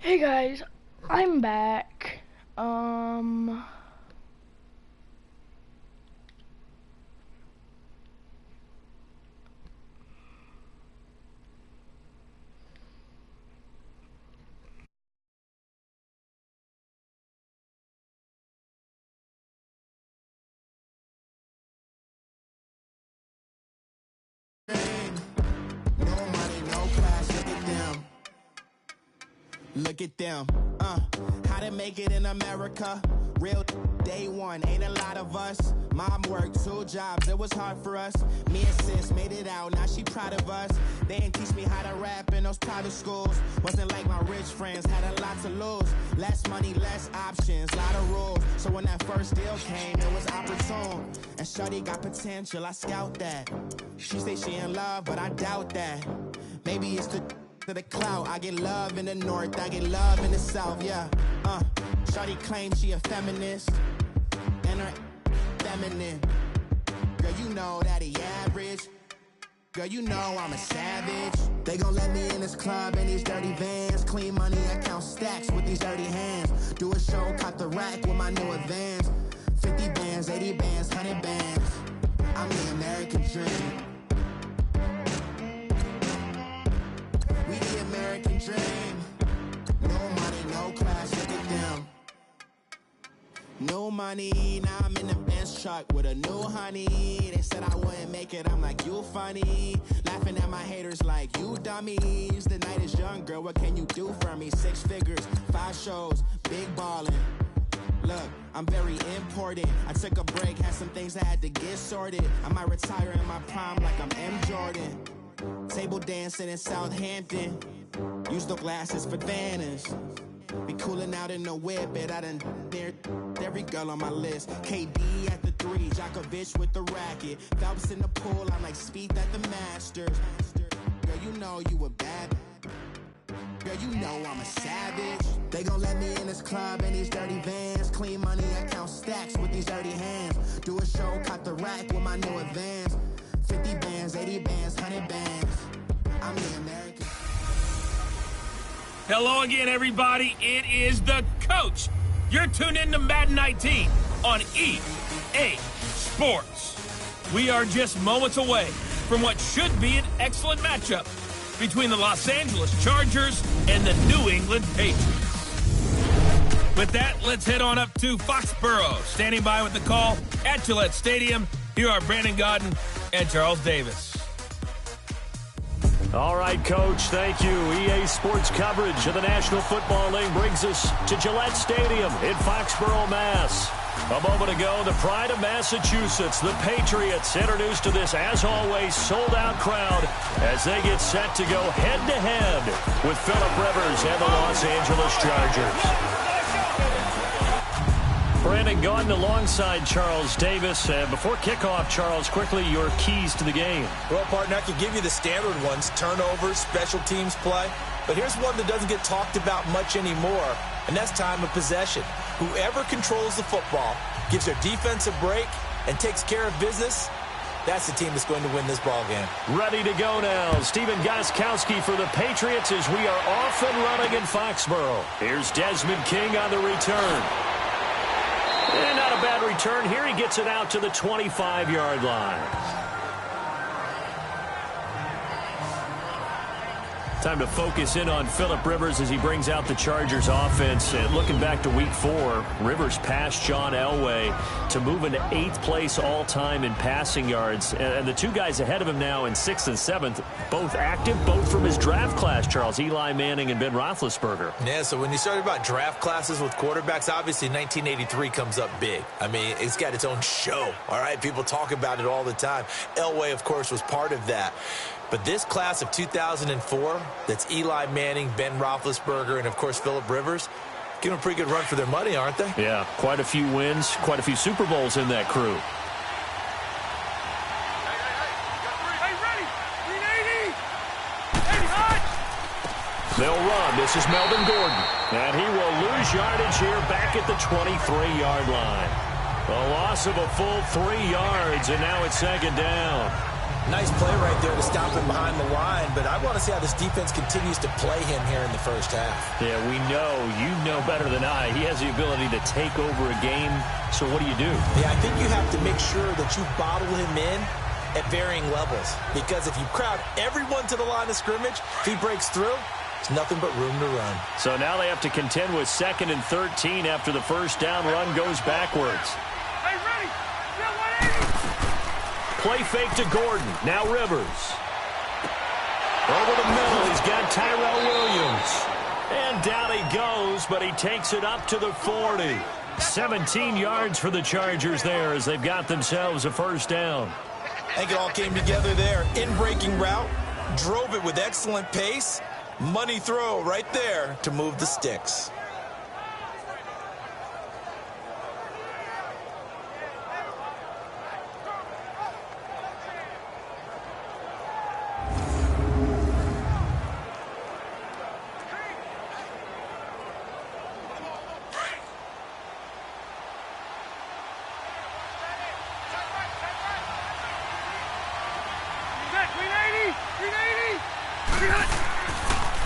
Hey guys, I'm back. Look at them, how to make it in America. Real day one, ain't a lot of us. Mom worked 2 jobs, it was hard for us. Me and sis made it out, now she proud of us. They didn't teach me how to rap in those private schools. Wasn't like my rich friends, had a lot to lose. Less money, less options, lot of rules. So when that first deal came, it was opportune. And shorty got potential, I scout that. She say she in love, but I doubt that. Maybe it's the clout. I get love in the north, I get love in the south, yeah. Shawty claims she a feminist, and her feminine. Girl, you know that he average. Girl, you know I'm a savage. They gon' let me in this club in these dirty vans. Clean money, I count stacks with these dirty hands. Do a show, cop the rack with my new advance. 50 bands, 80 bands, 100 bands. I'm the American dream. We the American dream. No money, no class, look at them. No money, now I'm in the Benz truck with a new honey. They said I wouldn't make it, I'm like, you funny. Laughing at my haters like, you dummies. The night is young, girl, what can you do for me? 6 figures, 5 shows, big ballin'. Look, I'm very important. I took a break, had some things I had to get sorted. I might retire in my prime like I'm M. Jordan. Table dancing in Southampton. Use the glasses for Vannas. Be cooling out in the whip, but I done dared every girl on my list. KD at the 3, Djokovic with the racket. Phelps in the pool, I'm like Speed at the Masters. Girl, you know you a bad. Girl, you know I'm a savage. They gon' let me in this club in these dirty vans. Clean money, I count stacks with these dirty hands. Do a show, cop the rack with my new advance. 50 bands, 80 bands, 100 bands. I'm the American. Hello again, everybody. It is the coach. You're tuned in to Madden 19 on EA Sports. We are just moments away from what should be an excellent matchup between the Los Angeles Chargers and the New England Patriots. With that, let's head on up to Foxborough. Standing by with the call at Gillette Stadium, here are Brandon Godden and Charles Davis. All right, Coach, thank you. EA Sports coverage of the National Football League brings us to Gillette Stadium in Foxborough, Mass. A moment ago, the pride of Massachusetts, the Patriots, introduced to this, as always, sold-out crowd as they get set to go head-to-head with Phillip Rivers and the Los Angeles Chargers. Brandon Gaudin alongside Charles Davis. Before kickoff, Charles, quickly your keys to the game. Well, partner, I can give you the standard ones, turnovers, special teams play. But here's one that doesn't get talked about much anymore, and that's time of possession. Whoever controls the football, gives their defense a break, and takes care of business, that's the team that's going to win this ball game. Ready to go now. Stephen Gostkowski for the Patriots as we are off and running in Foxborough. Here's Desmond King on the return. And not a bad return here. He gets it out to the 25-yard line. Time to focus in on Phillip Rivers as he brings out the Chargers offense. And looking back to Week 4, Rivers passed John Elway to move into 8th place all-time in passing yards. And the 2 guys ahead of him now in 6th and 7th, both active, both from his draft class, Charles. Eli Manning and Ben Roethlisberger. Yeah, so when you start about draft classes with quarterbacks, obviously 1983 comes up big. I mean, it's got its own show, all right? People talk about it all the time. Elway, of course, was part of that. But this class of 2004, that's Eli Manning, Ben Roethlisberger, and, of course, Phillip Rivers, give them a pretty good run for their money, aren't they? Yeah, quite a few wins, quite a few Super Bowls in that crew. They'll run. This is Melvin Gordon. And he will lose yardage here back at the 23-yard line. A loss of a full 3 yards, and now it's 2nd down. Nice play right there to stop him behind the line, but I want to see how this defense continues to play him here in the first half. Yeah, we know, you know better than I, he has the ability to take over a game, so what do you do? Yeah, I think you have to make sure that you bottle him in at varying levels, because if you crowd everyone to the line of scrimmage, if he breaks through, it's nothing but room to run. So now they have to contend with 2nd and 13 after the first down run goes backwards. Hey, ready. Yeah, 180. Play fake to Gordon. Now Rivers. Over the middle, he's got Tyrell Williams. And down he goes, but he takes it up to the 40. 17 yards for the Chargers there as they've got themselves a first down. I think it all came together there. In-breaking route, drove it with excellent pace. Money throw right there to move the sticks.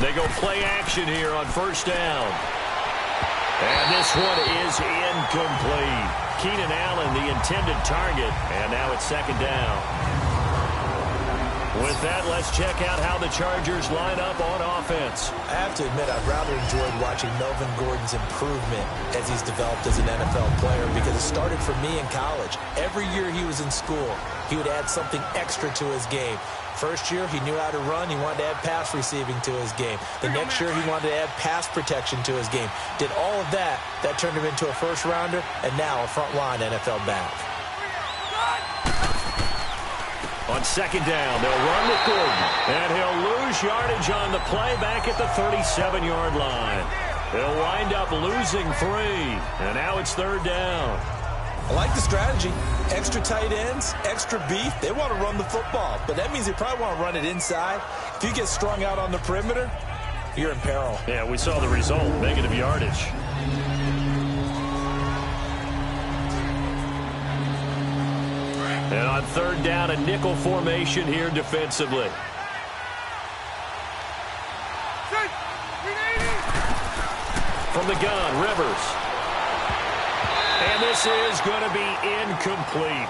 They go play action here on first down. And this one is incomplete. Keenan Allen, the intended target, and now it's 2nd down. With that, let's check out how the Chargers line up on offense. I have to admit, I've rather enjoyed watching Melvin Gordon's improvement as he's developed as an NFL player, because it started for me in college. Every year he was in school, he would add something extra to his game. First year, he knew how to run. He wanted to add pass receiving to his game. The next year, he wanted to add pass protection to his game. Did all of that. That turned him into a first-rounder, and now a front-line NFL back. On 2nd down, they'll run with Gordon. And he'll lose yardage on the play back at the 37-yard line. He'll wind up losing 3. And now it's 3rd down. I like the strategy. Extra tight ends, extra beef. They want to run the football, but that means they probably want to run it inside. If you get strung out on the perimeter, you're in peril. Yeah, we saw the result, negative yardage. And on 3rd down, a nickel formation here defensively. From the gun, Rivers. And this is going to be incomplete.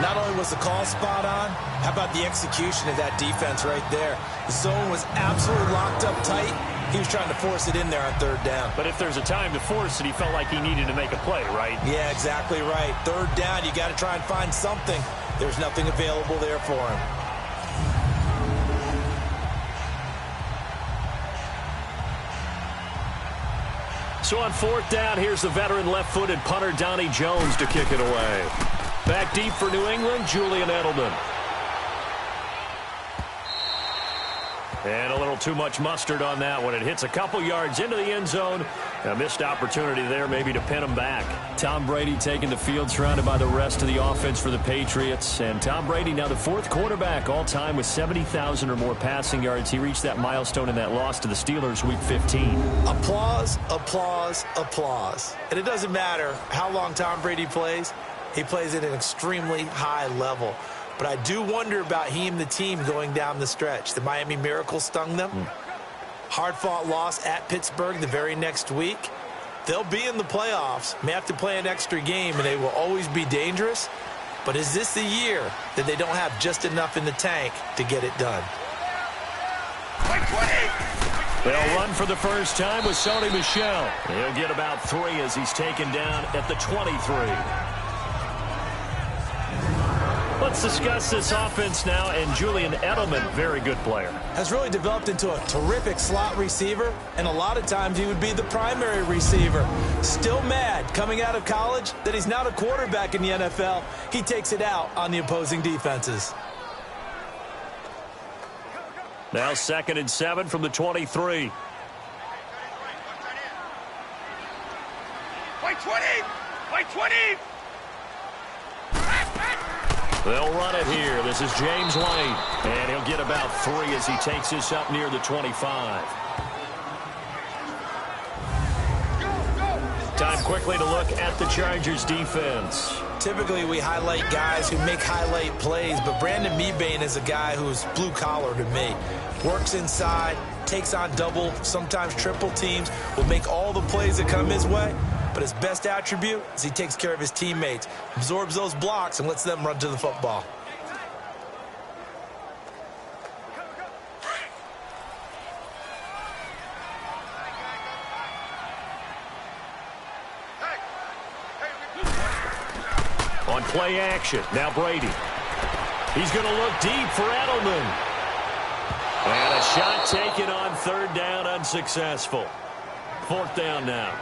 Not only was the call spot on, how about the execution of that defense right there? The zone was absolutely locked up tight. He was trying to force it in there on 3rd down. But if there's a time to force it, he felt like he needed to make a play, right? Yeah, exactly right. 3rd down, you got to try and find something. There's nothing available there for him. So on 4th down, here's the veteran left-footed punter Donnie Jones to kick it away. Back deep for New England, Julian Edelman. And a little too much mustard on that one. It hits a couple yards into the end zone. A missed opportunity there maybe to pin him back. Tom Brady taking the field, surrounded by the rest of the offense for the Patriots. And Tom Brady now the 4th quarterback all-time with 70,000 or more passing yards. He reached that milestone in that loss to the Steelers Week 15. Applause, applause, applause. And it doesn't matter how long Tom Brady plays. He plays at an extremely high level. But I do wonder about he and the team going down the stretch. The Miami Miracle stung them. Hard-fought loss at Pittsburgh the very next week. They'll be in the playoffs, may have to play an extra game, and they will always be dangerous. But is this the year that they don't have just enough in the tank to get it done? They'll run for the first time with Sony Michel. He'll get about 3 as he's taken down at the 23. Let's discuss this offense now, and Julian Edelman, very good player. Has really developed into a terrific slot receiver, and a lot of times he would be the primary receiver. Still mad coming out of college that he's not a quarterback in the NFL. He takes it out on the opposing defenses. Now 2nd and 7 from the 23. Play 20! Play 20! They'll run it here. This is James Lane. And he'll get about 3 as he takes this up near the 25. Time quickly to look at the Chargers defense. typically we highlight guys who make highlight plays, but Brandon Mebane is a guy who's blue-collar to me. Works inside, takes on double, sometimes triple teams, will make all the plays that come his way, but his best attribute is he takes care of his teammates, absorbs those blocks, and lets them run to the football. On play action, now Brady. He's going to look deep for Edelman. And a shot taken on third down, unsuccessful. Fourth down now.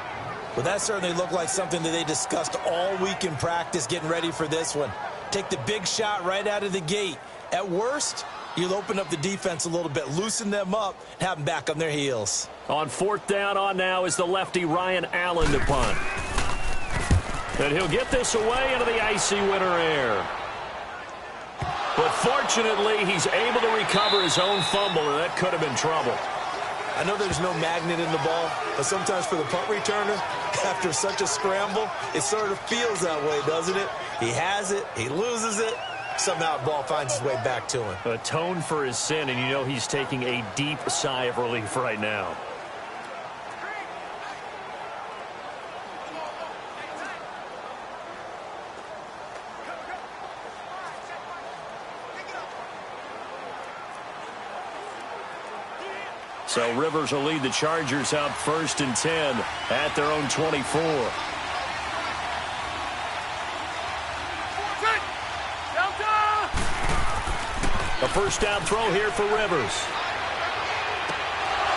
Well, that certainly looked like something that they discussed all week in practice getting ready for this one. Take the big shot right out of the gate. At worst, you'll open up the defense a little bit, loosen them up, and have them back on their heels. On fourth down on now is the lefty Ryan Allen to punt. And he'll get this away into the icy winter air. But fortunately, he's able to recover his own fumble, and that could have been trouble. I know there's no magnet in the ball, but sometimes for the punt returner, after such a scramble, it sort of feels that way, doesn't it? He has it, he loses it, somehow the ball finds its way back to him. Atone for his sin, and you know he's taking a deep sigh of relief right now. So Rivers will lead the Chargers out 1st and 10 at their own 24. A first down throw here for Rivers.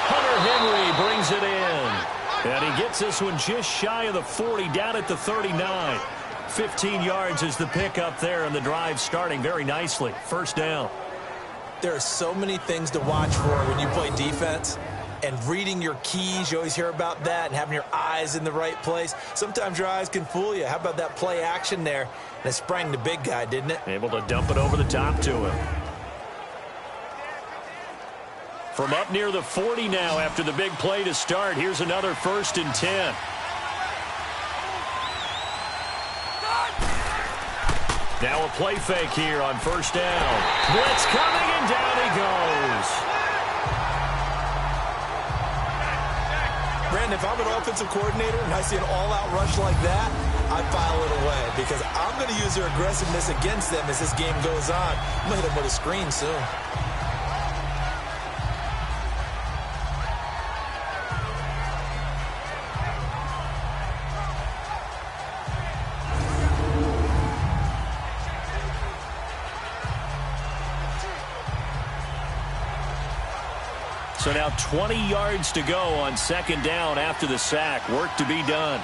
Hunter Henry brings it in. And he gets this one just shy of the 40, down at the 39. 15 yards is the pickup there, and the drive starting very nicely. First down. There are so many things to watch for when you play defense, and reading your keys, you always hear about that, and having your eyes in the right place. Sometimes your eyes can fool you. How about that play action there? And it sprang the big guy, didn't it? Able to dump it over the top to him. From up near the 40 now after the big play to start, here's another 1st and 10. Now a play fake here on first down. Blitz coming, and down he goes. Brandon, if I'm an offensive coordinator and I see an all-out rush like that, I file it away because I'm going to use their aggressiveness against them as this game goes on. I'm going to hit them with a screen soon. So now 20 yards to go on second down after the sack. Work to be done.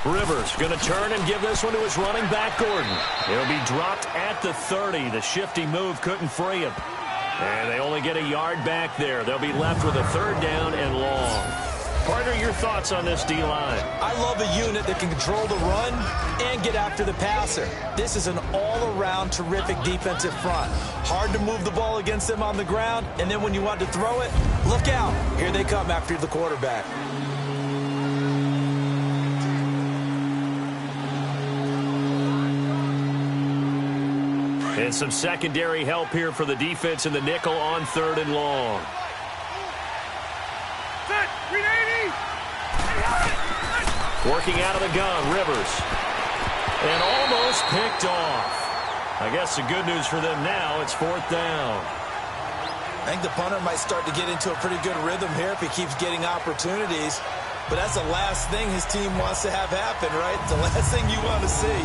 Rivers going to turn and give this one to his running back, Gordon. He'll be dropped at the 30. The shifty move couldn't free him. And they only get a yard back there. They'll be left with a third down and long. Partner, your thoughts on this D-line? I love a unit that can control the run and get after the passer. This is an all-around terrific defensive front. Hard to move the ball against them on the ground, and then when you want to throw it, look out. Here they come after the quarterback. And some secondary help here for the defense in the nickel on third and long. Working out of the gun, Rivers. And almost picked off. I guess the good news for them now, it's fourth down. I think the punter might start to get into a pretty good rhythm here if he keeps getting opportunities. But that's the last thing his team wants to have happen, right? The last thing you want to see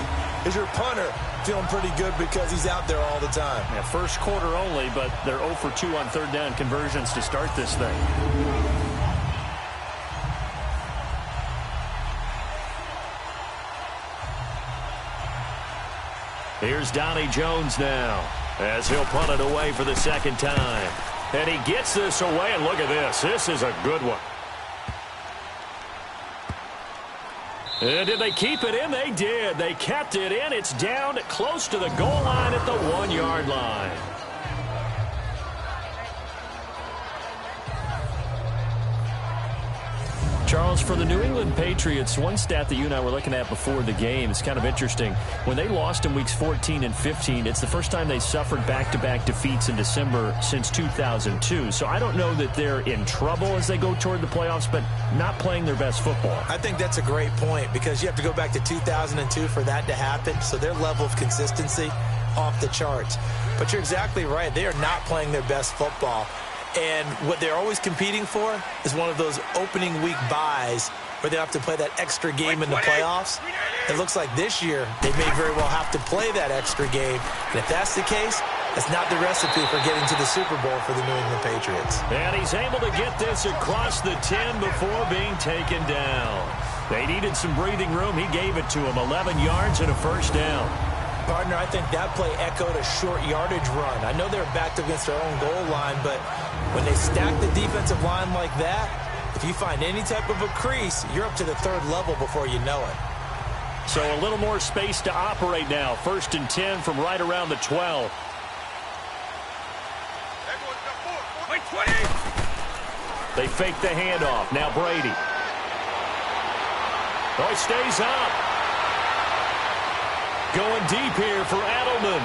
is your punter feeling pretty good because he's out there all the time. Yeah, first quarter only, but they're 0 for 2 on third down conversions to start this thing. Here's Donnie Jones now as he'll punt it away for the second time. And he gets this away, and look at this. This is a good one. And did they keep it in? They did. They kept it in. It's down close to the goal line at the 1-yard line. Charles, Miles, for the New England Patriots, one stat that you and I were looking at before the game is kind of interesting. When they lost in weeks 14 and 15, it's the first time they suffered back-to-back defeats in December since 2002. So I don't know that they're in trouble as they go toward the playoffs, but not playing their best football. I think that's a great point because you have to go back to 2002 for that to happen. So their level of consistency off the charts. But you're exactly right. They are not playing their best football. And what they're always competing for is one of those opening week buys where they have to play that extra game in the playoffs. It looks like this year they may very well have to play that extra game. And if that's the case, that's not the recipe for getting to the Super Bowl for the New England Patriots. And he's able to get this across the 10 before being taken down. They needed some breathing room. He gave it to him. 11 yards and a first down. Partner, I think that play echoed a short yardage run. I know they were backed against their own goal line, but when they stack the defensive line like that, if you find any type of a crease, you're up to the third level before you know it. So a little more space to operate now. 1st and 10 from right around the 12. They fake the handoff. Now Brady. Oh, he stays up. Going deep here for Edelman.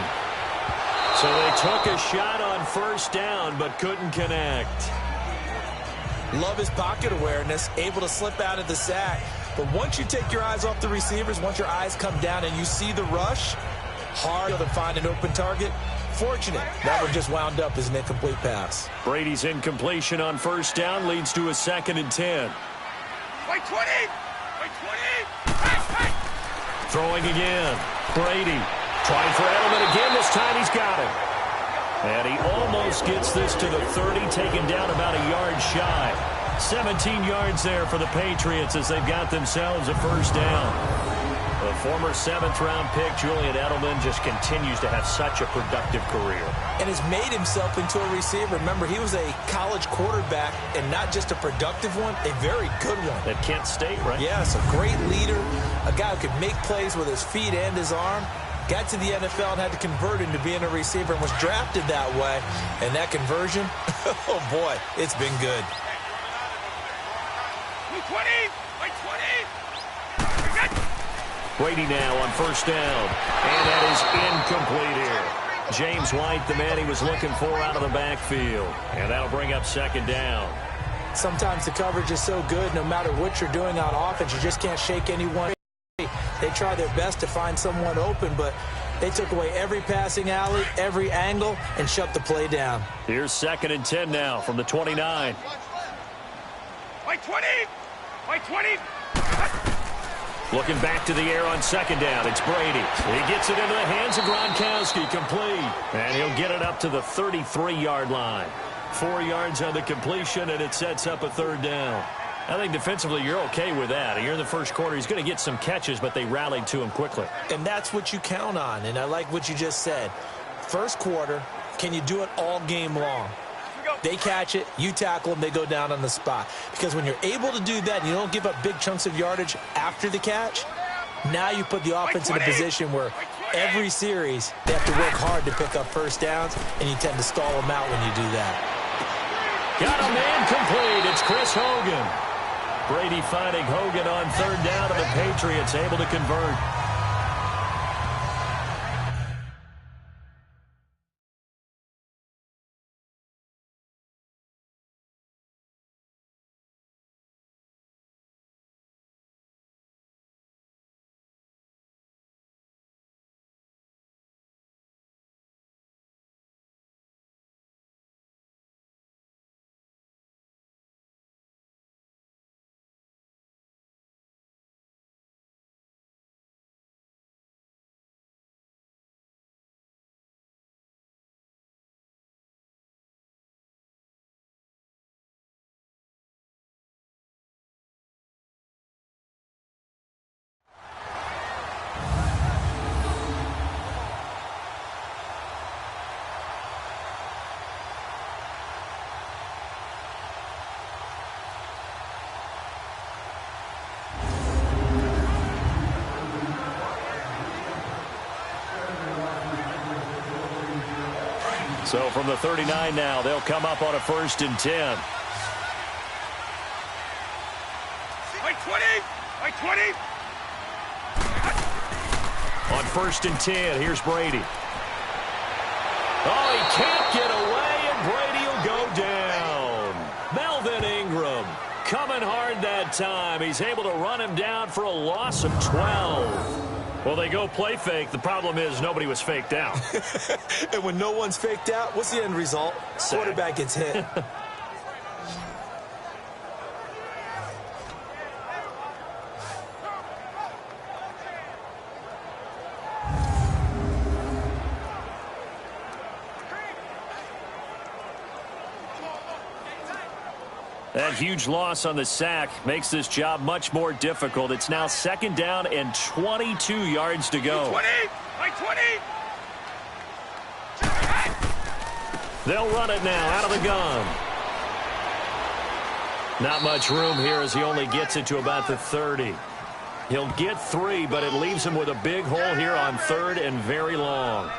So they took a shot on 1st down, but couldn't connect. Love his pocket awareness, able to slip out of the sack. But once you take your eyes off the receivers, once your eyes come down and you see the rush, hard to find an open target. Fortunate, that one just wound up as an incomplete pass. Brady's incompletion on 1st down leads to a 2nd and 10. Wait 20! Wait 20! Hey! Throwing again. Brady trying for Edelman again. This time he's got him. And he almost gets this to the 30, taken down about a yard shy. 17 yards there for the Patriots as they've got themselves a 1st down. The former 7th-round pick, Julian Edelman, just continues to have such a productive career. And has made himself into a receiver. Remember, he was a college quarterback, and not just a productive one, a very good one. At Kent State, right? Yes, a great leader, a guy who could make plays with his feet and his arm. Got to the NFL and had to convert into being a receiver and was drafted that way. And that conversion, oh boy, it's been good. 20! Wait 20! Brady now on 1st down. And that is incomplete here. James White, the man he was looking for out of the backfield. And that'll bring up 2nd down. Sometimes the coverage is so good, no matter what you're doing on offense, you just can't shake anyone. They try their best to find someone open, but they took away every passing alley, every angle, and shut the play down. Here's 2nd and 10 now from the 29. Wait 20! Wait 20! Looking back to the air on 2nd down. It's Brady. He gets it into the hands of Gronkowski. Complete. And he'll get it up to the 33-yard line. 4 yards on the completion, and it sets up a 3rd down. I think defensively you're okay with that. Here in the 1st quarter, he's going to get some catches, but they rallied to him quickly. And that's what you count on, and I like what you just said. 1st quarter, can you do it all game long? They catch it, you tackle them, they go down on the spot. Because when you're able to do that and you don't give up big chunks of yardage after the catch, now you put the offense in a position where every series they have to work hard to pick up 1st downs, and you tend to stall them out when you do that. Got a man complete. It's Chris Hogan. Brady finding Hogan on 3rd down, and the Patriots able to convert. So from the 39 now, they'll come up on a 1st and 10. 20. On 1st and 10, here's Brady. Oh, he can't get away, and Brady will go down. Melvin Ingram coming hard that time. He's able to run him down for a loss of 12. Well, they go play fake. The problem is nobody was faked out. And when no one's faked out, what's the end result? Sack. Quarterback gets hit. That huge loss on the sack makes this job much more difficult. It's now 2nd down and 22 yards to go. 20. By 20. They'll run it now out of the gun. Not much room here as he only gets it to about the 30. He'll get 3, but it leaves him with a big hole here on 3rd and very long.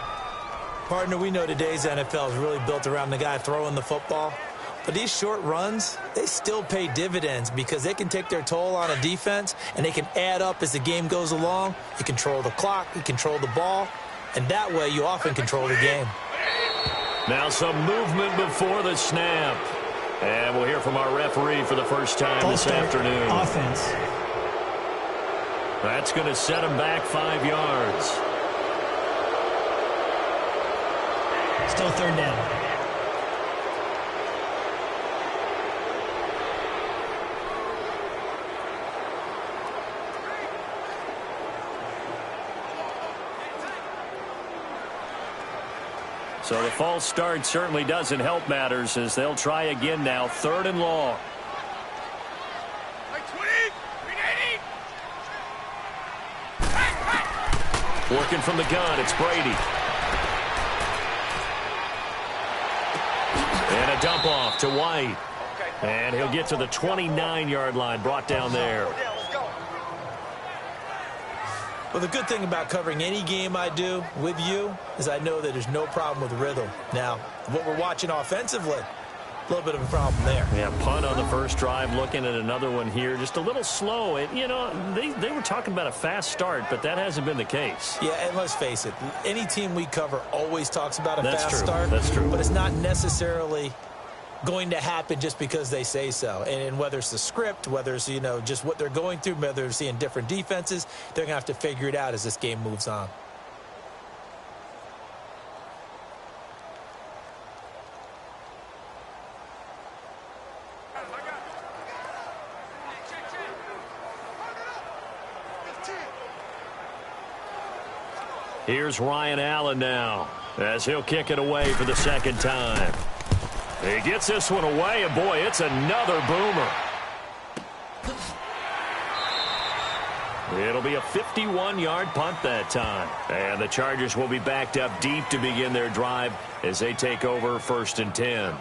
Partner, we know today's NFL is really built around the guy throwing the football. But these short runs, they still pay dividends because they can take their toll on a defense, and they can add up as the game goes along. You control the clock, you control the ball, and that way you often control the game. Now some movement before the snap. And we'll hear from our referee for the first time this afternoon. Offense. That's going to set him back 5 yards. Still 3rd down. So the false start certainly doesn't help matters as they'll try again now. 3rd and long. By 20. Working from the gun, it's Brady. And a dump off to White. And he'll get to the 29-yard line, brought down there. Well, the good thing about covering any game I do with you is I know that there's no problem with rhythm. Now, what we're watching offensively, a little bit of a problem there. Yeah, punt on the first drive, looking at another one here. Just a little slow. And, you know, they were talking about a fast start, but that hasn't been the case. Yeah, and let's face it, any team we cover always talks about a fast true. start. That's true. But it's not necessarily going to happen just because they say so. And whether it's the script, whether it's, you know, just what they're going through, whether they're seeing different defenses, they're going to have to figure it out as this game moves on. Here's Ryan Allen now as he'll kick it away for the 2nd time. He gets this one away, and boy, it's another boomer. It'll be a 51-yard punt that time. And the Chargers will be backed up deep to begin their drive as they take over 1st and 10.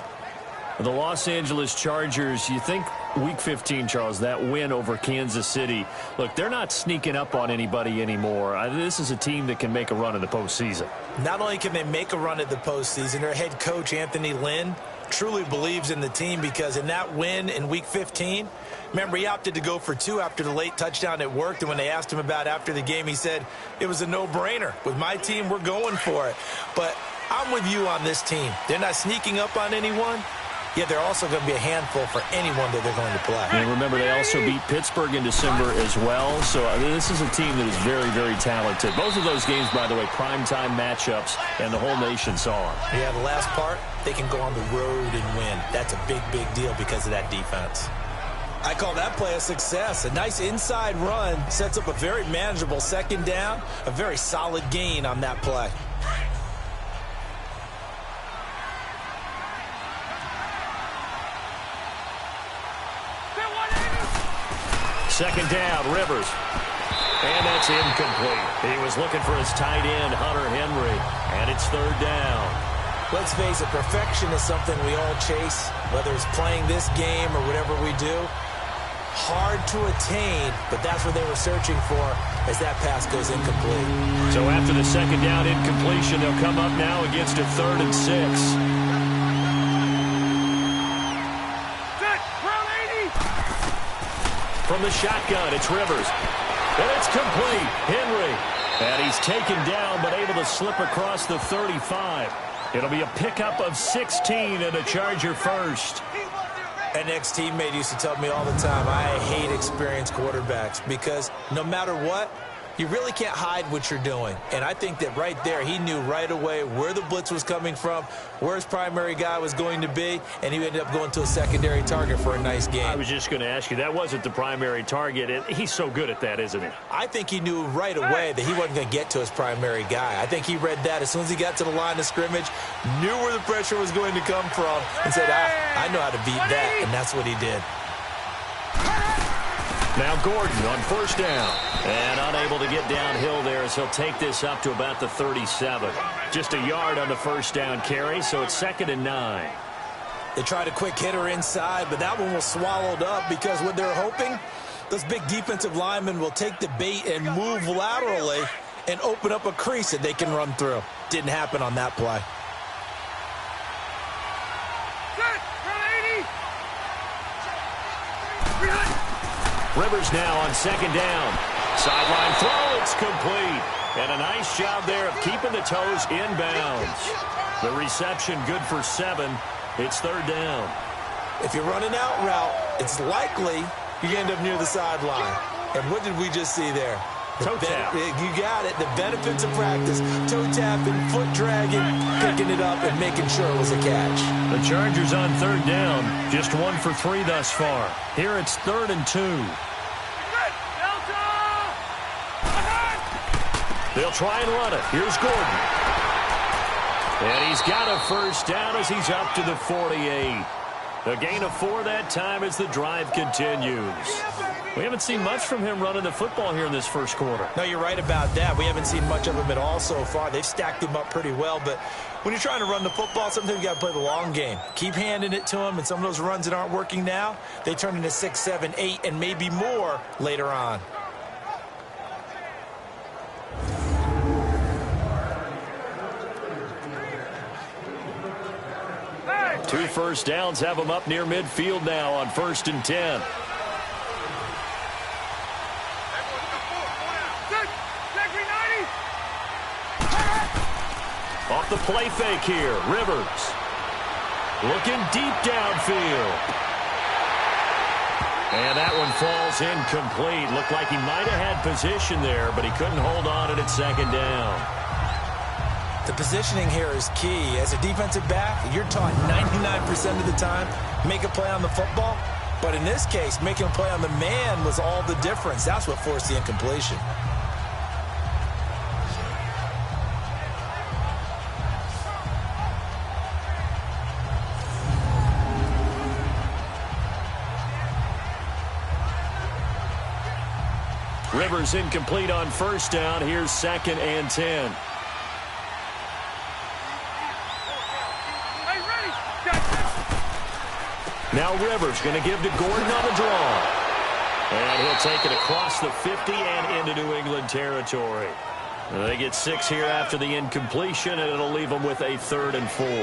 The Los Angeles Chargers, you think Week 15, Charles, that win over Kansas City. Look, they're not sneaking up on anybody anymore. This is a team that can make a run in the postseason. Not only can they make a run at the postseason, their head coach, Anthony Lynn, truly believes in the team because in that win in Week 15, remember, he opted to go for 2 after the late touchdown. It worked, and when they asked him about after the game, he said, it was a no-brainer. With my team, we're going for it. But I'm with you on this team. They're not sneaking up on anyone. Yeah, they're also going to be a handful for anyone that they're going to play. And remember, they also beat Pittsburgh in December as well. So this is a team that is very, very talented. Both of those games, by the way, primetime matchups, and the whole nation saw them. Yeah, the last part, they can go on the road and win. That's a big, big deal because of that defense. I call that play a success. A nice inside run sets up a very manageable 2nd down, a very solid gain on that play. Second down, Rivers. And that's incomplete. He was looking for his tight end, Hunter Henry, and it's 3rd down. Let's face it, perfection is something we all chase, whether it's playing this game or whatever we do. Hard to attain, but that's what they were searching for as that pass goes incomplete. So after the 2nd down incompletion, they'll come up now against a 3rd and 6. from the shotgun. It's Rivers. And it's complete. Henry. And he's taken down but able to slip across the 35. It'll be a pickup of 16 and a Charger first. An ex-teammate used to tell me all the time, I hate experienced quarterbacks because no matter what, you really can't hide what you're doing. And I think that right there, he knew right away where the blitz was coming from, where his primary guy was going to be, and he ended up going to a secondary target for a nice game. I was just going to ask you, that wasn't the primary target. He's so good at that, isn't he? I think he knew right away that he wasn't going to get to his primary guy. I think he read that as soon as he got to the line of scrimmage, knew where the pressure was going to come from, and said, I know how to beat that, and that's what he did. Now Gordon on first down. And unable to get downhill there as he'll take this up to about the 37. Just a yard on the first down carry, so it's 2nd and 9. They tried a quick hitter inside, but that one was swallowed up because what they're hoping, those big defensive linemen will take the bait and move laterally and open up a crease that they can run through. Didn't happen on that play. Rivers now on 2nd down. Sideline throw, it's complete. And a nice job there of keeping the toes inbounds. The reception good for 7. It's 3rd down. If you're running out route, it's likely you end up near the sideline. And what did we just see there? Toe tap. You got it. The benefits of practice. Toe tapping, foot dragging, picking it up, and making sure it was a catch. The Chargers on 3rd down. Just 1 for 3 thus far. Here it's 3rd and 2. They'll try and run it. Here's Gordon. And he's got a first down as he's up to the 48. A gain of 4 that time as the drive continues. We haven't seen much from him running the football here in this first quarter. No, you're right about that. We haven't seen much of him at all so far. They've stacked him up pretty well, but when you're trying to run the football, sometimes you got to play the long game. Keep handing it to him, and some of those runs that aren't working now, they turn into 6, 7, 8, and maybe more later on. Two first downs have him up near midfield now on 1st and 10. Off the play fake here, Rivers. Looking deep downfield. And that one falls incomplete. Looked like he might have had position there, but he couldn't hold on it at 2nd down. The positioning here is key. As a defensive back, you're taught 99% of the time, make a play on the football. But in this case, making a play on the man was all the difference. That's what forced the incompletion. Rivers incomplete on first down. Here's 2nd and 10. Now Rivers going to give to Gordon on the draw. And he'll take it across the 50 and into New England territory. They get 6 here after the incompletion, and it'll leave them with a 3rd and 4. All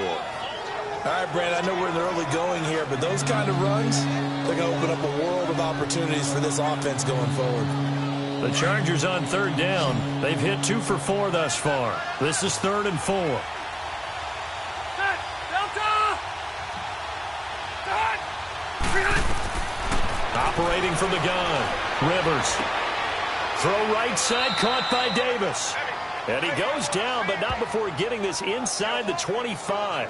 right, Brad, I know we're in the early going here, but those kind of runs, they're going to open up a world of opportunities for this offense going forward. The Chargers on 3rd down. They've hit 2 for 4 thus far. This is 3rd and 4. Operating from the gun, Rivers. Throw right side, caught by Davis. And he goes down, but not before getting this inside the 25.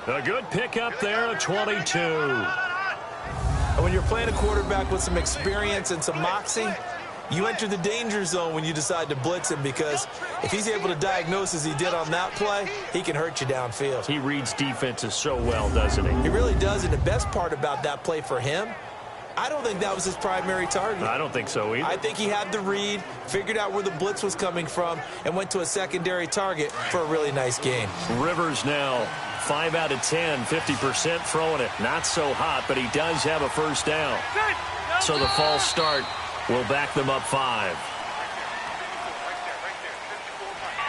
A good pickup there, a 22. And when you're playing a quarterback with some experience and some moxie, you enter the danger zone when you decide to blitz him, because if he's able to diagnose as he did on that play, he can hurt you downfield. He reads defenses so well, doesn't he? He really does, and the best part about that play for him, I don't think that was his primary target. I don't think so either. I think he had the read, figured out where the blitz was coming from, and went to a secondary target for a really nice gain. Rivers now 5 out of 10, 50% throwing it. Not so hot, but he does have a first down. So the false start will back them up 5.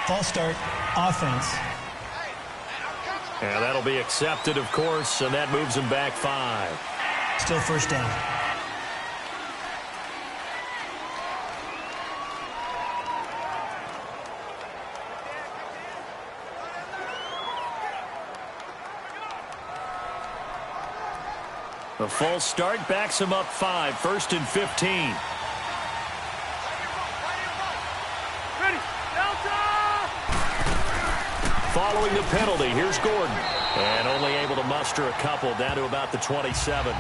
False start, offense. And that'll be accepted, of course, and that moves them back 5. Still first down. The false start backs him up 5, 1st and 15. Following the penalty, here's Gordon. And only able to muster a couple down to about the 27.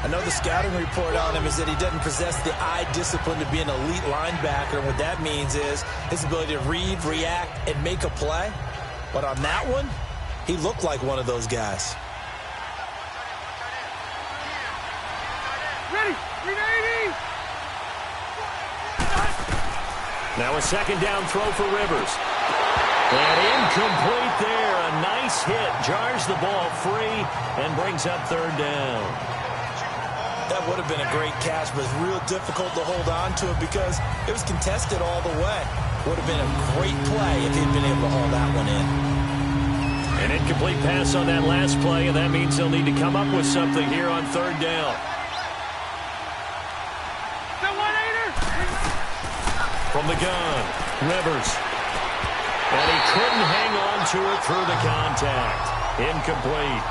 I know the scouting report on him is that he doesn't possess the eye discipline to be an elite linebacker. And what that means is his ability to read, react, and make a play. But on that one, he looked like one of those guys. Ready, 380. Now a second down throw for Rivers. And incomplete there. A nice hit. Jars the ball free and brings up 3rd down. That would have been a great catch, but it's real difficult to hold on to it because it was contested all the way. Would have been a great play if he'd been able to haul that one in. An incomplete pass on that last play, and that means they'll need to come up with something here on 3rd down. From the gun, Rivers. And he couldn't hang on to it through the contact. Incomplete.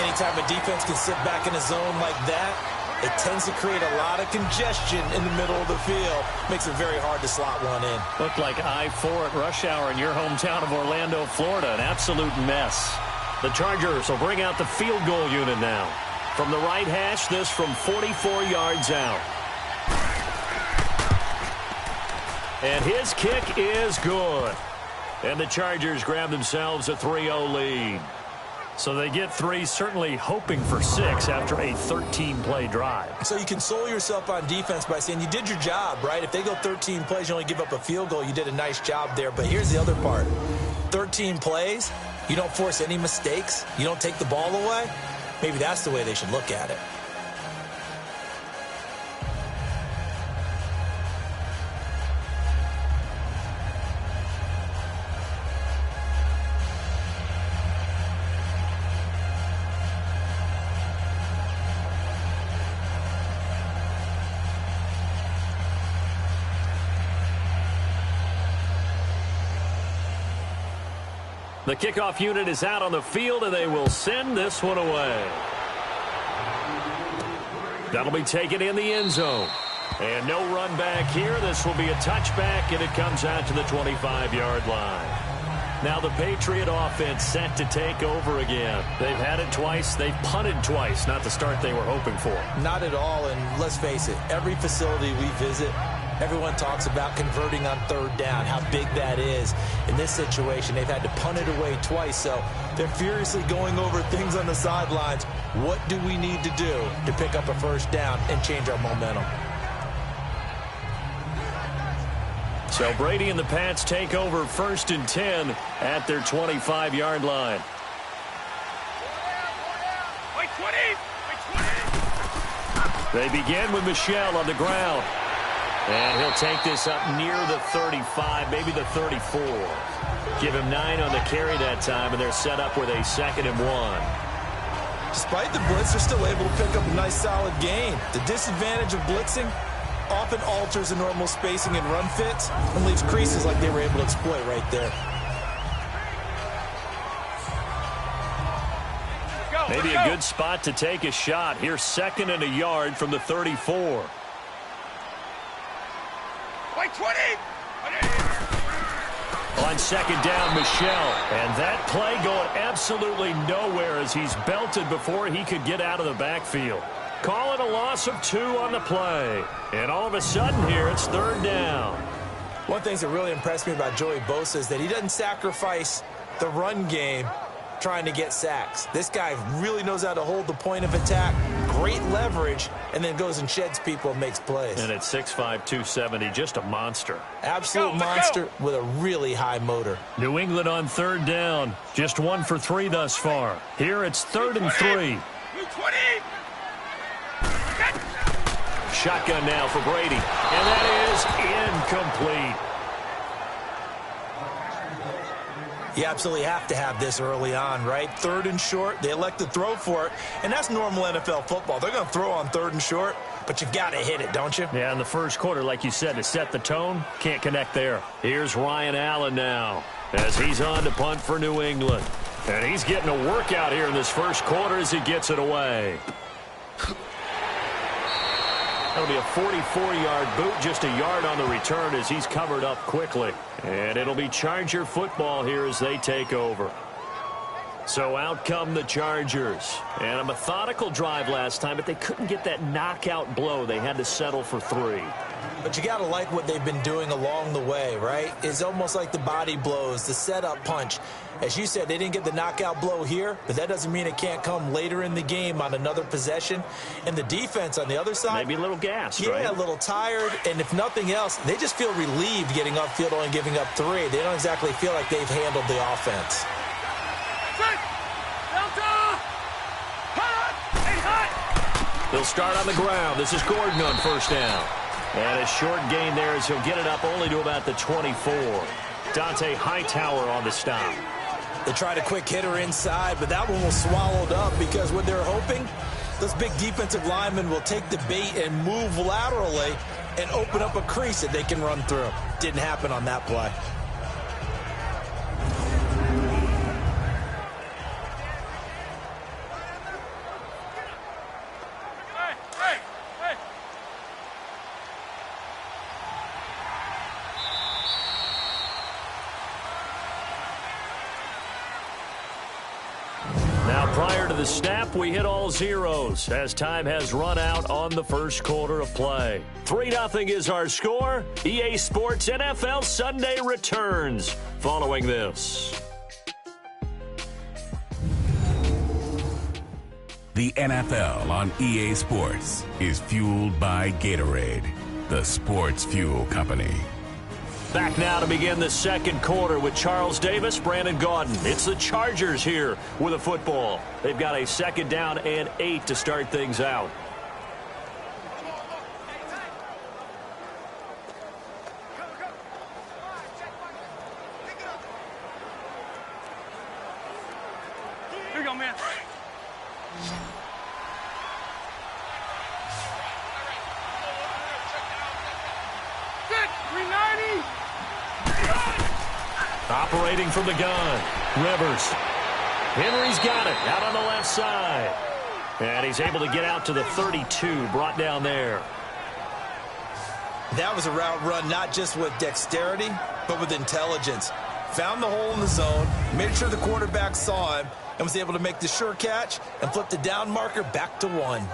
Anytime a defense can sit back in a zone like that, it tends to create a lot of congestion in the middle of the field. Makes it very hard to slot one in. Looked like I-4 at rush hour in your hometown of Orlando, Florida. An absolute mess. The Chargers will bring out the field goal unit now. From the right hash, this from 44 yards out. And his kick is good. And the Chargers grab themselves a 3-0 lead. So they get 3, certainly hoping for 6 after a 13-play drive. So you console yourself on defense by saying you did your job, right? If they go 13 plays, you only give up a field goal, you did a nice job there. But here's the other part. 13 plays, you don't force any mistakes, you don't take the ball away. Maybe that's the way they should look at it. The kickoff unit is out on the field, and they will send this one away. That'll be taken in the end zone. And no run back here. This will be a touchback, and it comes out to the 25-yard line. Now the Patriot offense set to take over again. They've had it twice. They've punted twice. Not the start they were hoping for. Not at all, and let's face it, every facility we visit, everyone talks about converting on 3rd down, how big that is. In this situation, they've had to punt it away twice, so they're furiously going over things on the sidelines. What do we need to do to pick up a 1st down and change our momentum? So Brady and the Pats take over 1st and 10 at their 25-yard line. They begin with Michel on the ground. And he'll take this up near the 35, maybe the 34. Give him 9 on the carry that time, and they're set up with a 2nd and 1. Despite the blitz, they're still able to pick up a nice solid gain. The disadvantage of blitzing often alters the normal spacing and run fits and leaves creases like they were able to exploit right there. Maybe a good spot to take a shot. Here's 2nd and a yard from the 34. On 2nd down, Michel. And that play going absolutely nowhere as he's belted before he could get out of the backfield. Call it a loss of 2 on the play. And all of a sudden here, it's 3rd down. One of the things that really impressed me about Joey Bosa is that he doesn't sacrifice the run game trying to get sacks. This guy really knows how to hold the point of attack, great leverage, and then goes and sheds people and makes plays. And at 6'5", 270, just a monster. Absolute monster with a really high motor. New England on 3rd down. Just 1 for 3 thus far. Here it's 3rd and 3. Shotgun now for Brady. And that is incomplete. You absolutely have to have this early on, right? 3rd and short, they elect to throw for it, and that's normal NFL football. They're going to throw on 3rd and short, but you've got to hit it, don't you? Yeah, in the first quarter, like you said, to set the tone, can't connect there. Here's Ryan Allen now as he's on to punt for New England. And he's getting a workout here in this first quarter as he gets it away. That'll be a 44-yard boot, just a yard on the return as he's covered up quickly. And it'll be Charger football here as they take over. So out come the Chargers. And a methodical drive last time, but they couldn't get that knockout blow. They had to settle for 3. But you got to like what they've been doing along the way, right? It's almost like the body blows, the setup punch. As you said, they didn't get the knockout blow here, but that doesn't mean it can't come later in the game on another possession. And the defense on the other side, maybe a little gassed, yeah, right? a little tired. And if nothing else, they just feel relieved getting upfield only giving up 3. They don't exactly feel like they've handled the offense. They'll start on the ground. This is Gordon on first down. And a short gain there as he'll get it up only to about the 24. Dante Hightower on the stop. They tried a quick hitter inside, but that one was swallowed up because what they're hoping, those big defensive linemen will take the bait and move laterally and open up a crease that they can run through. Didn't happen on that play. Prior to the snap, we hit all zeros as time has run out on the first quarter of play. 3-0 is our score. EA Sports NFL Sunday returns following this. The NFL on EA Sports is fueled by Gatorade, the sports fuel company. Back now to begin the second quarter with Charles Davis, Brandon Gaudin. It's the Chargers here with a football. They've got a 2nd down and 8 to start things out. Here you go, man. Operating from the gun, Rivers. Henry's got it out on the left side. And he's able to get out to the 32, brought down there. That was a route run not just with dexterity, but with intelligence. Found the hole in the zone, made sure the quarterback saw him, and was able to make the sure catch and flip the down marker back to 1.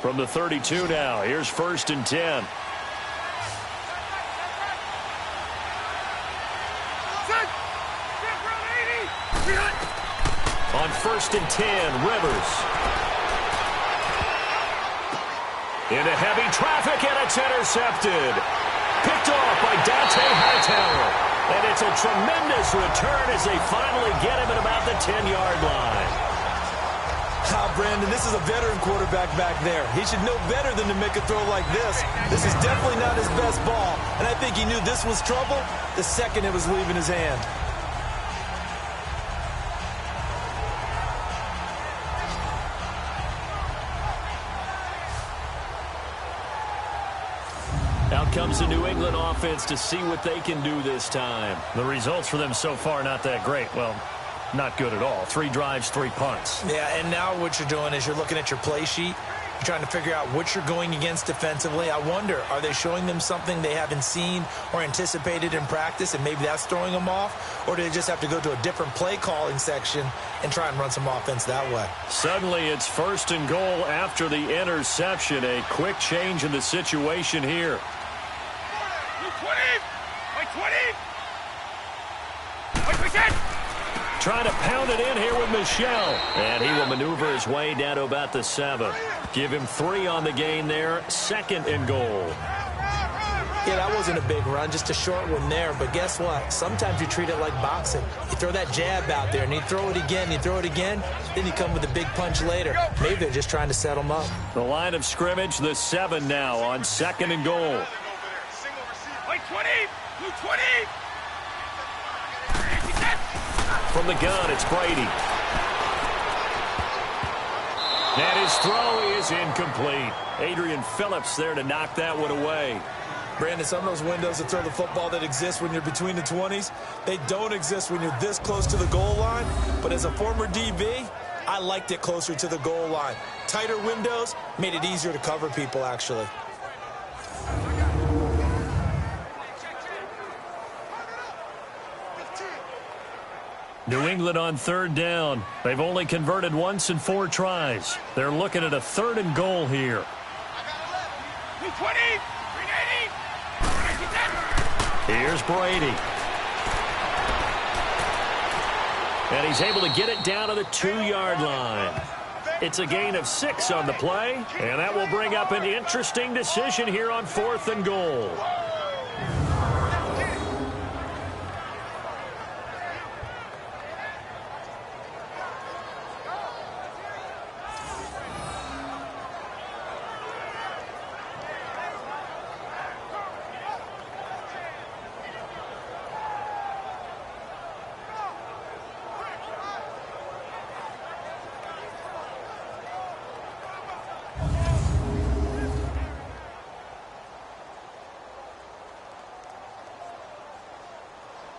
From the 32 now, here's 1st and 10. On 1st and 10, Rivers. Into heavy traffic, and it's intercepted. Picked off by Dante Hightower. And it's a tremendous return as they finally get him at about the 10-yard line. Brandon, this is a veteran quarterback back there. He should know better than to make a throw like this. This is definitely not his best ball, and I think he knew this was trouble the second it was leaving his hand. Out comes the New England offense to see what they can do this time. The results for them so far not that great. Well, not good at all. 3 drives, 3 punts. Yeah, and now what you're doing is you're looking at your play sheet. You're trying to figure out what you're going against defensively. I wonder, are they showing them something they haven't seen or anticipated in practice, and maybe that's throwing them off? Or do they just have to go to a different play calling section and try and run some offense that way? Suddenly it's 1st and goal after the interception. A quick change in the situation here. 20! Trying to pound it in here with Michel. And he will maneuver his way down to about the 7. Give him 3 on the gain there. 2nd and goal. Yeah, that wasn't a big run, just a short one there. But guess what? Sometimes you treat it like boxing. You throw that jab out there, and you throw it again, then you come with a big punch later. Maybe they're just trying to set them up. The line of scrimmage, the 7 now on 2nd and goal. Like 20! Blue 20! From the gun, it's Brady. And his throw is incomplete. Adrian Phillips there to knock that one away. Brandon, some of those windows to throw the football that exist when you're between the 20s, they don't exist when you're this close to the goal line. But as a former DB, I liked it closer to the goal line. Tighter windows made it easier to cover people, actually. New England on 3rd down. They've only converted once in 4 tries. They're looking at a 3rd and goal here. 220! 380! Here's Brady. And he's able to get it down to the 2-yard line. It's a gain of 6 on the play, and that will bring up an interesting decision here on 4th and goal.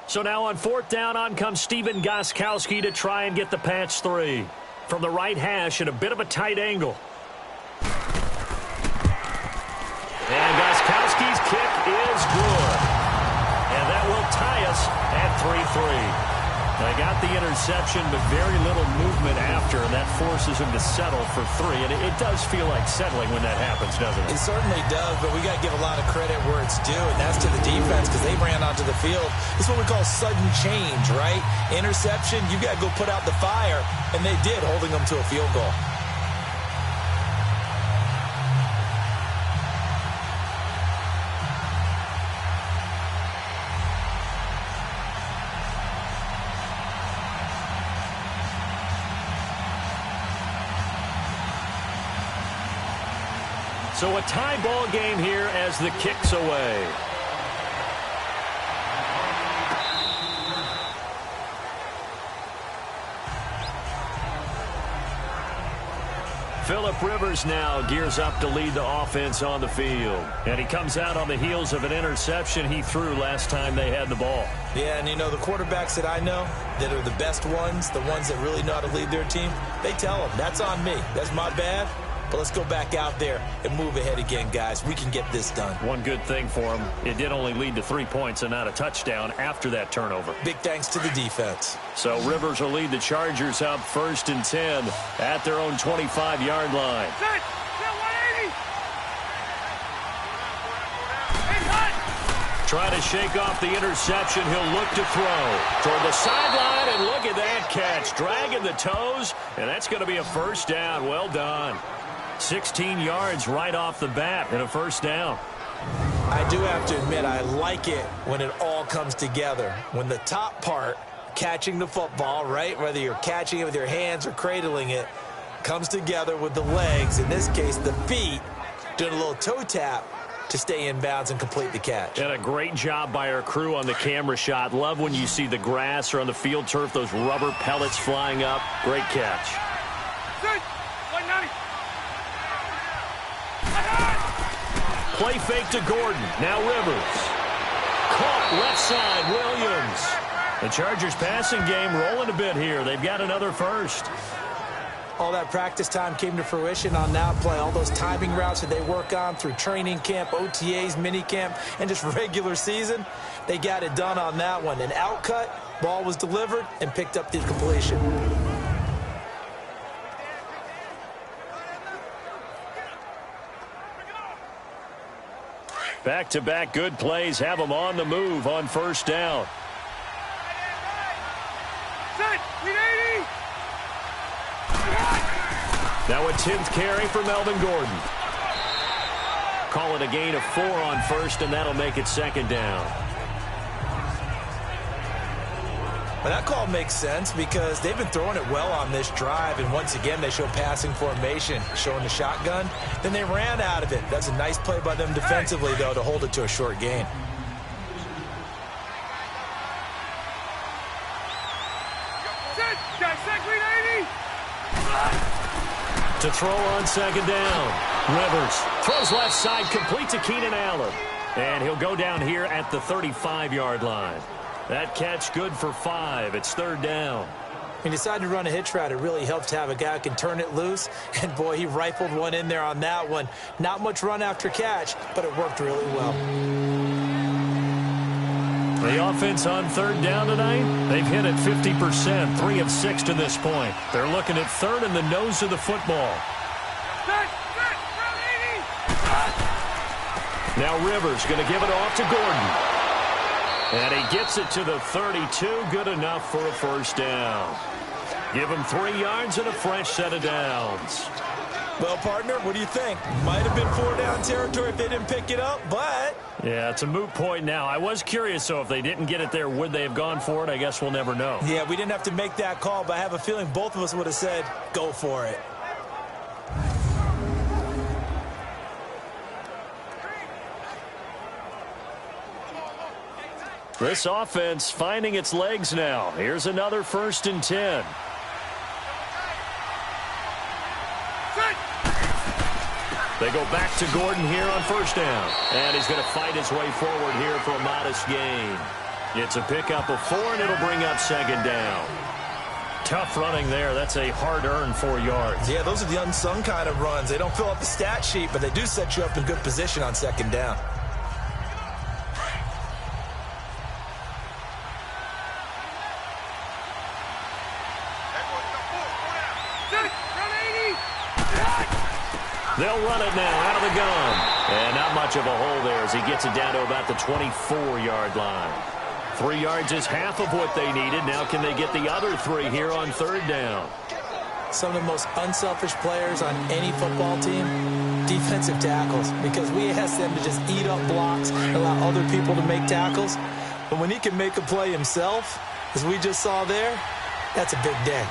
So now on 4th down, on comes Stephen Gostkowski to try and get the patch 3. From the right hash at a bit of a tight angle. And Gostkowski's kick is good. And that will tie us at 3-3. They got the interception, but very little movement after, and that forces him to settle for 3. And it does feel like settling when that happens, doesn't it? It certainly does, but we got to give a lot of credit where it's due, and that's to the defense because they ran onto the field. It's what we call sudden change, right? Interception, you got to go put out the fire, and they did, holding them to a field goal. So a tie ball game here as the kick's away. Phillip Rivers now gears up to lead the offense on the field. And he comes out on the heels of an interception he threw last time they had the ball. Yeah, and you know, the quarterbacks that I know that are the best ones, the ones that really know how to lead their team, they tell them, that's on me. That's my bad. But let's go back out there and move ahead again, guys. We can get this done. One good thing for him, it did only lead to 3 points and not a touchdown after that turnover. Big thanks to the defense. So Rivers will lead the Chargers up 1st and 10 at their own 25-yard line. Set! Set 180! Try to shake off the interception. He'll look to throw toward the sideline, and look at that catch. Dragging the toes, and that's going to be a 1st down. Well done. 16 yards right off the bat and a 1st down. I do have to admit, I like it when it all comes together. When the top part, catching the football, right, whether you're catching it with your hands or cradling it, comes together with the legs, in this case the feet, doing a little toe tap to stay in bounds and complete the catch. And a great job by our crew on the camera shot. Love when you see the grass or on the field turf, those rubber pellets flying up. Great catch. Set! 190! Play fake to Gordon. Now Rivers. Caught left side, Williams. The Chargers passing game rolling a bit here. They've got another 1st. All that practice time came to fruition on that play. All those timing routes that they work on through training camp, OTAs, mini camp, and just regular season, they got it done on that one. An outcut, ball was delivered, and picked up the completion. Back-to-back good plays have them on the move on 1st down. Set! 380! Now a 10th carry for Melvin Gordon. Call it a gain of 4 on first, and that'll make it second down. Well, that call makes sense because they've been throwing it well on this drive, and once again they show passing formation, showing the shotgun. Then they ran out of it. That's a nice play by them defensively, though, to hold it to a short gain. To throw on second down. Rivers throws left side, complete to Keenan Allen. And he'll go down here at the 35-yard line. That catch good for 5. It's third down. He decided to run a hitch route. It really helps to have a guy who can turn it loose. And, boy, he rifled one in there on that one. Not much run after catch, but it worked really well. The offense on third down tonight, they've hit it 50%, 3 of 6 to this point. They're looking at third in the nose of the football. Now Rivers going to give it off to Gordon. And he gets it to the 32, good enough for a first down. Give him 3 yards and a fresh set of downs. Well, partner, what do you think? Might have been 4-down territory if they didn't pick it up, but... Yeah, it's a moot point now. I was curious, so if they didn't get it there, would they have gone for it? I guess we'll never know. Yeah, we didn't have to make that call, but I have a feeling both of us would have said, go for it. This offense finding its legs now. Here's another 1st and 10. They go back to Gordon here on first down. And he's going to fight his way forward here for a modest gain. It's a pickup of 4, and it'll bring up second down. Tough running there. That's a hard-earned 4 yards. Yeah, those are the unsung kind of runs. They don't fill up the stat sheet, but they do set you up in good position on second down. They'll run it now out of the gun. And not much of a hole there as he gets it down to about the 24-yard line. 3 yards is half of what they needed. Now can they get the other 3 here on third down? Some of the most unselfish players on any football team, defensive tackles, because we ask them to just eat up blocks and allow other people to make tackles. But when he can make a play himself, as we just saw there, that's a big day.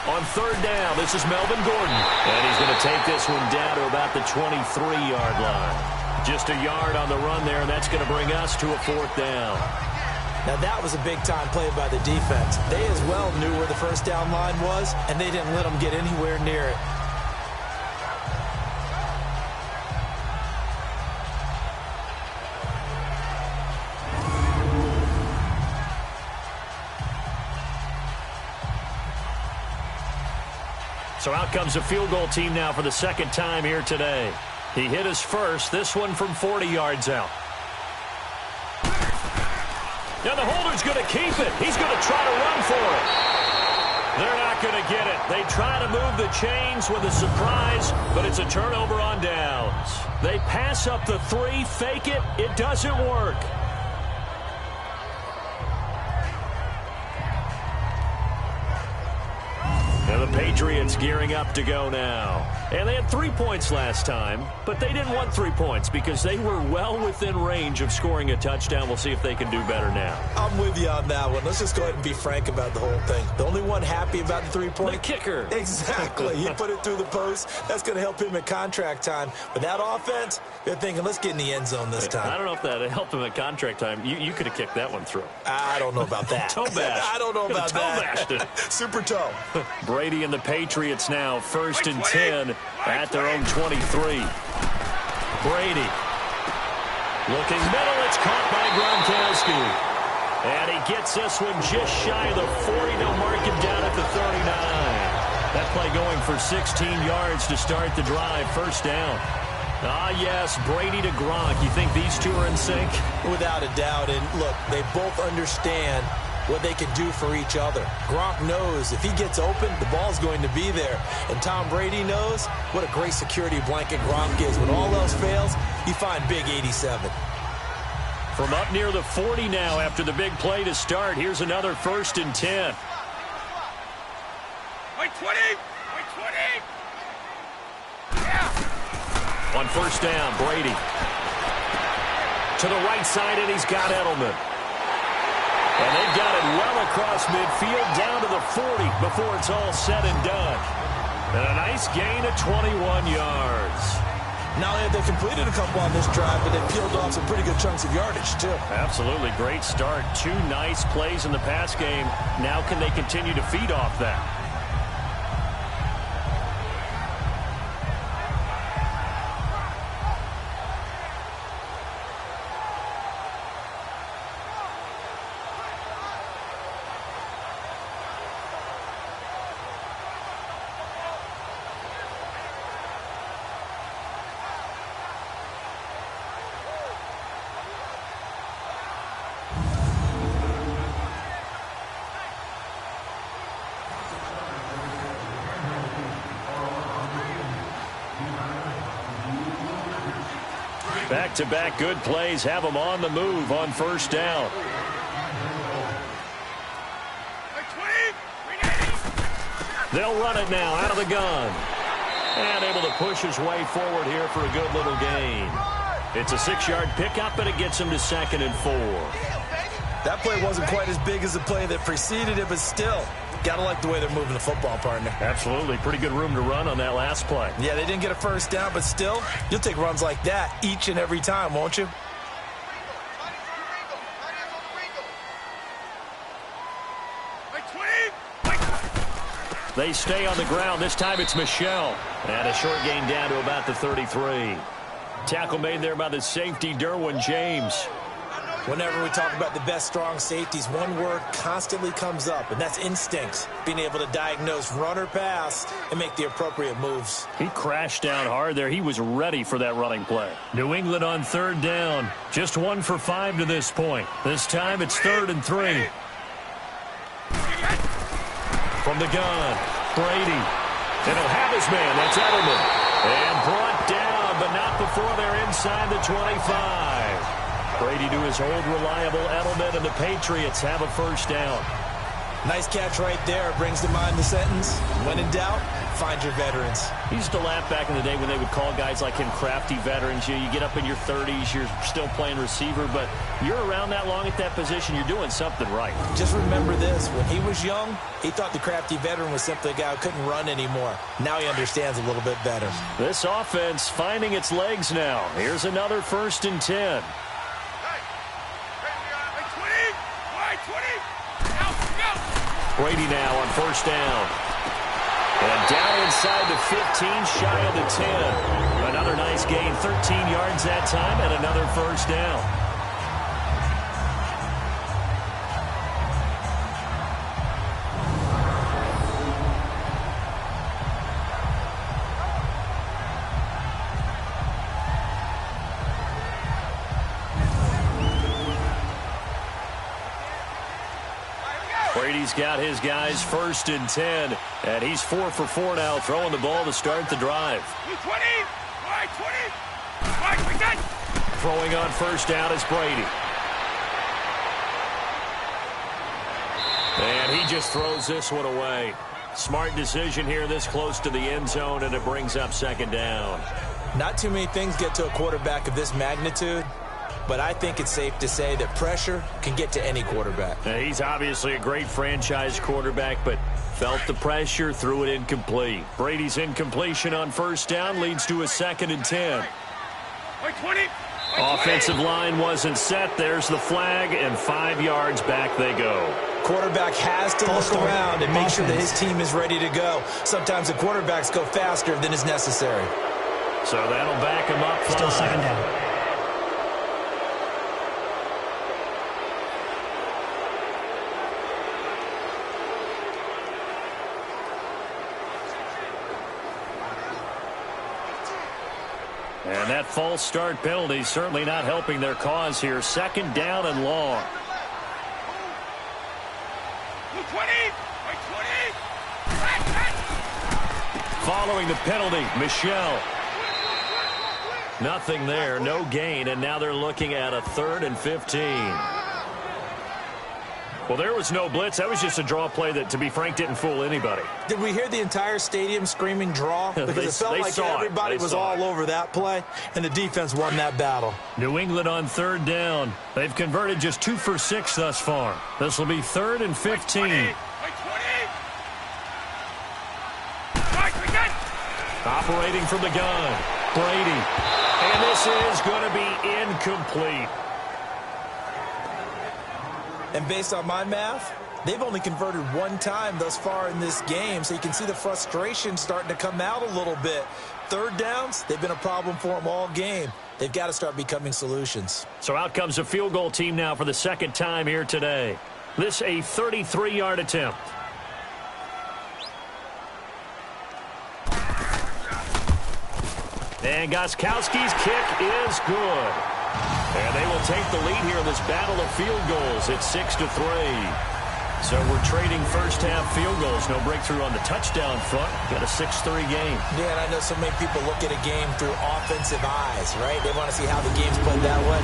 On third down, this is Melvin Gordon. And he's going to take this one down to about the 23-yard line. Just a yard on the run there, and that's going to bring us to a 4th down. Now that was a big-time play by the defense. They as well knew where the first down line was, and they didn't let them get anywhere near it. So out comes a field goal team now for the second time here today. He hit his first, this one from 40 yards out. Now the holder's going to keep it. He's going to try to run for it. They're not going to get it. They try to move the chains with a surprise, but it's a turnover on downs. They pass up the 3, fake it. It doesn't work. And the Patriots gearing up to go now. And they had 3 points last time, but they didn't want 3 points because they were well within range of scoring a touchdown. We'll see if they can do better now. I'm with you on that one. Let's just go ahead and be frank about the whole thing. The only one happy about the 3-point... The kicker. Exactly. He put it through the post. That's going to help him at contract time. But that offense, they're thinking, let's get in the end zone this time. I don't know if that helped him at contract time. You could have kicked that one through. I don't know about that. Toe bash. I don't know about that. Toe bashed it. Super toe. Brady and the Patriots now 1st and 10 at their own 23. Brady looking middle. It's caught by Gronkowski. And he gets this one just shy of the 40. They'll mark him down at the 39. That play going for 16 yards to start the drive. First down. Ah, yes, Brady to Gronk. You think these two are in sync? Without a doubt. And look, they both understand what they can do for each other. Gronk knows if he gets open, the ball's going to be there. And Tom Brady knows what a great security blanket Gronk is. When all else fails, you find big 87. From up near the 40 now after the big play to start, here's another 1st and 10. Wait, 20! Wait, 20! Yeah! On first down, Brady. To the right side, and he's got Edelman. And they've got it well across midfield down to the 40 before it's all said and done. And a nice gain of 21 yards. Not only have they completed a couple on this drive, but they peeled off some pretty good chunks of yardage, too. Absolutely. Great start. 2 nice plays in the pass game. Now can they continue to feed off that? Back-to-back good plays have them on the move on first down. They'll run it now out of the gun. And able to push his way forward here for a good little gain. It's a 6-yard pickup, and it gets him to 2nd and 4. That play wasn't quite as big as the play that preceded it, but still, gotta like the way they're moving the football, partner. Absolutely. Pretty good room to run on that last play. Yeah, they didn't get a first down, but still, you'll take runs like that each and every time, won't you? They stay on the ground. This time it's Michel. And a short gain down to about the 33. Tackle made there by the safety, Derwin James. Whenever we talk about the best strong safeties, one word constantly comes up, and that's instincts. Being able to diagnose run or pass and make the appropriate moves. He crashed down hard there. He was ready for that running play. New England on 3rd down. Just 1 for 5 to this point. This time it's 3rd and 3. From the gun, Brady. And he'll have his man. That's Edelman. And brought down, but not before they're inside the 25. Brady to his old reliable Edelman, and the Patriots have a first down. Nice catch right there. Brings to mind the sentence, when in doubt, find your veterans. He used to laugh back in the day when they would call guys like him crafty veterans. You get up in your 30s, you're still playing receiver, but you're around that long at that position, you're doing something right. Just remember this. When he was young, he thought the crafty veteran was simply a guy who couldn't run anymore. Now he understands a little bit better. This offense finding its legs now. Here's another 1st and 10. Brady now on first down. And down inside the 15, shy of the 10. Another nice gain, 13 yards that time, and another first down. Brady's got his guys 1st and 10, and he's 4 for 4 now, throwing the ball to start the drive. Throwing on first down is Brady. And he just throws this one away. Smart decision here this close to the end zone, and it brings up 2nd down. Not too many things get to a quarterback of this magnitude, but I think it's safe to say that pressure can get to any quarterback. Now, he's obviously a great franchise quarterback, but felt the pressure, threw it incomplete. Brady's incompletion on first down leads to a 2nd and 10. Offensive line wasn't set. There's the flag, and 5 yards back they go. Quarterback has to look around and make sure that his team is ready to go. Sometimes the quarterbacks go faster than is necessary. So that'll back him up 5. Still 2nd down. And that false start penalty certainly not helping their cause here. 2nd down and long. Following the penalty, Michel. Nothing there, no gain, and now they're looking at a 3rd and 15. Well, there was no blitz. That was just a draw play that, to be frank, didn't fool anybody. Did we hear the entire stadium screaming draw? Because it felt like everybody was all over that play, and the defense won that battle. New England on 3rd down. They've converted just 2 for 6 thus far. This will be 3rd and 15. Operating from the gun, Brady. And this is going to be incomplete. And based on my math, they've only converted 1 time thus far in this game, so you can see the frustration starting to come out a little bit. 3rd downs, they've been a problem for them all game. They've got to start becoming solutions. So out comes a field goal team now for the 2nd time here today. This a 33-yard attempt. And Gostkowski's kick is good. And they will take the lead here in this battle of field goals. It's 6-3. So we're trading first-half field goals. No breakthrough on the touchdown front. Got a 6-3 game. Yeah, and I know so many people look at a game through offensive eyes, right? They want to see how the game's played that way.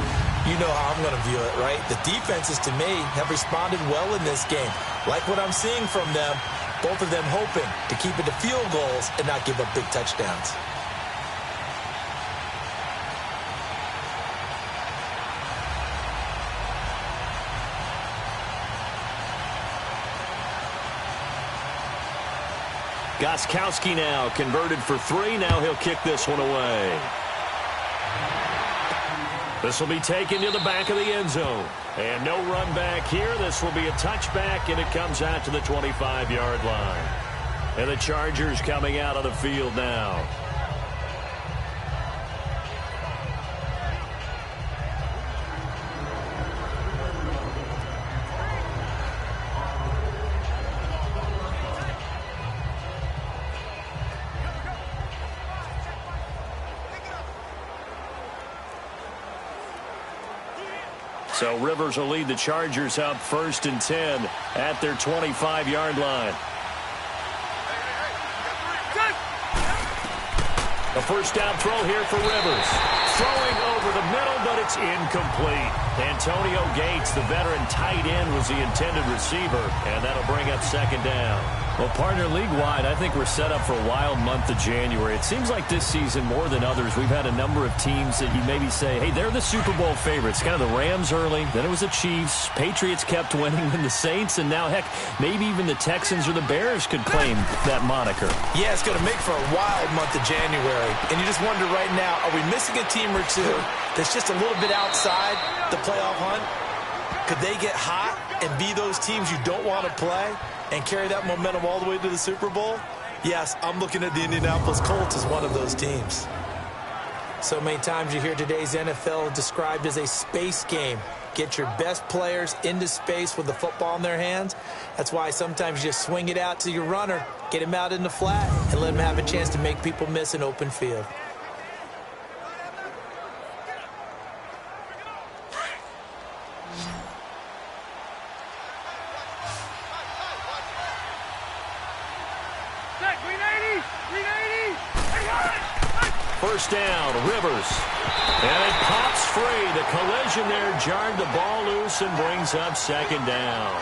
You know how I'm going to view it, right? The defenses, to me, have responded well in this game. Like what I'm seeing from them, both of them hoping to keep it to field goals and not give up big touchdowns. Gostkowski now converted for 3. Now he'll kick this one away. This will be taken to the back of the end zone. And no run back here. This will be a touchback, and it comes out to the 25-yard line. And the Chargers coming out of the field now. So Rivers will lead the Chargers out 1st and 10 at their 25-yard line. A first down throw here for Rivers. Throwing over the middle, but it's incomplete. Antonio Gates, the veteran tight end, was the intended receiver, and that'll bring up 2nd down. Well, partner, league-wide, I think we're set up for a wild month of January. It seems like this season, more than others, we've had a number of teams that you maybe say, hey, they're the Super Bowl favorites. Kind of the Rams early, then it was the Chiefs. Patriots kept winning, and the Saints, and now, heck, maybe even the Texans or the Bears could claim that moniker. Yeah, it's going to make for a wild month of January. And you just wonder right now, are we missing a team or two that's just a little bit outside the playoff hunt? Could they get hot and be those teams you don't want to play and carry that momentum all the way to the Super Bowl? Yes, I'm looking at the Indianapolis Colts as one of those teams. So many times you hear today's NFL described as a space game. Get your best players into space with the football in their hands. That's why sometimes you just swing it out to your runner, get him out in the flat, and let him have a chance to make people miss an open field. First down, Rivers. And it pops free. The collision there jarred the ball loose and brings up 2nd down.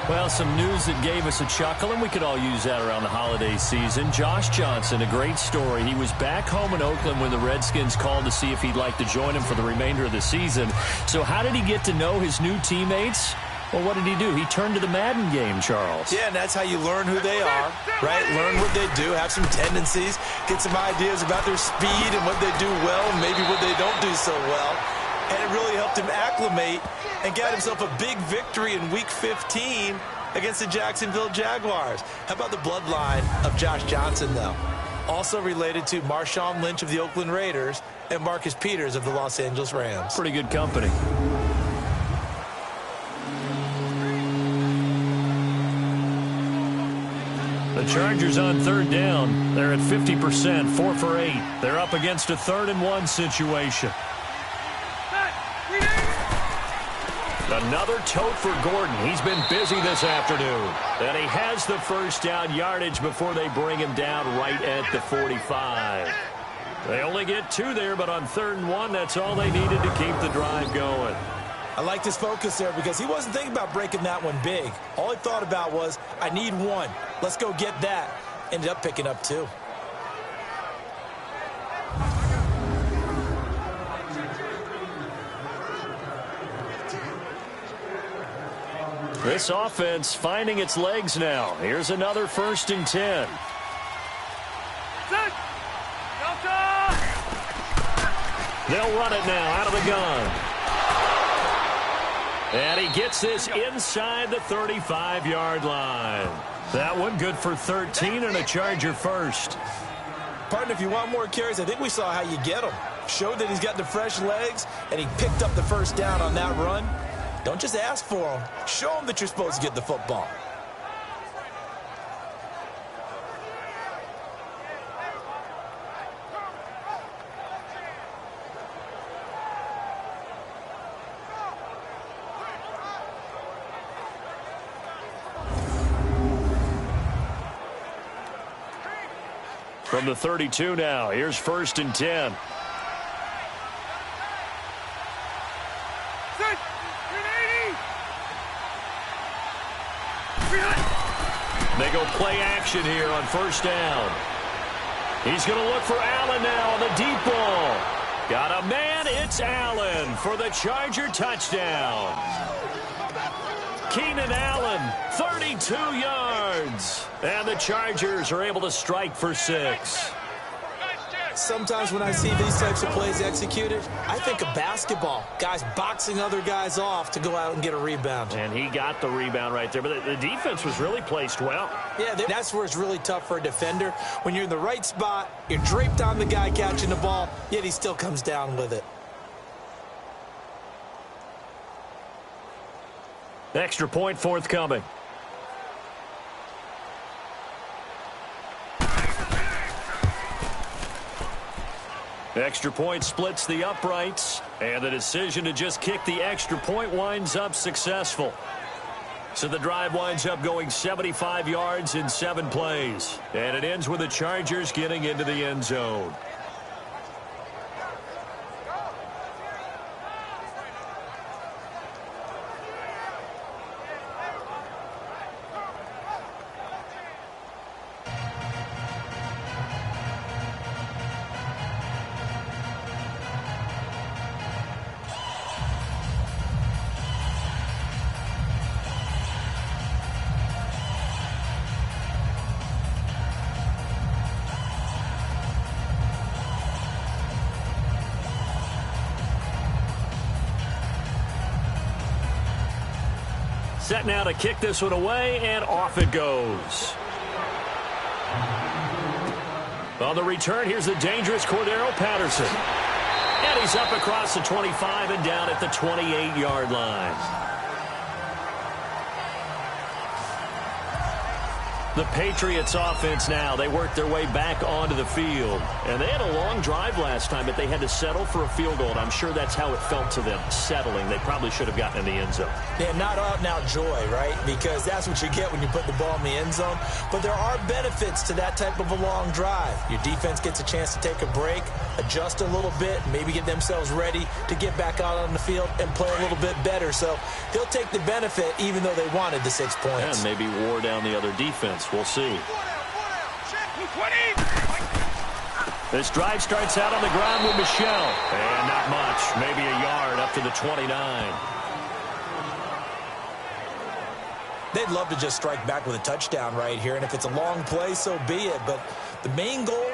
Well, some news that gave us a chuckle, and we could all use that around the holiday season. Josh Johnson, a great story. He was back home in Oakland when the Redskins called to see if he'd like to join him for the remainder of the season. So how did he get to know his new teammates? Well, what did he do? He turned to the Madden game, Charles. Yeah, and that's how you learn who they are, right? Learn what they do, have some tendencies, get some ideas about their speed and what they do well, and maybe what they don't do so well. And it really helped him acclimate and got himself a big victory in Week 15 against the Jacksonville Jaguars. How about the bloodline of Josh Johnson, though? Also related to Marshawn Lynch of the Oakland Raiders and Marcus Peters of the Los Angeles Rams. Pretty good company. The Chargers on 3rd down. They're at 50%, 4 for 8. They're up against a 3rd and 1 situation. Another tote for Gordon. He's been busy this afternoon. And he has the first down yardage before they bring him down right at the 45. They only get 2 there, but on 3rd and 1, that's all they needed to keep the drive going. I liked his focus there because he wasn't thinking about breaking that one big. All he thought about was, I need one. Let's go get that. Ended up picking up 2. This offense finding its legs now. Here's another 1st and 10. They'll run it now out of the gun. And he gets this inside the 35-yard line. That one good for 13 and a Charger first. Partner, if you want more carries, I think we saw how you get them. Showed that he's got the fresh legs, and he picked up the 1st down on that run. Don't just ask for them. Show them that you're supposed to get the football. From the 32 now, here's 1st and 10. They go play action here on 1st down. He's going to look for Allen now on the deep ball. Got a man, it's Allen for the Charger touchdown. Keenan Allen, 32 yards. And the Chargers are able to strike for 6. Sometimes when I see these types of plays executed, I think of basketball. Guys boxing other guys off to go out and get a rebound. And he got the rebound right there. But the defense was really placed well. Yeah, that's where it's really tough for a defender. When you're in the right spot, you're draped on the guy catching the ball, yet he still comes down with it. Extra point forthcoming. Extra point splits the uprights, and the decision to just kick the extra point winds up successful. So the drive winds up going 75 yards in 7 plays, and it ends with the Chargers getting into the end zone. Set now to kick this one away, and off it goes. On the return, here's the dangerous Cordero Patterson. And he's up across the 25 and down at the 28-yard line. The Patriots offense now, they work their way back onto the field. And they had a long drive last time, but they had to settle for a field goal. And I'm sure that's how it felt to them, settling. They probably should have gotten in the end zone. Yeah, not out and out joy, right? Because that's what you get when you put the ball in the end zone. But there are benefits to that type of a long drive. Your defense gets a chance to take a break, adjust a little bit, maybe get themselves ready to get back out on the field and play a little bit better. So they'll take the benefit even though they wanted the 6 points. And maybe wore down the other defense. We'll see. This drive starts out on the ground with Michel. And not much. Maybe a yard up to the 29. They'd love to just strike back with a touchdown right here. And if it's a long play, so be it. But the main goal,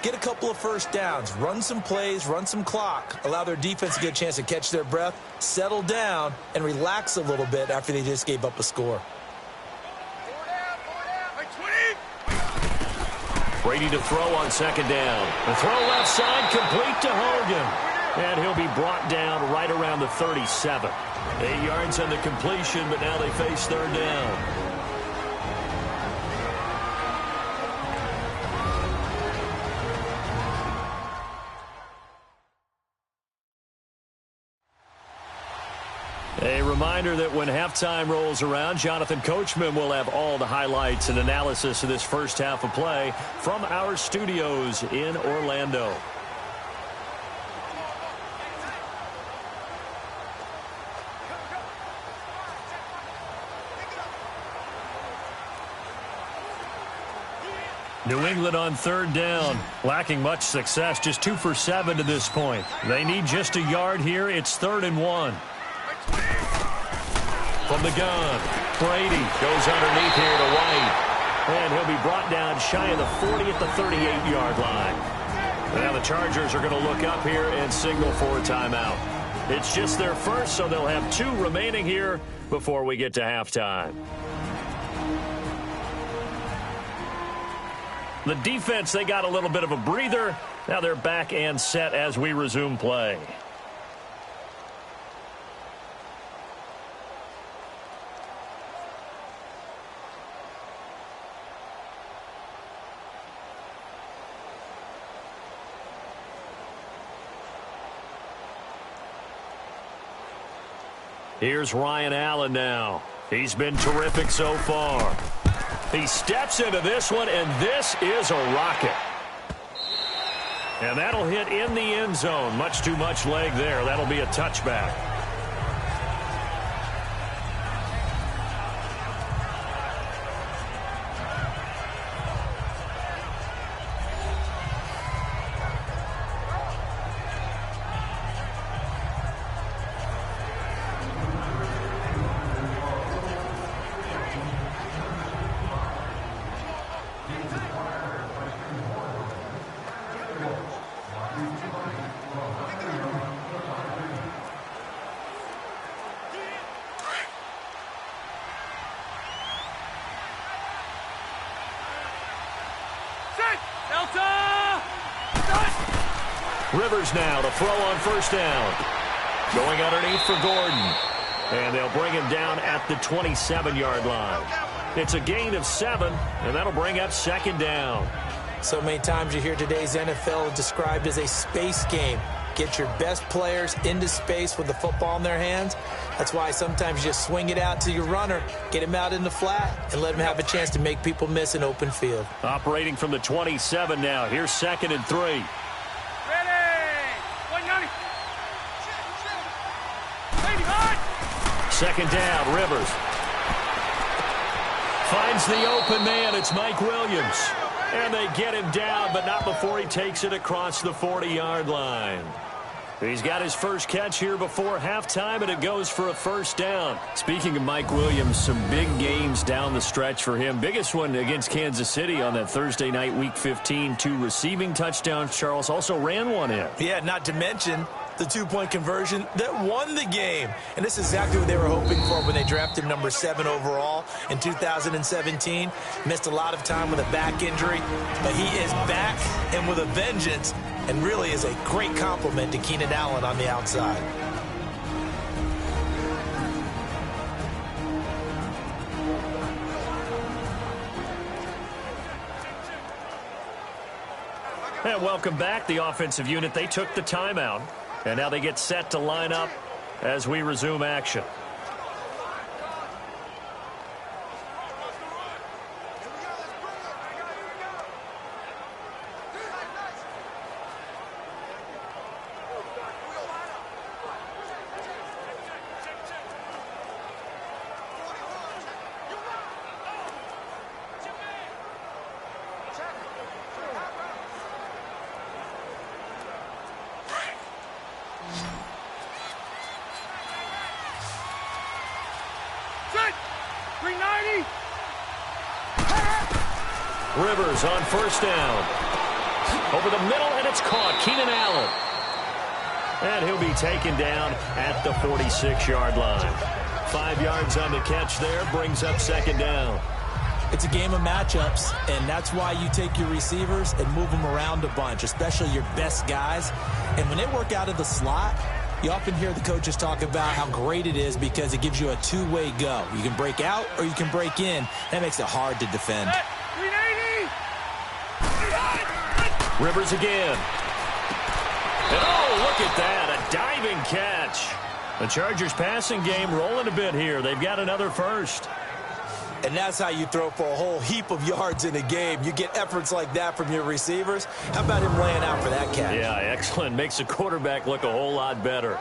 get a couple of first downs, run some plays, run some clock, allow their defense to get a chance to catch their breath, settle down, and relax a little bit after they just gave up a score. Brady to throw on 2nd down. The throw left side complete to Hogan. And he'll be brought down right around the 37. 8 yards on the completion, but now they face 3rd down. A reminder that when halftime rolls around, Jonathan Coachman will have all the highlights and analysis of this first half of play from our studios in New England on third down, lacking much success, just 2 for 7 to this point. They need just a yard here. It's 3rd and 1. From the gun, Brady goes underneath here to White. And he'll be brought down shy of the 40 at the 38-yard line. Now the Chargers are going to look up here and signal for a timeout. It's just their first, so they'll have 2 remaining here before we get to halftime. The defense, they got a little bit of a breather. Now they're back and set as we resume play. Here's Ryan Allen now. He's been terrific so far. He steps into this one, and this is a rocket. And that'll hit in the end zone. Much too much leg there. That'll be a touchback. Rivers now to throw on first down. Going underneath for Gordon. And they'll bring him down at the 27-yard line. It's a gain of 7, and that'll bring up 2nd down. So many times you hear today's NFL described as a space game. Get your best players into space with the football in their hands. That's why sometimes you just swing it out to your runner, get him out in the flat, and let him have a chance to make people miss an open field. Operating from the 27 now. Here's 2nd and 3. Second down, Rivers. Finds the open man. It's Mike Williams. And they get him down, but not before he takes it across the 40-yard line. He's got his first catch here before halftime, and it goes for a first down. Speaking of Mike Williams, some big games down the stretch for him. Biggest one against Kansas City on that Thursday night, Week 15. 2 receiving touchdowns. Charles also ran one in. Yeah, not to mention the 2-point conversion that won the game. And this is exactly what they were hoping for when they drafted number 7 overall in 2017. Missed a lot of time with a back injury, but he is back and with a vengeance, and really is a great compliment to Keenan Allen on the outside. And welcome back, the offensive unit. They took the timeout, and now they get set to line up as we resume action. Rivers on first down. Over the middle, and it's caught. Keenan Allen. And he'll be taken down at the 46-yard line. 5 yards on the catch there, brings up second down. It's a game of matchups, and that's why you take your receivers and move them around a bunch, especially your best guys. And when they work out of the slot, you often hear the coaches talk about how great it is because it gives you a two-way go. You can break out or you can break in. That makes it hard to defend. Rivers again. And oh, look at that, a diving catch. The Chargers passing game rolling a bit here. They've got another first. And that's how you throw for a whole heap of yards in a game. You get efforts like that from your receivers. How about him laying out for that catch? Yeah, excellent. Makes the quarterback look a whole lot better.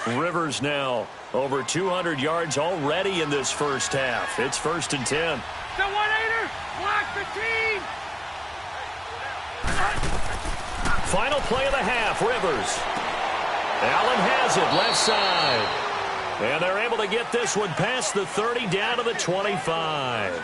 Rivers now over 200 yards already in this first half. It's 1st and 10. The 1-8er, block the team. Final play of the half, Rivers. Allen has it, left side. And they're able to get this one past the 30 down to the 25.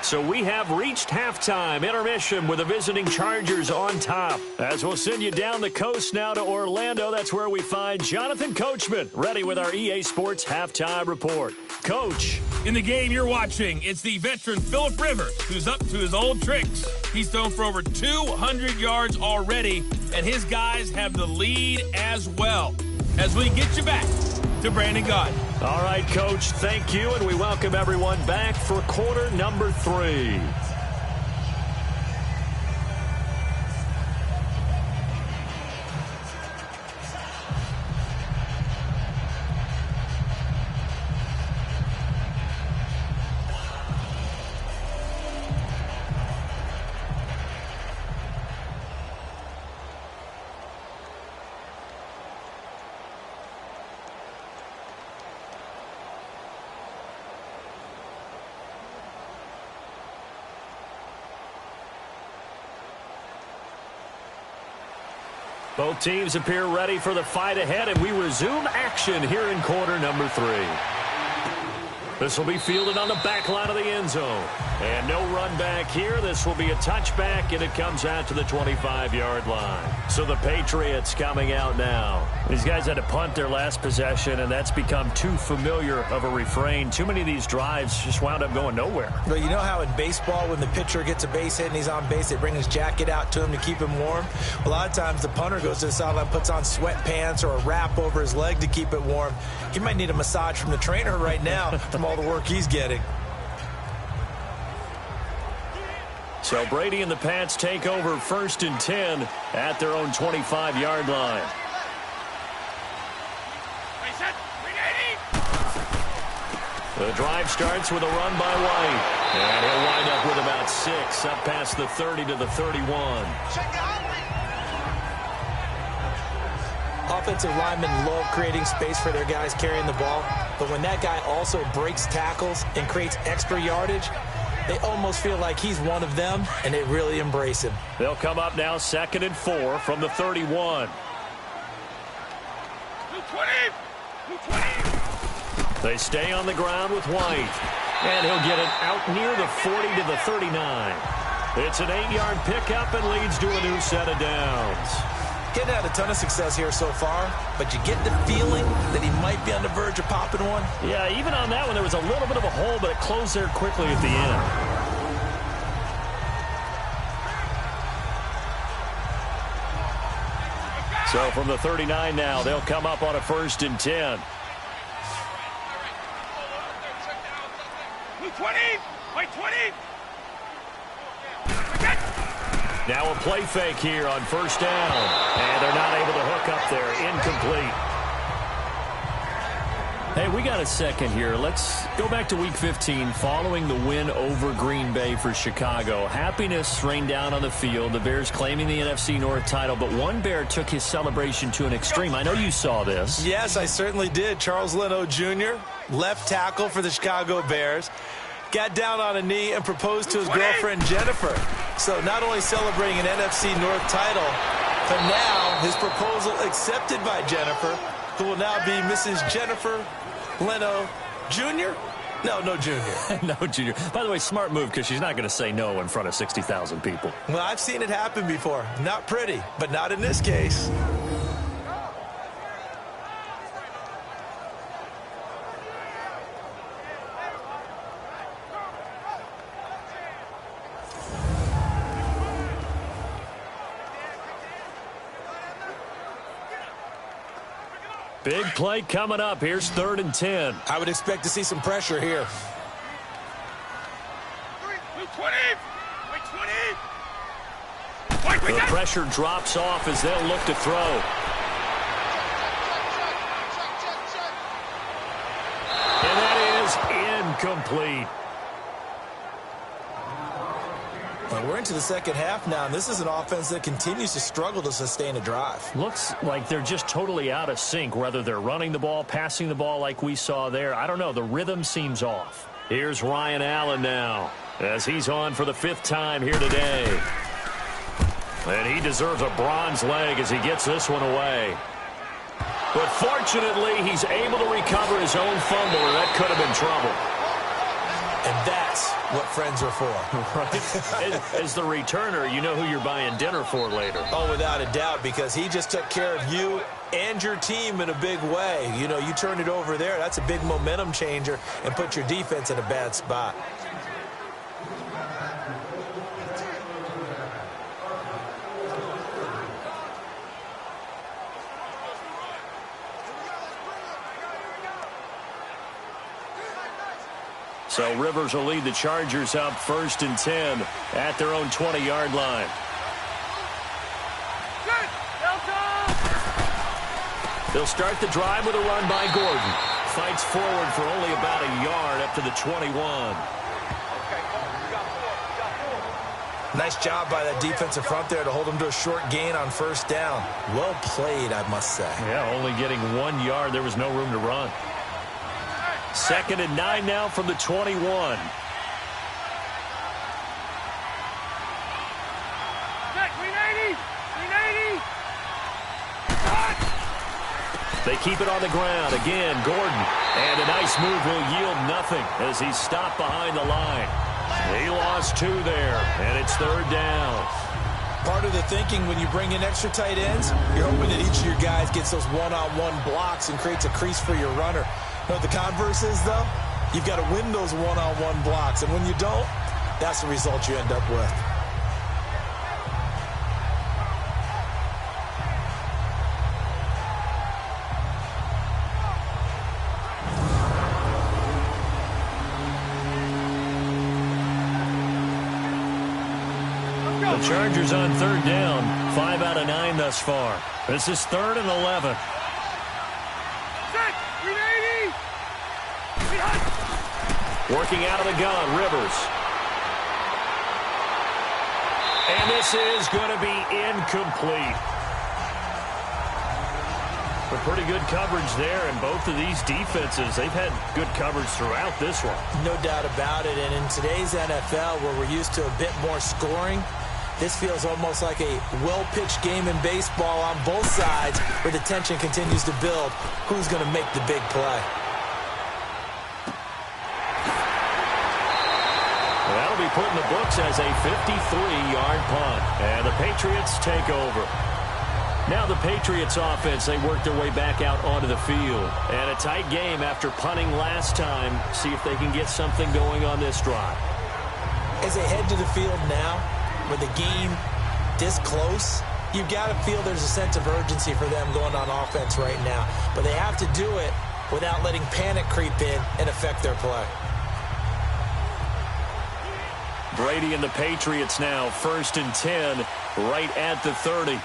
So we have reached halftime intermission with the visiting Chargers on top. As we'll send you down the coast now to Orlando, that's where we find Jonathan Coachman ready with our EA Sports halftime report. Coach. In the game you're watching, it's the veteran Phillip Rivers who's up to his old tricks. He's thrown for over 200 yards already, and his guys have the lead as well. As we get you back to Brandon Gaudin. All right, Coach, thank you, and we welcome everyone back for quarter number 3. Both teams appear ready for the fight ahead, and we resume action here in quarter number 3. This will be fielded on the back line of the end zone. And no run back here. This will be a touchback, and it comes out to the 25-yard line. So the Patriots coming out now. These guys had to punt their last possession, and that's become too familiar of a refrain. Too many of these drives just wound up going nowhere. But you know how in baseball, when the pitcher gets a base hit and he's on base, they bring his jacket out to him to keep him warm? A lot of times the punter goes to the sideline, puts on sweatpants or a wrap over his leg to keep it warm. He might need a massage from the trainer right now from all the work he's getting. So Brady and the Pats take over 1st and 10 at their own 25-yard line. The drive starts with a run by White. And he'll wind up with about 6 up past the 30 to the 31. Offensive linemen love creating space for their guys carrying the ball. But when that guy also breaks tackles and creates extra yardage, they almost feel like he's one of them, and they really embrace him. They'll come up now 2nd and 4 from the 31. They stay on the ground with White. And he'll get it out near the 40 to the 39. It's an 8-yard pickup and leads to a new set of downs. Getting had a ton of success here so far, but you get the feeling that he might be on the verge of popping one. Yeah, even on that one, there was a little bit of a hole, but it closed there quickly at the end. So from the 39 now, they'll come up on a 1st and 10. 20! Wait, 20! Now a play fake here on 1st down. And they're not able to hook up there. Incomplete. Hey, we got a second here. Let's go back to Week 15 following the win over Green Bay for Chicago. Happiness rained down on the field. The Bears claiming the NFC North title, but one Bear took his celebration to an extreme. I know you saw this. Yes, I certainly did. Charles Leno Jr., left tackle for the Chicago Bears, got down on a knee and proposed to his girlfriend, Jennifer. So not only celebrating an NFC North title, but now his proposal accepted by Jennifer, who will now be Mrs. Jennifer Leno Jr.? No Junior. No Junior. By the way, smart move, because she's not going to say no in front of 60,000 people. Well, I've seen it happen before. Not pretty, but not in this case. Big play coming up. Here's 3rd and 10. I would expect to see some pressure here. 20! The pressure drops off as they'll look to throw. And that is incomplete. Well, we're into the second half now, and this is an offense that continues to struggle to sustain a drive. Looks like they're just totally out of sync, whether they're running the ball, passing the ball like we saw there. I don't know. The rhythm seems off. Here's Ryan Allen now, as he's on for the 5th time here today. And he deserves a bronze leg as he gets this one away. But fortunately, he's able to recover his own fumble, or that could have been trouble. And that's what friends are for. Right? As the returner, you know who you're buying dinner for later. Oh, without a doubt, because he just took care of you and your team in a big way. You know, you turned it over there. That's a big momentum changer and put your defense in a bad spot. So Rivers will lead the Chargers up 1st and 10 at their own 20-yard line. They'll start the drive with a run by Gordon. Fights forward for only about a yard up to the 21. Nice job by that defensive front there to hold him to a short gain on 1st down. Well played, I must say. Yeah, only getting 1 yard. There was no room to run. 2nd and 9 now from the 21. They keep it on the ground. Again, Gordon. And a nice move will yield nothing as he's stopped behind the line. He lost 2 there, and it's 3rd down. Part of the thinking when you bring in extra tight ends, you're hoping that each of your guys gets those one-on-one blocks and creates a crease for your runner. You know what the converse is, though? You've got to win those one-on-one blocks, and when you don't, that's the result you end up with. The Chargers on 3rd down, 5 out of 9 thus far. This is 3rd and 11. Working out of the gun, Rivers. And this is going to be incomplete. But pretty good coverage there, and both of these defenses, they've had good coverage throughout this one. No doubt about it, and in today's NFL, where we're used to a bit more scoring, this feels almost like a well-pitched game in baseball on both sides, where the tension continues to build. Who's going to make the big play? That'll be put in the books as a 53-yard punt. And the Patriots take over. Now the Patriots offense, they work their way back out onto the field. And a tight game after punting last time. See if they can get something going on this drive. As they head to the field now, with the game this close, you've got to feel there's a sense of urgency for them going on offense right now. But they have to do it without letting panic creep in and affect their play. Brady and the Patriots now, 1st and 10, right at the 30.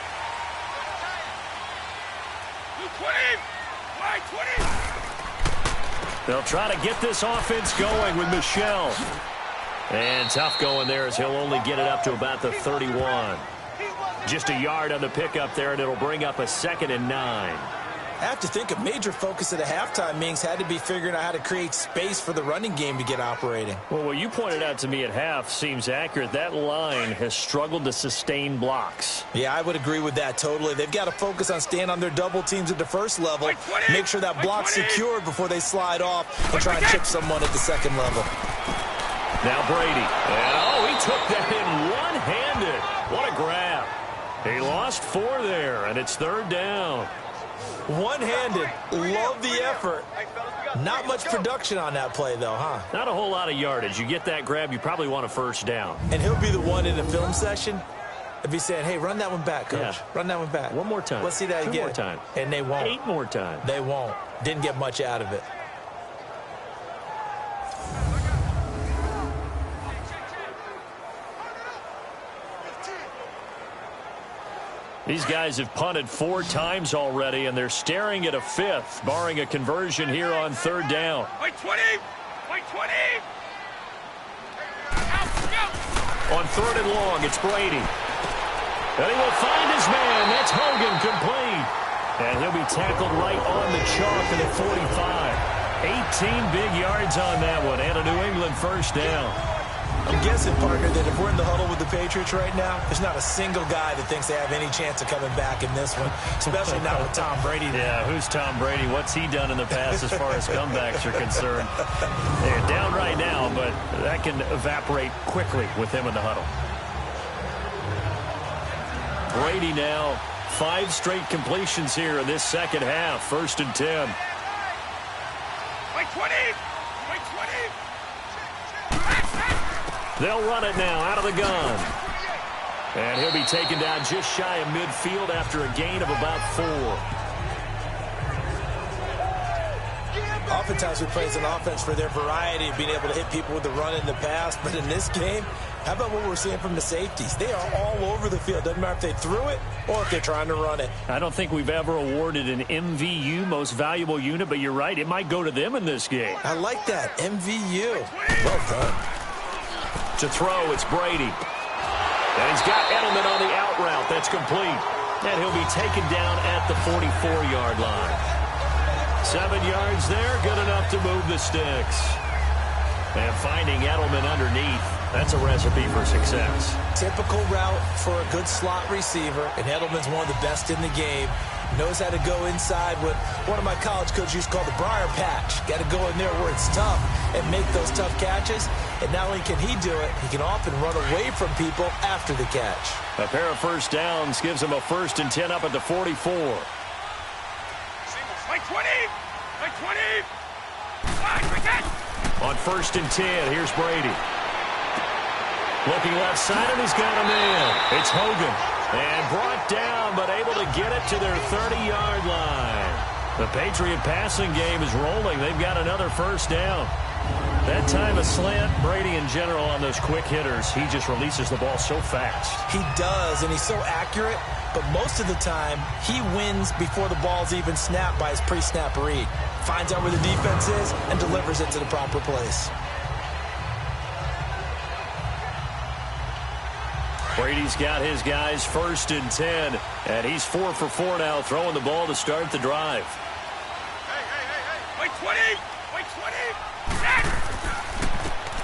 They'll try to get this offense going with Michel. And tough going there as he'll only get it up to about the 31. Just a yard on the pickup there, and it'll bring up a 2nd and 9. I have to think a major focus of the halftime meetings had to be figuring out how to create space for the running game to get operating. Well, what you pointed out to me at half seems accurate. That line has struggled to sustain blocks. Yeah, I would agree with that totally. They've got to focus on staying on their double teams at the first level, make sure that block's secured before they slide off and try and chip someone at the second level. Now Brady. And, oh, he took that in one-handed. What a grab. He lost 4 there, and it's 3rd down. One-handed. Love the effort. Not much production on that play, though, huh? Not a whole lot of yardage. You get that grab, you probably want a 1st down. And he'll be the one in the film session and be saying, hey, run that one back, Coach. Yeah. Run that one back. One more time. Let's see that 2 again. more time. And they won't. 8 more times. They won't. Didn't get much out of it. These guys have punted 4 times already, and they're staring at a 5th, barring a conversion here on 3rd down. White 20! White 20! On 3rd and long, it's Brady. And he will find his man. That's Hogan, complete. And he'll be tackled right on the chalk at the 45. 18 big yards on that one, and a New England first down. I'm guessing, partner, that if we're in the huddle with the Patriots right now, there's not a single guy that thinks they have any chance of coming back in this one, especially not with Tom Brady. Yeah, who's Tom Brady? What's he done in the past as far as comebacks are concerned? They're down right now, but that can evaporate quickly with him in the huddle. Brady now, 5 straight completions here in this second half. 1st and 10. Wait 20! Wait 20! They'll run it now out of the gun. And he'll be taken down just shy of midfield after a gain of about 4. Oftentimes we praise an offense for their variety of being able to hit people with the run in the pass. But in this game, how about what we're seeing from the safeties? They are all over the field. Doesn't matter if they threw it or if they're trying to run it. I don't think we've ever awarded an MVU, most valuable unit, but you're right. It might go to them in this game. I like that. MVU. Well done. To throw, it's Brady. And he's got Edelman on the out route. That's complete. And he'll be taken down at the 44-yard line. 7 yards there, good enough to move the sticks. And finding Edelman underneath, that's a recipe for success. Typical route for a good slot receiver, and Edelman's one of the best in the game. Knows how to go inside what one of my college coaches used to call the briar patch. Got to go in there where it's tough and make those tough catches. And not only can he do it, he can often run away from people after the catch. A pair of first downs gives him a 1st and 10 up at the 44. Wait 20! Wait 20! On 1st and 10, here's Brady. Looking left side, and he's got a man. It's Hogan. And brought down, but able to get it to their 30-yard line. The Patriot passing game is rolling. They've got another first down. That time a slant. Brady in general on those quick hitters, he just releases the ball so fast. He does, and he's so accurate, but most of the time he wins before the ball's even snapped by his pre-snap read. Finds out where the defense is and delivers it to the proper place. Brady's got his guys 1st and 10, and he's 4 for 4 now, throwing the ball to start the drive. Hey! Wait 20! Wait 20!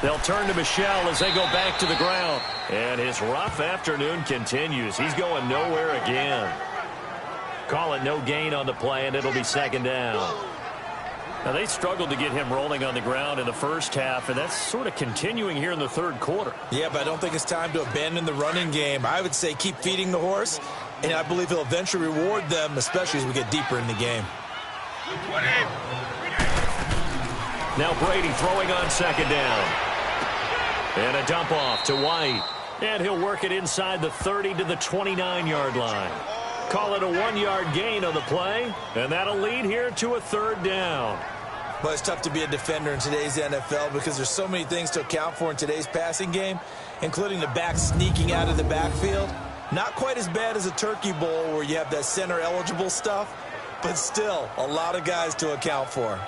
They'll turn to Michel as they go back to the ground. And his rough afternoon continues. He's going nowhere again. Call it no gain on the play, and it'll be 2nd down. Now, they struggled to get him rolling on the ground in the first half, and that's sort of continuing here in the 3rd quarter. Yeah, but I don't think it's time to abandon the running game. I would say keep feeding the horse, and I believe he'll eventually reward them, especially as we get deeper in the game. Now Brady throwing on 2nd down. And a dump off to White. And he'll work it inside the 30 to the 29-yard line. Call it a 1-yard gain on the play, and that'll lead here to a 3rd down. Well, it's tough to be a defender in today's NFL because there's so many things to account for in today's passing game, including the back sneaking out of the backfield. Not quite as bad as a turkey bowl where you have that center-eligible stuff, but still a lot of guys to account for.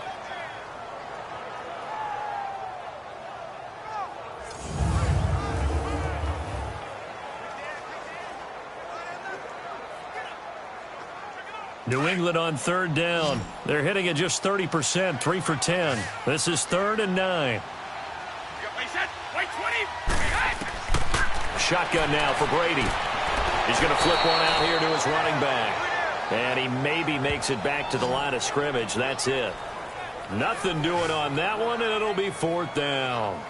New England on 3rd down. They're hitting at just 30%, 3 for 10. This is 3rd and 9. Shotgun now for Brady. He's going to flip one out here to his running back. And he maybe makes it back to the line of scrimmage. That's it. Nothing doing on that one, and it'll be 4th down.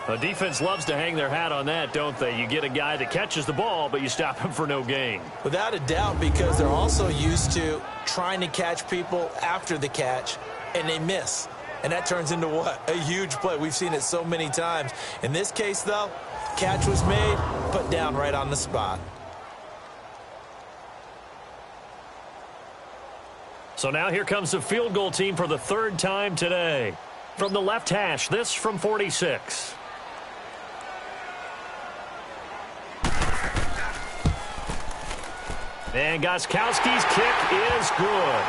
The defense loves to hang their hat on that, don't they? You get a guy that catches the ball, but you stop him for no gain. Without a doubt, because they're also used to trying to catch people after the catch, and they miss. And that turns into what? A huge play. We've seen it so many times. In this case, though, catch was made, put down right on the spot. So now here comes the field goal team for the 3rd time today. From the left hash, this from 46. And Gostkowski's kick is good.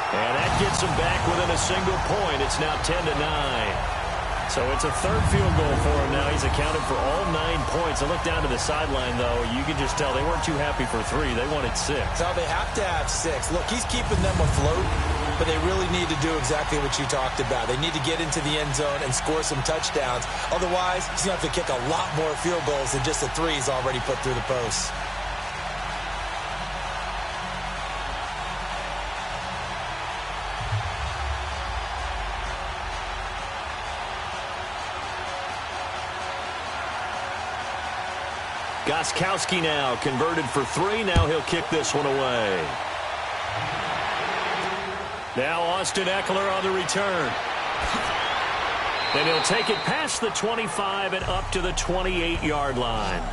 And that gets them back within a single point. It's now 10-9. So it's a third field goal for him now. He's accounted for all 9 points. I look down to the sideline, though. You can just tell they weren't too happy for 3. They wanted 6. No, they have to have 6. Look, he's keeping them afloat, but they really need to do exactly what you talked about. They need to get into the end zone and score some touchdowns. Otherwise, he's going to have to kick a lot more field goals than just the 3 he's already put through the post. Gostkowski now converted for 3. Now he'll kick this one away. Now Austin Eckler on the return. And he'll take it past the 25 and up to the 28-yard line.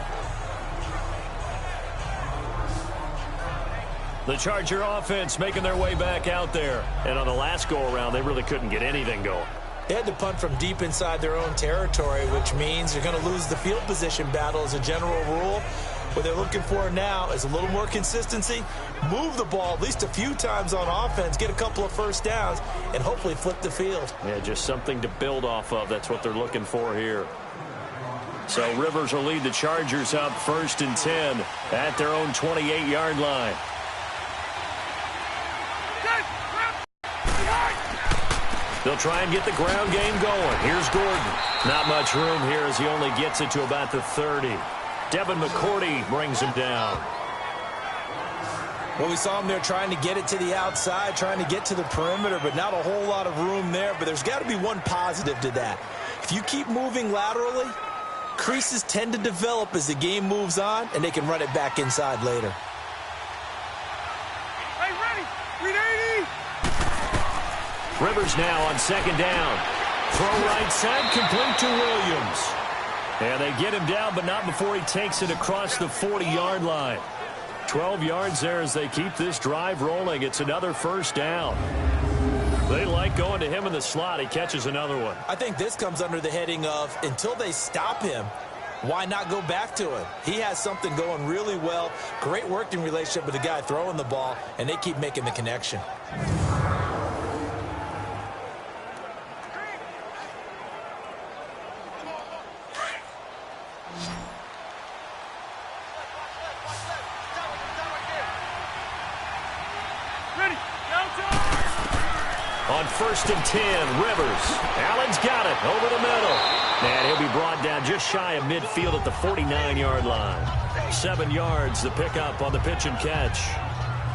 The Charger offense making their way back out there. And on the last go-around, they really couldn't get anything going. They had to punt from deep inside their own territory, which means you're going to lose the field position battle as a general rule. What they're looking for now is a little more consistency, move the ball at least a few times on offense, get a couple of first downs, and hopefully flip the field. Yeah, just something to build off of. That's what they're looking for here. So Rivers will lead the Chargers up 1st and 10 at their own 28-yard line. They'll try and get the ground game going. Here's Gordon. Not much room here as he only gets it to about the 30. Devin McCourty brings him down. Well, we saw him there trying to get it to the outside, trying to get to the perimeter, but not a whole lot of room there. But there's got to be one positive to that. If you keep moving laterally, creases tend to develop as the game moves on, and they can run it back inside later. Hey, ready? 380! Rivers now on 2nd down. Throw right side, complete to Williams. And they get him down, but not before he takes it across the 40-yard line. 12 yards there as they keep this drive rolling. It's another 1st down. They like going to him in the slot. He catches another one. I think this comes under the heading of until they stop him, why not go back to it? He has something going really well. Great working relationship with the guy throwing the ball, and they keep making the connection. On 1st and 10, Rivers. Allen's got it over the middle. And he'll be brought down just shy of midfield at the 49-yard line. 7 yards, the pickup on the pitch and catch.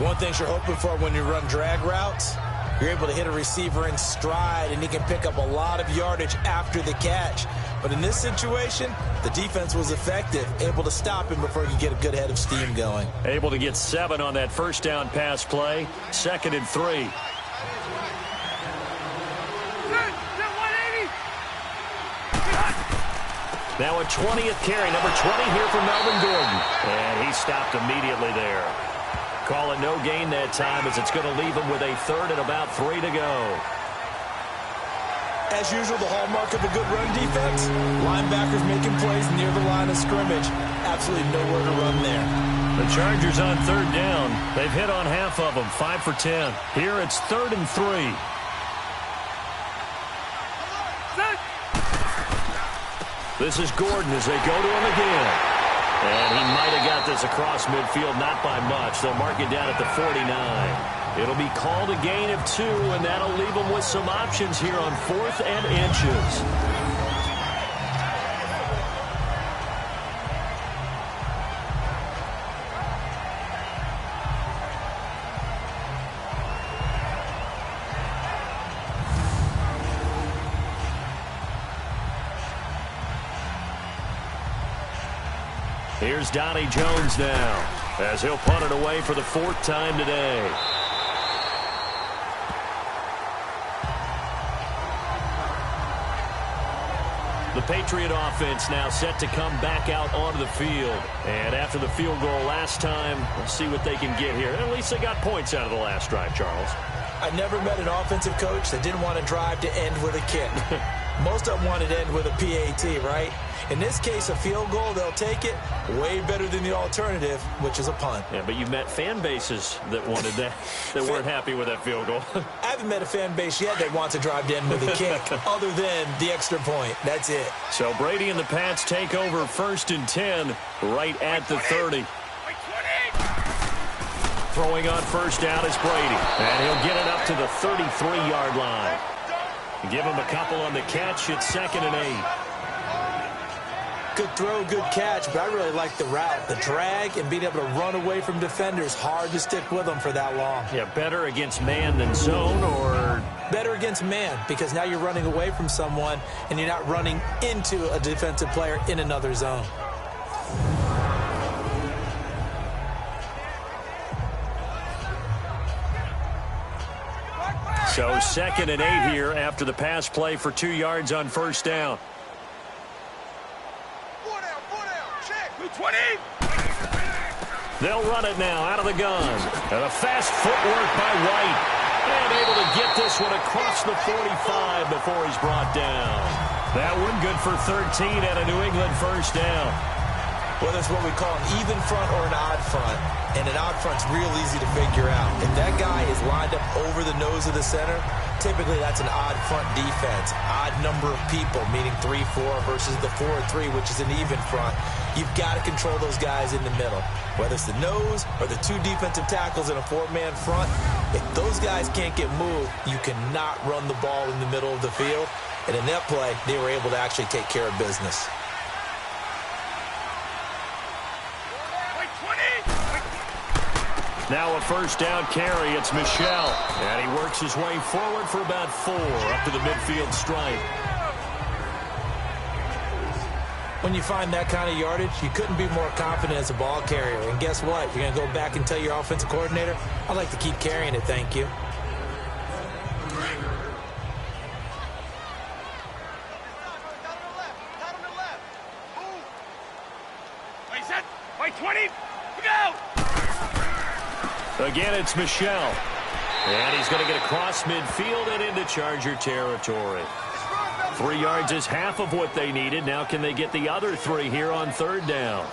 One thing you're hoping for when you run drag routes, you're able to hit a receiver in stride, and he can pick up a lot of yardage after the catch. But in this situation, the defense was effective, able to stop him before he could get a good head of steam going. Able to get 7 on that 1st down pass play. 2nd and 3. Now a 20th carry, number 20 here for Melvin Gordon. And he stopped immediately there. Call it no gain that time as it's going to leave him with a 3rd and about 3 to go. As usual, the hallmark of a good run defense, linebackers making plays near the line of scrimmage. Absolutely nowhere to run there. The Chargers on 3rd down. They've hit on half of them, 5 for 10. Here it's 3rd and 3. This is Gordon as they go to him again. And he might have got this across midfield, not by much. They'll mark it down at the 49. It'll be called a gain of 2, and that'll leave them with some options here on 4th and inches. Here's Donnie Jones now as he'll punt it away for the 4th time today. The Patriot offense now set to come back out onto the field. And after the field goal last time, we'll see what they can get here. At least they got points out of the last drive, Charles. I never met an offensive coach that didn't want to drive to end with a kick. most of them want it to end with a PAT, right? In this case, a field goal, they'll take it way better than the alternative, which is a punt. Yeah, but you met fan bases that wanted that, that weren't happy with that field goal. I haven't met a fan base yet that wants to drive to end with a kick other than the extra point. That's it. So Brady and the Pats take over 1st and 10 right at the 30. Throwing on 1st down is Brady, and he'll get it up to the 33-yard line. Give him a couple on the catch. It's 2nd and 8. Good throw, good catch, but I really like the route. The drag and being able to run away from defenders, hard to stick with them for that long. Yeah, better against man than zone, or? Better against man, because now you're running away from someone and you're not running into a defensive player in another zone. So 2nd and 8 here after the pass play for 2 yards on 1st down. 20. They'll run it now out of the gun. And a fast footwork by White. And able to get this one across the 45 before he's brought down. That one good for 13 at a New England 1st down. Well, that's what we call an even front or an odd front. And an odd front's real easy to figure out. If that guy is lined up over the nose of the center, typically that's an odd front defense. Odd number of people, meaning 3-4 versus the 4-3, which is an even front. You've got to control those guys in the middle. Whether it's the nose or the 2 defensive tackles in a 4-man front, if those guys can't get moved, you cannot run the ball in the middle of the field. And in that play, they were able to actually take care of business. Now a 1st down carry. It's Michel. And he works his way forward for about 4 up to the midfield stripe. When you find that kind of yardage, you couldn't be more confident as a ball carrier. And guess what? You're going to go back and tell your offensive coordinator, I'd like to keep carrying it, thank you. By 20. Go! Again, it's Michel. And he's going to get across midfield and into Charger territory. 3 yards is half of what they needed. Now can they get the other 3 here on 3rd down?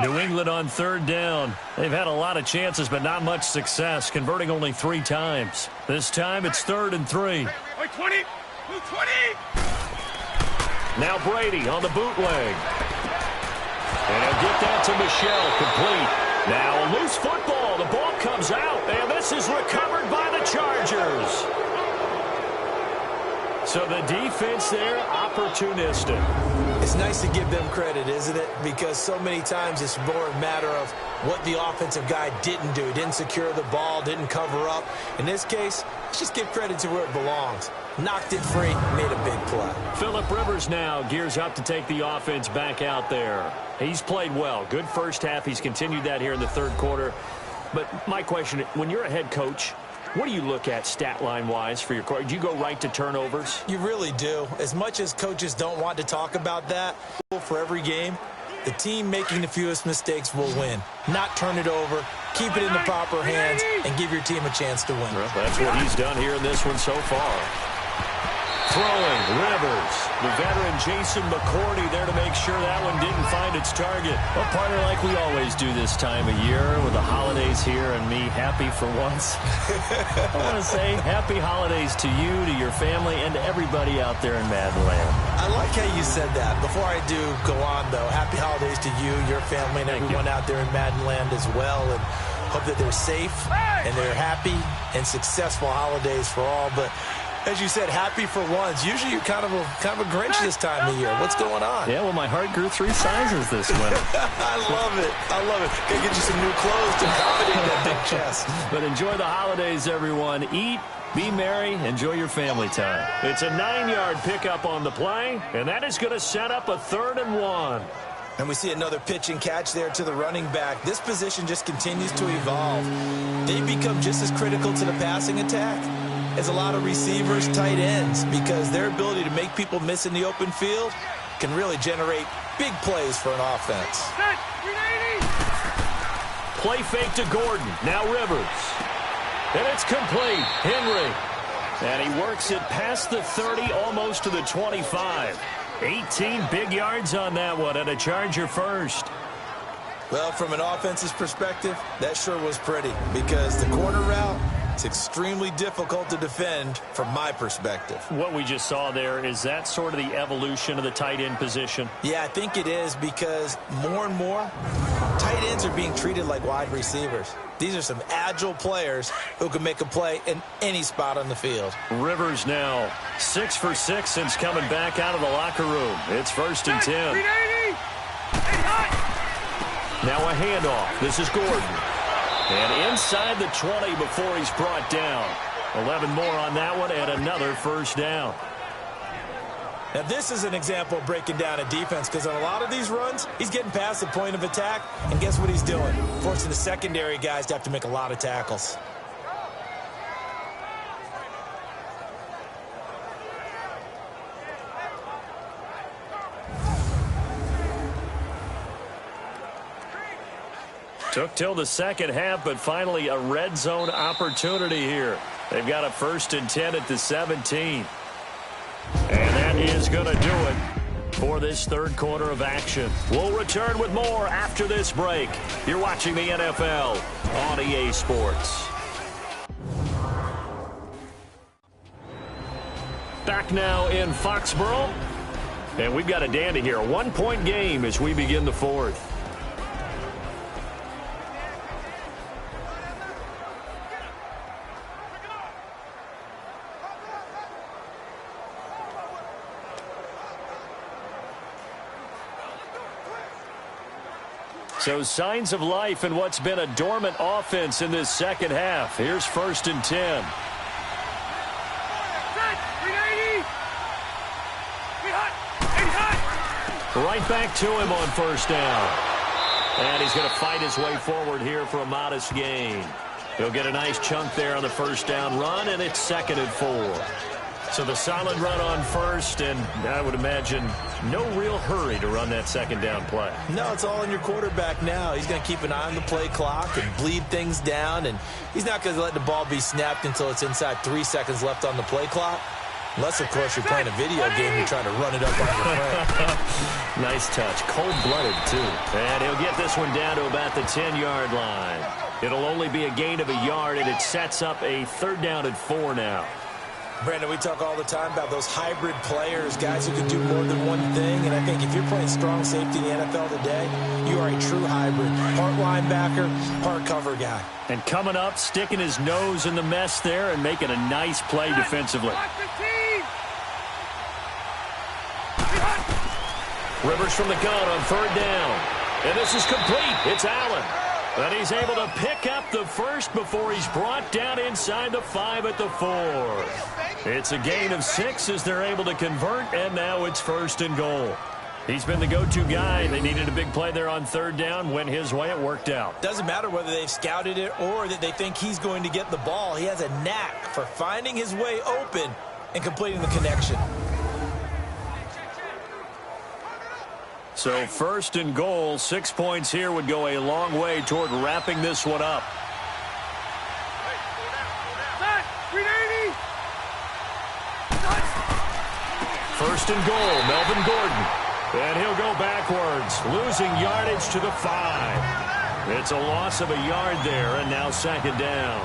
New England on 3rd down. They've had a lot of chances, but not much success, converting only 3 times. This time it's 3rd and 3. By 20. 20. Now Brady on the bootleg. And he'll get that to Michel, complete. Now a loose football. The ball comes out, and this is recovered by the Chargers. So the defense there, opportunistic. It's nice to give them credit, isn't it? Because so many times it's more a matter of what the offensive guy didn't do. Didn't secure the ball, didn't cover up. In this case, let's just give credit to where it belongs. Knocked it free, made a big play. Phillip Rivers now gears up to take the offense back out there. He's played well. Good first half. He's continued that here in the 3rd quarter. But my question, when you're a head coach, what do you look at stat line-wise for your coach? Do you go right to turnovers? You really do. As much as coaches don't want to talk about that, for every game, the team making the fewest mistakes will win. Not turn it over, keep it in the proper hands, and give your team a chance to win. Well, that's what he's done here in this one so far. Throwing, Rivers. The veteran Jason McCourty there to make sure that one didn't find its target. Well, partner, like we always do this time of year with the holidays here and me happy for once. I want to say happy holidays to you, to your family, and to everybody out there in Madland. I like how you said that. Before I do go on, though, happy holidays to you, your family, and everyone out there in Madland as well. And hope that they're safe and they're happy and successful holidays for all. But as you said, happy for once. Usually you're kind of a Grinch this time of year. What's going on? Yeah, well, my heart grew 3 sizes this winter. I love it. I love it. Gotta get you some new clothes to accommodate that big chest. But enjoy the holidays, everyone. Eat, be merry, enjoy your family time. It's a 9-yard pickup on the play, and that is going to set up a 3rd and 1. And we see another pitch and catch there to the running back. This position just continues to evolve. They become just as critical to the passing attack as a lot of receivers, tight ends, because their ability to make people miss in the open field can really generate big plays for an offense. play fake to Gordon. Now Rivers. And it's complete. Henry. And he works it past the 30, almost to the 25. 18 big yards on that one, and a Charger first. Well, from an offensive perspective, that sure was pretty, because the corner route, it's extremely difficult to defend from my perspective. What we just saw there, is that sort of the evolution of the tight end position? Yeah, I think it is, because more and more, tight ends are being treated like wide receivers. These are some agile players who can make a play in any spot on the field. Rivers now 6 for 6 since coming back out of the locker room. It's 1st and 10. Now a handoff. This is Gordon. And inside the 20 before he's brought down. 11 more on that one and another first down. Now, this is an example of breaking down a defense, because on a lot of these runs, he's getting past the point of attack, and guess what he's doing? Forcing the secondary guys to have to make a lot of tackles. Took till the second half, but finally a red zone opportunity here. They've got a 1st and 10 at the 17. And that is going to do it for this third quarter of action. We'll return with more after this break. You're watching the NFL on EA Sports. Back now in Foxborough. And we've got a dandy here. A 1-point game as we begin the fourth. So signs of life in what's been a dormant offense in this second half. Here's 1st and 10. Right back to him on 1st down. And he's going to fight his way forward here for a modest gain. He'll get a nice chunk there on the 1st down run, and it's 2nd and 4. So the solid run on 1st, and I would imagine no real hurry to run that 2nd down play. No, it's all on your quarterback now. He's going to keep an eye on the play clock and bleed things down, and he's not going to let the ball be snapped until it's inside 3 seconds left on the play clock. Unless, of course, you're playing a video game, you're trying to run it up on your friend. Nice touch. Cold-blooded, too. And he'll get this one down to about the 10-yard line. It'll only be a gain of a yard, and it sets up a 3rd down and 4 now. Brandon, we talk all the time about those hybrid players, guys who can do more than one thing, and I think if you're playing strong safety in the NFL today, you are a true hybrid. Part linebacker, part cover guy. And coming up, sticking his nose in the mess there and making a nice play defensively. Rivers from the gun on 3rd down. And this is complete. It's Allen. And he's able to pick up the first before he's brought down inside the 5 at the 4. It's a gain of 6 as they're able to convert, and now it's 1st and goal. He's been the go-to guy. They needed a big play there on 3rd down. Went his way. It worked out. Doesn't matter whether they've scouted it or that they think he's going to get the ball. He has a knack for finding his way open and completing the connection. So 1st and goal, 6 points here would go a long way toward wrapping this one up. First and goal, Melvin Gordon. And he'll go backwards, losing yardage to the 5. It's a loss of a yard there, and now 2nd down.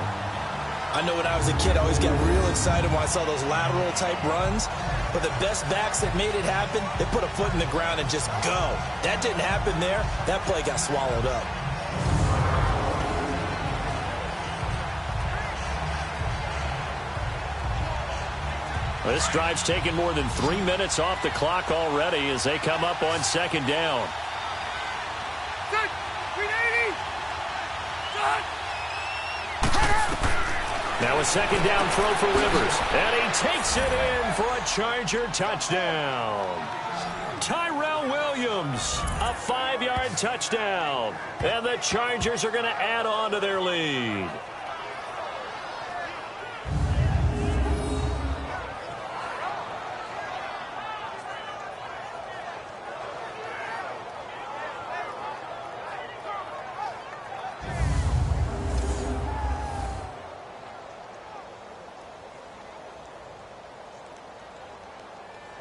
I know when I was a kid, I always got real excited when I saw those lateral-type runs. But the best backs that made it happen, they put a foot in the ground and just go. That didn't happen there. That play got swallowed up. This drive's taken more than 3 minutes off the clock already as they come up on 2nd down. Now a 2nd down throw for Rivers. And he takes it in for a Charger touchdown. Tyrell Williams, a 5-yard touchdown. And the Chargers are going to add on to their lead.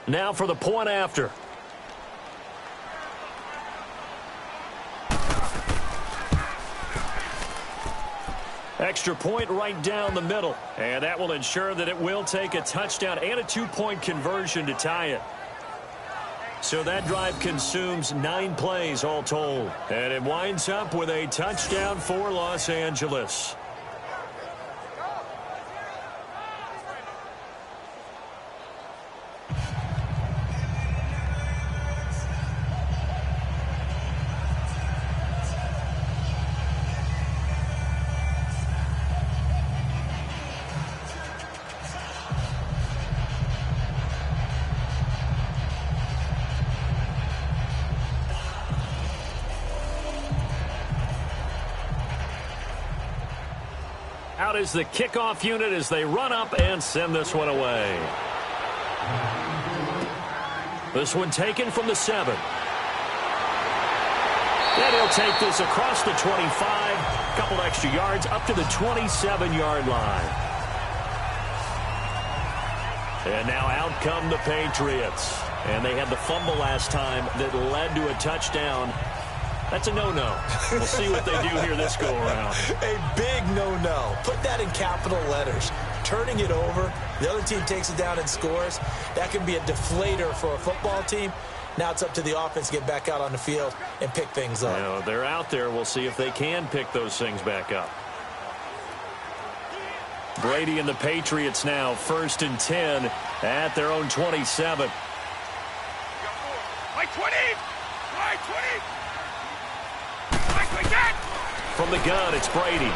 Now for the point after. Extra point right down the middle. And that will ensure that it will take a touchdown and a 2-point conversion to tie it. So that drive consumes 9 plays all told. And it winds up with a touchdown for Los Angeles. Out is the kickoff unit as they run up and send this one away. This one taken from the 7. And he'll take this across the 25. A couple extra yards up to the 27-yard line. And now out come the Patriots. And they had the fumble last time that led to a touchdown. That's a no-no. We'll see what they do here this go-around. A big no-no. Put that in capital letters. Turning it over, the other team takes it down and scores. That can be a deflator for a football team. Now it's up to the offense to get back out on the field and pick things up. You know, they're out there. We'll see if they can pick those things back up. Brady and the Patriots now, 1st and 10 at their own 27. By 20! By 20! From the gun, it's Brady.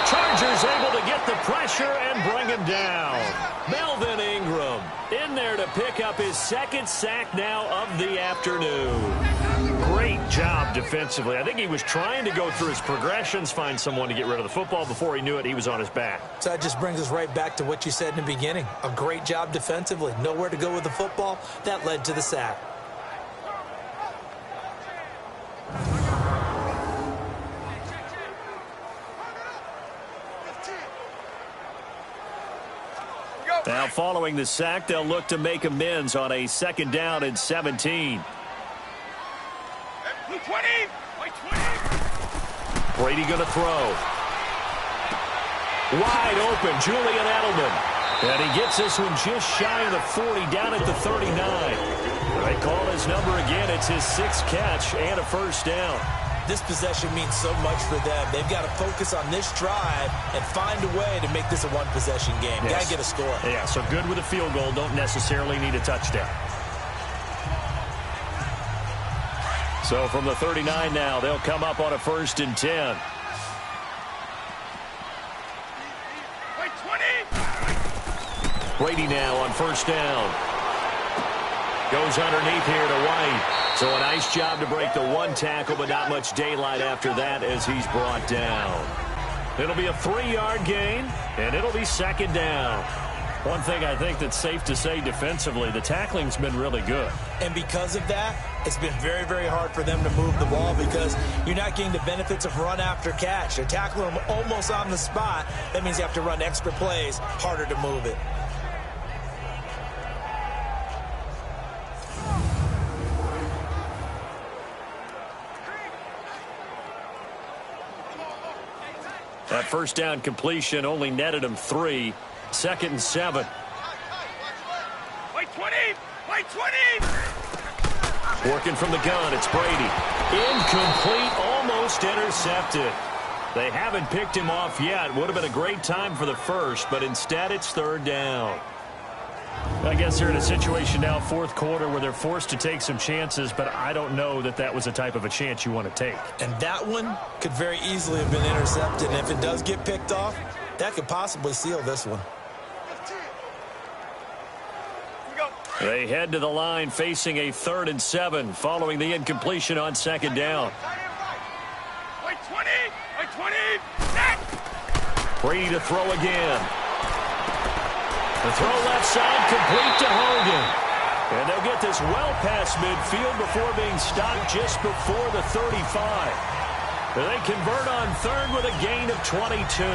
Chargers able to get the pressure and bring him down. Melvin Ingram in there to pick up his 2nd sack now of the afternoon. Great job defensively. I think he was trying to go through his progressions, find someone to get rid of the football. Before he knew it, he was on his back. So that just brings us right back to what you said in the beginning. A great job defensively. Nowhere to go with the football. That led to the sack. Now following the sack, they'll look to make amends on a 2nd down and 17. Brady going to throw. Wide open, Julian Edelman. And he gets this one just shy of the 40, down at the 39. They call his number again. It's his 6th catch and a 1st down. This possession means so much for them. They've got to focus on this drive and find a way to make this a one-possession game. Yes. Got to get a score. Yeah, so good with a field goal. Don't necessarily need a touchdown. So from the 39 now, they'll come up on a 1st and 10. Brady now on 1st down. Goes underneath here to White. So a nice job to break the 1 tackle, but not much daylight after that as he's brought down. It'll be a 3-yard gain, and it'll be 2nd down. One thing I think that's safe to say defensively, the tackling's been really good. And because of that, it's been very, very hard for them to move the ball because you're not getting the benefits of run after catch. They're tackling them almost on the spot. That means you have to run extra plays, harder to move it. That 1st down completion only netted him 3. 2nd and 7. By 20! By 20! Working from the gun, it's Brady. Incomplete, almost intercepted. They haven't picked him off yet. Would have been a great time for the 1st, but instead it's 3rd down. I guess they're in a situation now, 4th quarter, where they're forced to take some chances, but I don't know that that was the type of a chance you want to take. And that one could very easily have been intercepted. And if it does get picked off, that could possibly seal this one. They head to the line facing a 3rd and 7 following the incompletion on 2nd down. By 20! By 20! Set! Brady to throw again. The throw left side, complete to Hogan. And they'll get this well past midfield before being stopped just before the 35. They convert on 3rd with a gain of 22.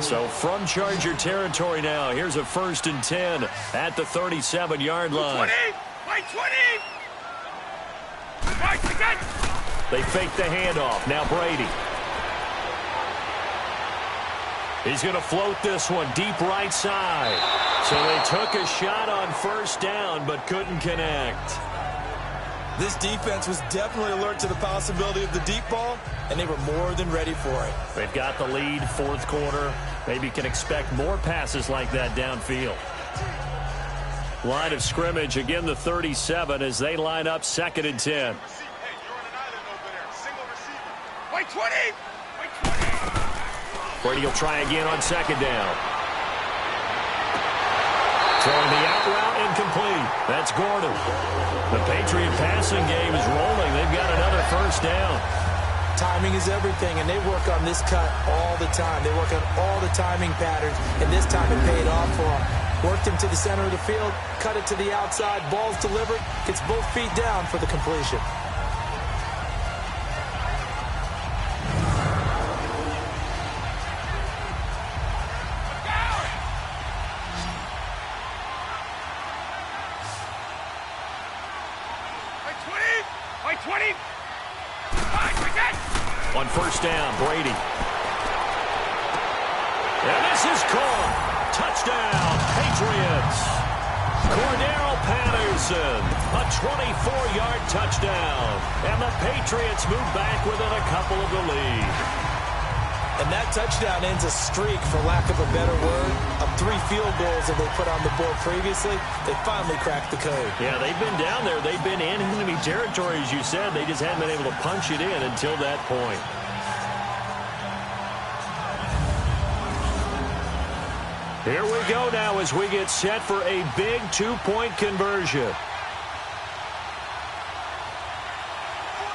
So from Charger territory now, here's a 1st and 10 at the 37-yard line. 20! Right, again! They fake the handoff. Now Brady. He's going to float this one deep right side. So they took a shot on 1st down but couldn't connect. This defense was definitely alert to the possibility of the deep ball, and they were more than ready for it. They've got the lead, 4th quarter. Maybe can expect more passes like that downfield. Line of scrimmage, again the 37 as they line up 2nd and 10. Wait, 20! Brady will try again on 2nd down. Throwing the out route incomplete. That's Gordon. The Patriot passing game is rolling. They've got another 1st down. Timing is everything, and they work on this cut all the time. They work on all the timing patterns, and this time it paid off for them. Worked him to the center of the field, cut it to the outside, ball's delivered, gets both feet down for the completion. On 1st down, Brady. And this is caught. Touchdown, Patriots. Cordero Patterson, a 24-yard touchdown. And the Patriots move back within a couple of the lead. And that touchdown ends a streak, for lack of a better word, of 3 field goals that they put on the board previously. They finally cracked the code. Yeah, they've been down there. They've been in enemy territory, as you said. They just hadn't been able to punch it in until that point. Here we go now as we get set for a big 2-point conversion.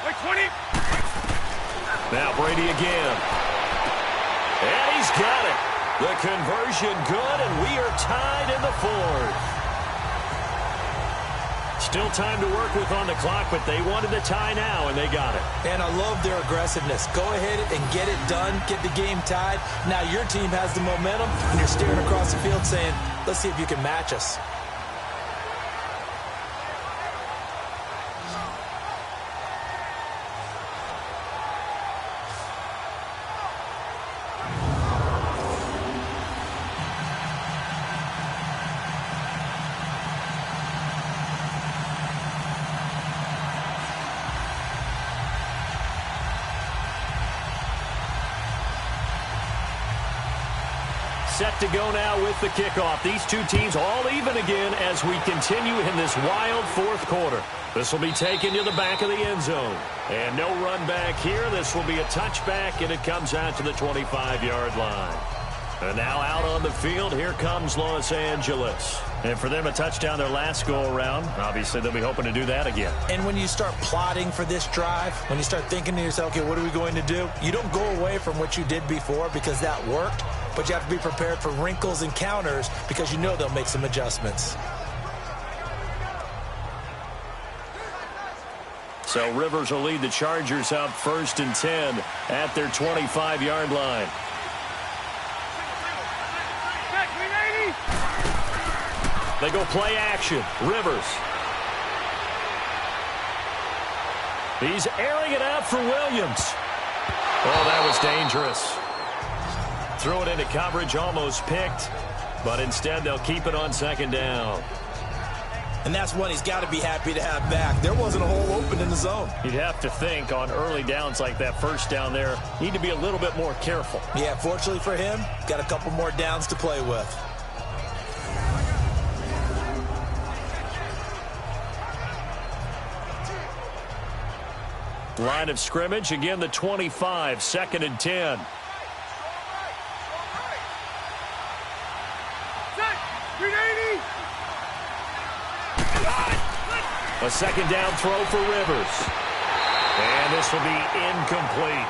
Wait, 20! Now Brady again. And he's got it. The conversion good, and we are tied in the 4th. Still time to work with on the clock, but they wanted the tie now, and they got it. And I love their aggressiveness. Go ahead and get it done, get the game tied. Now your team has the momentum, and you're staring across the field saying, let's see if you can match us. Set to go now with the kickoff. These two teams all even again as we continue in this wild 4th quarter. This will be taken to the back of the end zone. And no run back here. This will be a touchback, and it comes out to the 25-yard line. And now out on the field, here comes Los Angeles. And for them, a touchdown their last go-around. Obviously, they'll be hoping to do that again. And when you start plotting for this drive, when you start thinking to yourself, okay, what are we going to do? You don't go away from what you did before because that worked, but you have to be prepared for wrinkles and counters because you know they'll make some adjustments. So Rivers will lead the Chargers up 1st and 10 at their 25-yard line. They go play action. Rivers. He's airing it out for Williams. Oh, that was dangerous. Threw it into coverage, almost picked, but instead they'll keep it on 2nd down. And that's one he's got to be happy to have back. There wasn't a hole open in the zone. You'd have to think on early downs like that 1st down there, need to be a little bit more careful. Yeah, fortunately for him, got a couple more downs to play with. Line of scrimmage, again the 25, 2nd and 10. A 2nd down throw for Rivers. And this will be incomplete.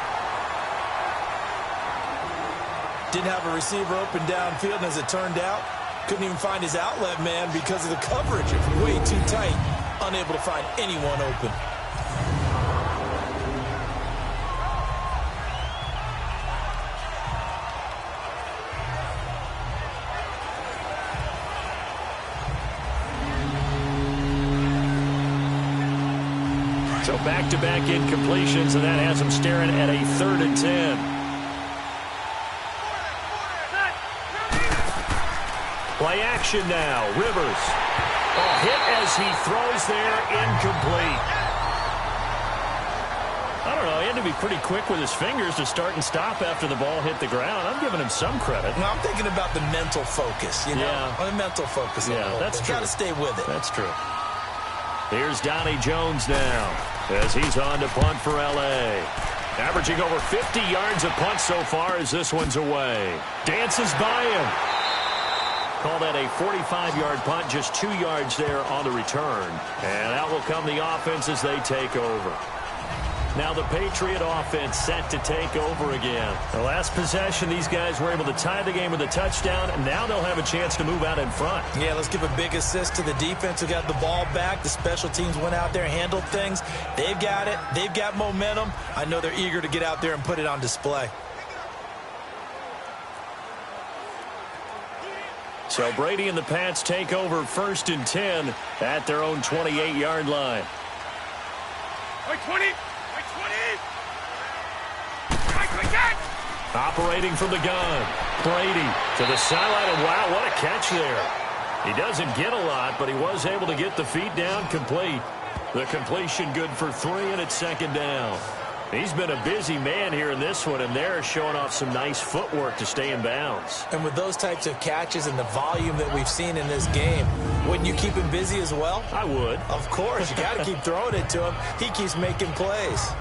Didn't have a receiver open downfield, and as it turned out, couldn't even find his outlet man because of the coverage. It was way too tight, unable to find anyone open. So back-to-back incompletions, and that has them staring at a 3rd and 10. Play action now. Rivers. A hit as he throws there, incomplete. I don't know. He had to be pretty quick with his fingers to start and stop after the ball hit the ground. I'm giving him some credit. No, I'm thinking about the mental focus, you know? Yeah. The mental focus. Yeah, that's true. Got to stay with it. That's true. Here's Donnie Jones now as he's on to punt for L.A. Averaging over 50 yards a punt so far as this one's away. Dances by him. Call that a 45-yard punt, just 2 yards there on the return. And out will come the offense as they take over. Now the Patriot offense set to take over again. The last possession, these guys were able to tie the game with a touchdown, and now they'll have a chance to move out in front. Yeah, let's give a big assist to the defense who got the ball back. The special teams went out there and handled things. They've got it. They've got momentum. I know they're eager to get out there and put it on display. So Brady and the Pats take over 1st and 10 at their own 28-yard line. 20. Operating from the gun. Brady to the sideline, and wow, what a catch there. He doesn't get a lot, but he was able to get the feet down complete. The completion good for 3, and it's 2nd down. He's been a busy man here in this one, and they're showing off some nice footwork to stay in bounds. And with those types of catches and the volume that we've seen in this game, wouldn't you keep him busy as well? I would. Of course. You got to keep throwing it to him. He keeps making plays.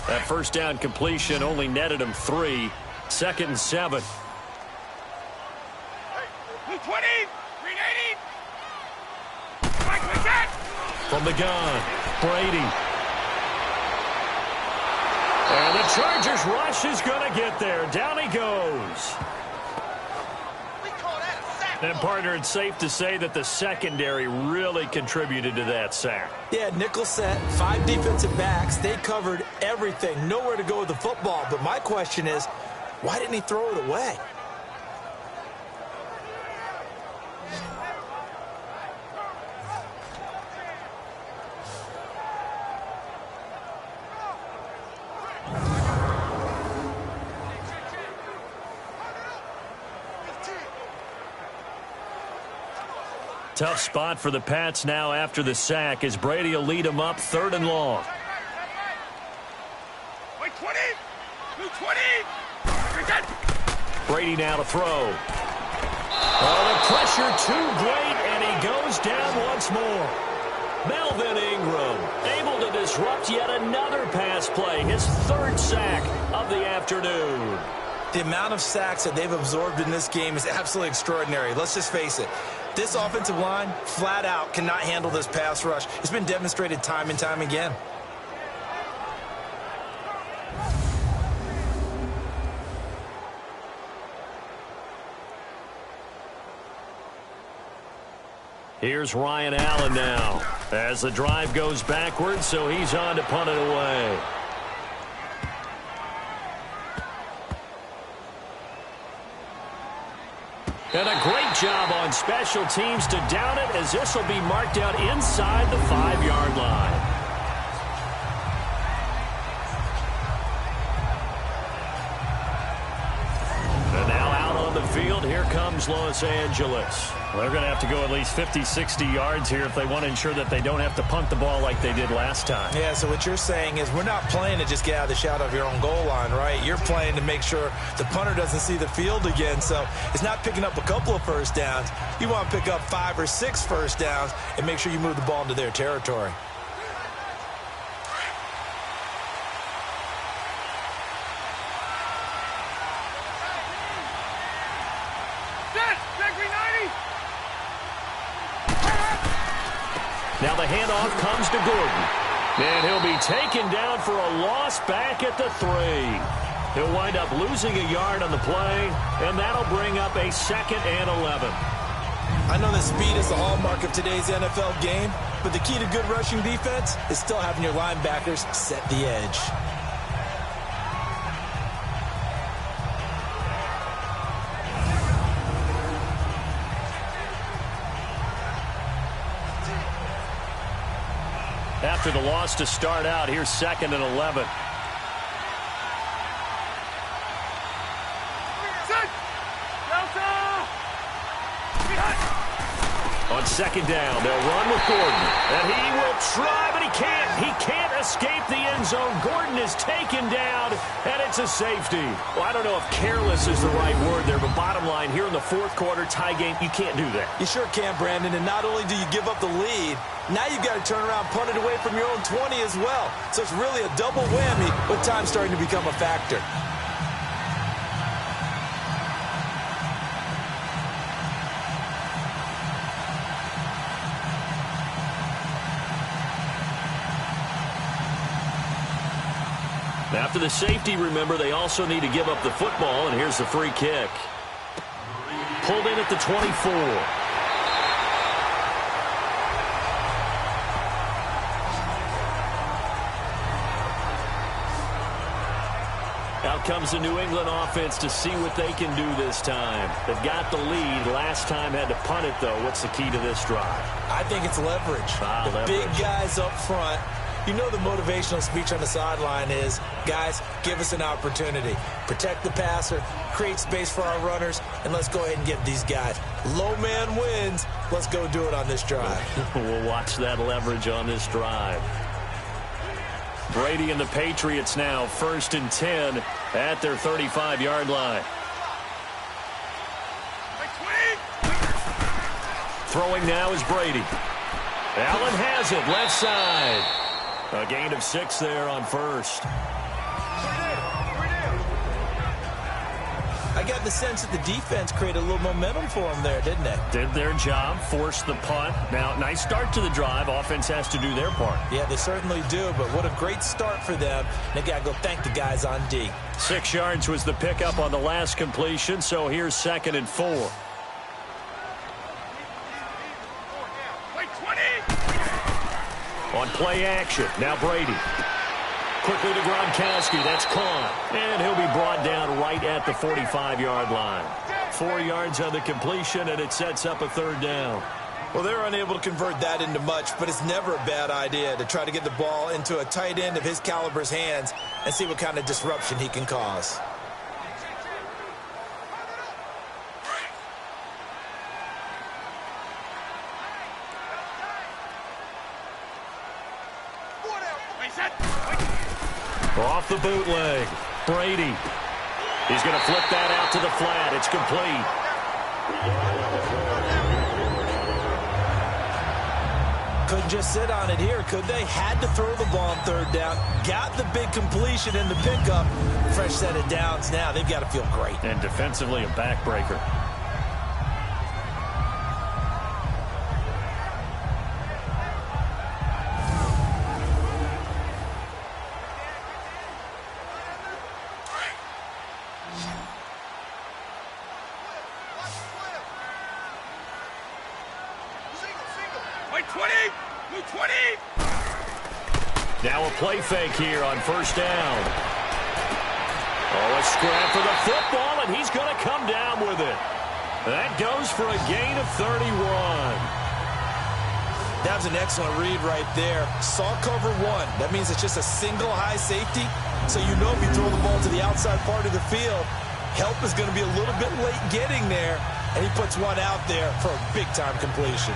That 1st down completion only netted him 3. 2nd and 7. 20, 380. From the gun, Brady. And the Chargers rush is going to get there. Down he goes. And, partner, it's safe to say that the secondary really contributed to that sack. Yeah, nickel set, 5 defensive backs. They covered everything. Nowhere to go with the football. But my question is, why didn't he throw it away? Tough spot for the Pats now after the sack as Brady will lead them up 3rd and long. 20, 220. Brady now to throw. Oh, the pressure too great, and he goes down once more. Melvin Ingram able to disrupt yet another pass play, his 3rd sack of the afternoon. The amount of sacks that they've absorbed in this game is absolutely extraordinary. Let's just face it. This offensive line, flat out, cannot handle this pass rush. It's been demonstrated time and time again. Here's Ryan Allen now as the drive goes backwards, so he's on to punt it away. And a great job on special teams to down it, as this will be marked out inside the 5-yard line. And now out on the field, here comes Los Angeles. They're going to have to go at least 50, 60 yards here if they want to ensure that they don't have to punt the ball like they did last time. Yeah, so what you're saying is we're not playing to just get out of the shadow of your own goal line, right? You're playing to make sure the punter doesn't see the field again. So it's not picking up a couple of first downs. You want to pick up 5 or 6 first downs and make sure you move the ball into their territory. Now the handoff comes to Gordon. And he'll be taken down for a loss back at the 3. He'll wind up losing a yard on the play, and that'll bring up a 2nd and 11. I know that speed is the hallmark of today's NFL game, but the key to good rushing defense is still having your linebackers set the edge. after the loss to start out. Here's 2nd and 11. On 2nd down, they'll run with Gordon. And he will try, but he can't. He can't escape the end zone. Gordon is taken down, and it's a safety. Well, I don't know if careless is the right word there, but bottom line, here in the 4th quarter, tie game, you can't do that. You sure can, Brandon, and not only do you give up the lead, now you've got to turn around, punt it away from your own 20 as well. So it's really a double whammy with time starting to become a factor. After the safety, remember, they also need to give up the football, and here's the free kick. Pulled in at the 24. Out comes the New England offense to see what they can do this time. They've got the lead. Last time had to punt it, though. What's the key to this drive? I think it's leverage. The big guys up front. You know the motivational speech on the sideline is, guys, give us an opportunity. Protect the passer, create space for our runners, and let's go ahead and get these guys. Low man wins. Let's go do it on this drive. We'll watch that leverage on this drive. Brady and the Patriots now 1st and 10 at their 35-yard line. Throwing now is Brady. Allen has it, left side. A gain of 6 there on 1st. I got the sense that the defense created a little momentum for them there, didn't they? Did their job, forced the punt. Now, nice start to the drive. Offense has to do their part. Yeah, they certainly do, but what a great start for them. They got to go thank the guys on D. 6 yards was the pickup on the last completion, so here's 2nd and 4. On play action, now Brady. Quickly to Gronkowski, that's caught. And he'll be brought down right at the 45-yard line. 4 yards on the completion, and it sets up a 3rd down. Well, they're unable to convert that into much, but it's never a bad idea to try to get the ball into a tight end of his caliber's hands and see what kind of disruption he can cause. Off the bootleg, Brady. He's going to flip that out to the flat. It's complete. Couldn't just sit on it here, could they? Had to throw the ball on 3rd down. Got the big completion in the pickup. Fresh set of downs now. They've got to feel great. And defensively, a backbreaker. Now a play fake here on 1st down. Oh, a scrap for the football, and he's going to come down with it. That goes for a gain of 31. That was an excellent read right there. Saw cover 1. That means it's just a single high safety. So you know if you throw the ball to the outside part of the field, help is going to be a little bit late getting there. And he puts one out there for a big-time completion.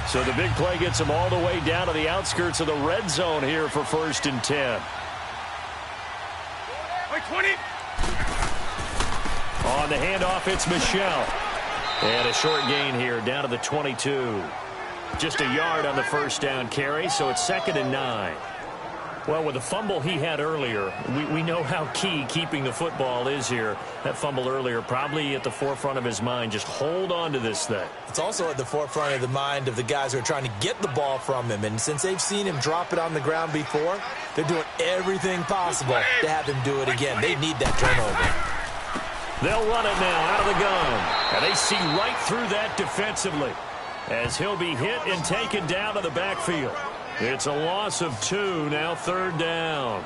So the big play gets him all the way down to the outskirts of the red zone here for 1st and 10. 20. On the handoff, it's Michel. And a short gain here down to the 22. Just a yard on the 1st down carry, so it's 2nd and 9. Well, with the fumble he had earlier, we know how key keeping the football is here. That fumble earlier probably at the forefront of his mind. Just hold on to this thing. It's also at the forefront of the mind of the guys who are trying to get the ball from him. And since they've seen him drop it on the ground before, they're doing everything possible to have him do it again. They need that turnover. They'll run it now out of the gun. And they see right through that defensively as he'll be hit and taken down to the backfield. It's a loss of 2, now 3rd down.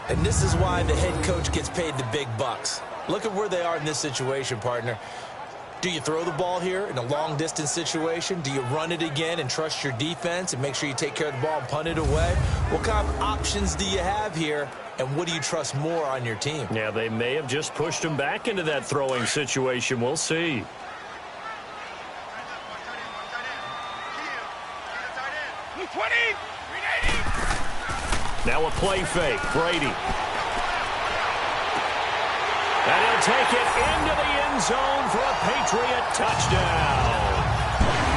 And this is why the head coach gets paid the big bucks. Look at where they are in this situation, partner. Do you throw the ball here in a long-distance situation? Do you run it again and trust your defense and make sure you take care of the ball and punt it away? What kind of options do you have here, and what do you trust more on your team? Yeah, they may have just pushed him back into that throwing situation. We'll see. Now a play fake. Brady. And he'll take it into the end zone for a Patriot touchdown.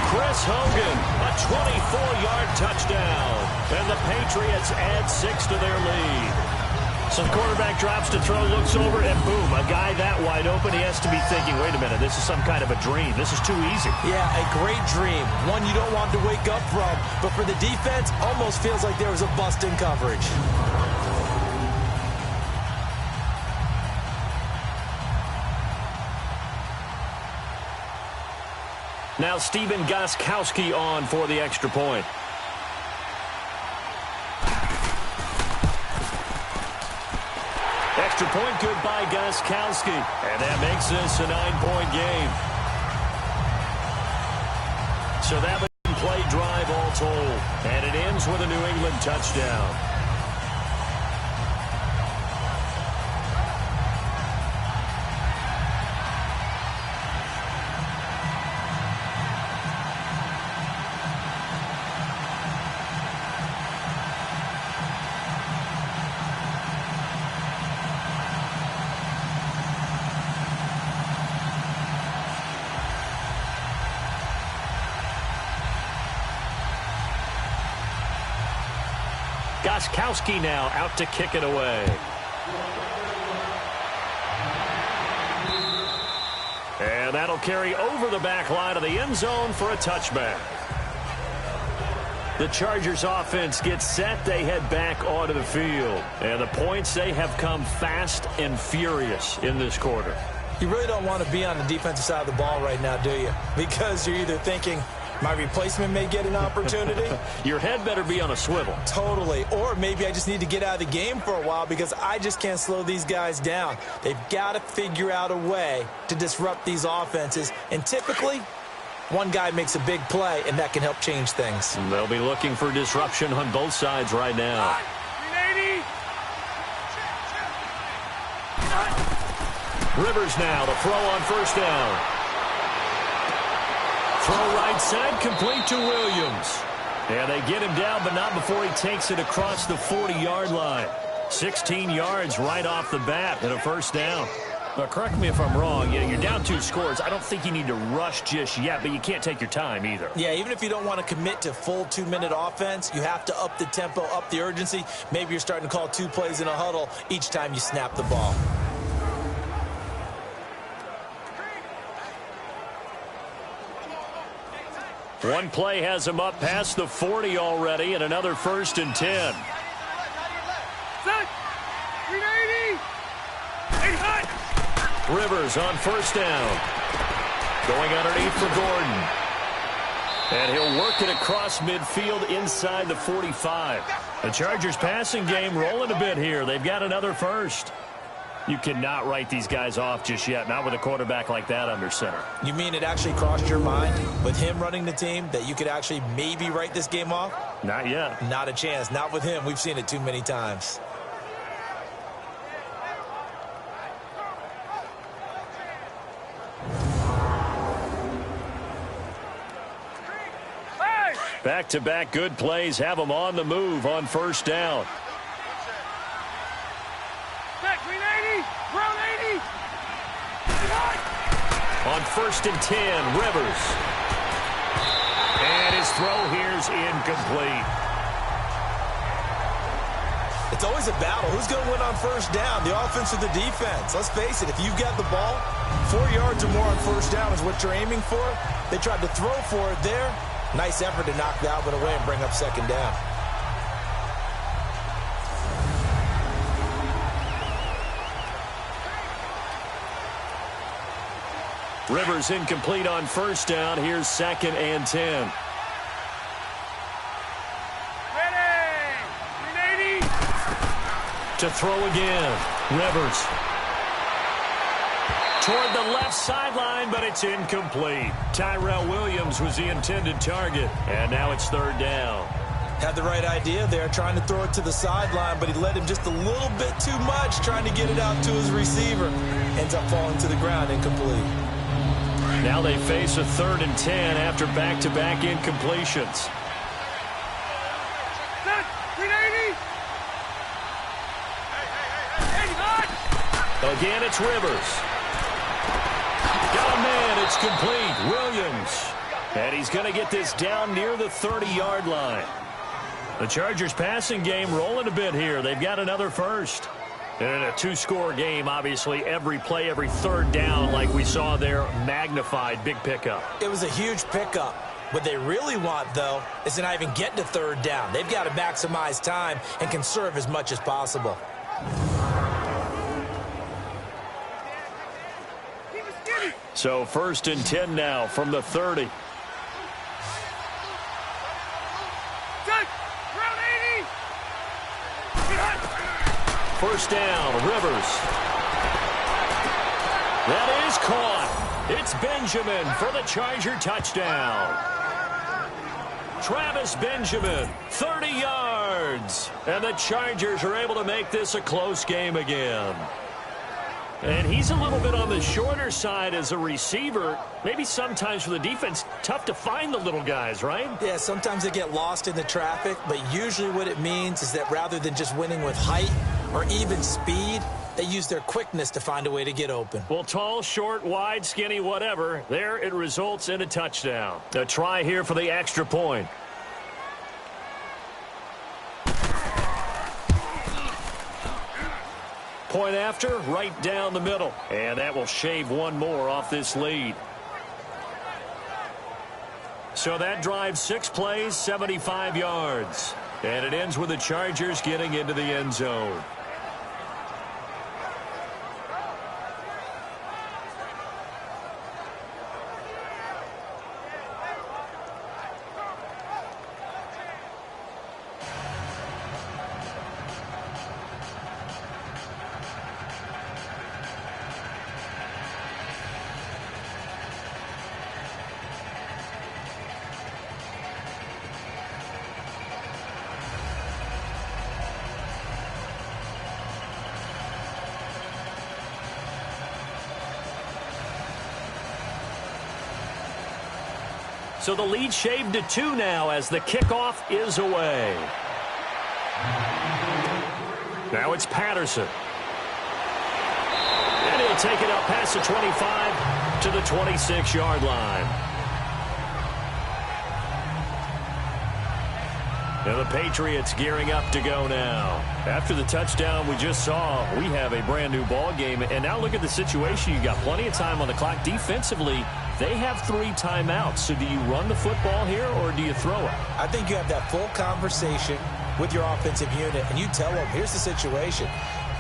Chris Hogan, a 24-yard touchdown. And the Patriots add 6 to their lead. So the quarterback drops to throw, looks over, and boom, a guy that wide open, he has to be thinking, wait a minute, this is some kind of a dream. This is too easy. Yeah, a great dream. One you don't want to wake up from. But for the defense, almost feels like there was a bust in coverage. Now Stephen Gostkowski on for the extra point. Extra point good by Gostkowski. And that makes this a 9-point game. So that would play drive all told. And it ends with a New England touchdown. Gostkowski now out to kick it away. And that'll carry over the back line of the end zone for a touchback. The Chargers offense gets set. They head back onto the field. And the points, they have come fast and furious in this quarter. You really don't want to be on the defensive side of the ball right now, do you? Because you're either thinking, my replacement may get an opportunity. Your head better be on a swivel. Totally. Or maybe I just need to get out of the game for a while because I just can't slow these guys down. They've got to figure out a way to disrupt these offenses. And typically, one guy makes a big play, and that can help change things. And they'll be looking for disruption on both sides right now. Rivers now to throw on first down. Throw right side, complete to Williams. And they get him down, but not before he takes it across the 40-yard line. 16 yards right off the bat and a first down. Now, correct me if I'm wrong. You're down 2 scores. I don't think you need to rush just yet, but you can't take your time either. Yeah, even if you don't want to commit to full 2-minute offense, you have to up the tempo, up the urgency. Maybe you're starting to call 2 plays in a huddle each time you snap the ball. One play has him up past the 40 already, and another 1st and 10. Rivers on first down. Going underneath for Gordon. And he'll work it across midfield inside the 45. The Chargers passing game rolling a bit here. They've got another first. You cannot write these guys off just yet, not with a quarterback like that under center. You mean it actually crossed your mind with him running the team that you could actually maybe write this game off? Not yet. Not a chance. Not with him. We've seen it too many times. Back-to-back good plays have them on the move on first down. On 1st and 10, Rivers. And his throw here's incomplete. It's always a battle. Who's going to win on first down, the offense or the defense? Let's face it, if you've got the ball, 4 yards or more on first down is what you're aiming for. They tried to throw for it there. Nice effort to knock that one away and bring up 2nd down. Rivers incomplete on first down. Here's 2nd and 10. Ready? To throw again. Rivers. Toward the left sideline, but it's incomplete. Tyrell Williams was the intended target, and now it's third down. Had the right idea there, trying to throw it to the sideline, but he led him just a little bit too much, trying to get it out to his receiver. Ends up falling to the ground, incomplete. Now they face a 3rd and 10 after back-to-back incompletions. Again, it's Rivers. Got a man, it's complete. Williams. And he's going to get this down near the 30-yard line. The Chargers passing game rolling a bit here. They've got another first. And in a 2-score game, obviously, every play, every third down, like we saw there, magnified, big pickup. It was a huge pickup. What they really want, though, is to not even get to third down. They've got to maximize time and conserve as much as possible. So 1st and 10 now from the 30. First down, Rivers. That is caught. It's Benjamin for the Charger touchdown. Travis Benjamin, 30 yards. And the Chargers are able to make this a close game again. And he's a little bit on the shorter side as a receiver. Maybe sometimes for the defense, tough to find the little guys, right? Yeah, sometimes they get lost in the traffic, but usually what it means is that rather than just winning with height or even speed, they use their quickness to find a way to get open. Well, tall, short, wide, skinny, whatever, there it results in a touchdown. A try here for the extra point. Point after, right down the middle. And that will shave one more off this lead. So that drives 6 plays, 75 yards. And it ends with the Chargers getting into the end zone. So the lead shaved to 2 now as the kickoff is away. Now it's Patterson. And he'll take it up past the 25 to the 26-yard line. And the Patriots gearing up to go now. After the touchdown we just saw, we have a brand new ball game. And now look at the situation. You've got plenty of time on the clock. Defensively, they have 3 timeouts. So do you run the football here or do you throw it? I think you have that full conversation with your offensive unit, and you tell them, here's the situation.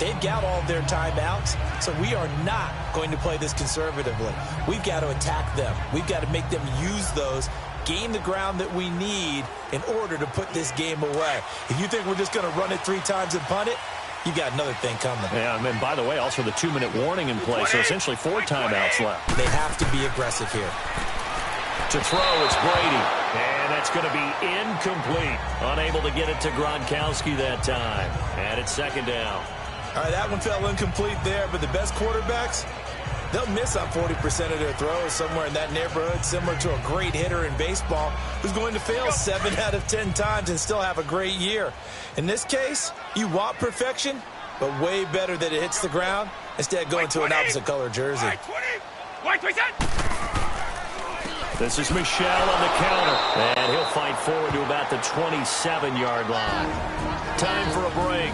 They've got all of their timeouts, so we are not going to play this conservatively. We've got to attack them. We've got to make them use those, gain the ground that we need in order to put this game away. If you think we're just going to run it 3 times and punt it, you got another thing coming. Yeah, and by the way, also the 2-minute warning in play, so essentially 4 timeouts left. They have to be aggressive here. To throw, it's Brady. And that's going to be incomplete. Unable to get it to Gronkowski that time. And it's 2nd down. All right, that one fell incomplete there, but the best quarterbacks, they'll miss on 40% of their throws, somewhere in that neighborhood, similar to a great hitter in baseball who's going to fail 7 out of 10 times and still have a great year. In this case, you want perfection, but way better that it hits the ground instead of going to an opposite color jersey. This is Michelle on the counter, and he'll fight forward to about the 27-yard line. Time for a break.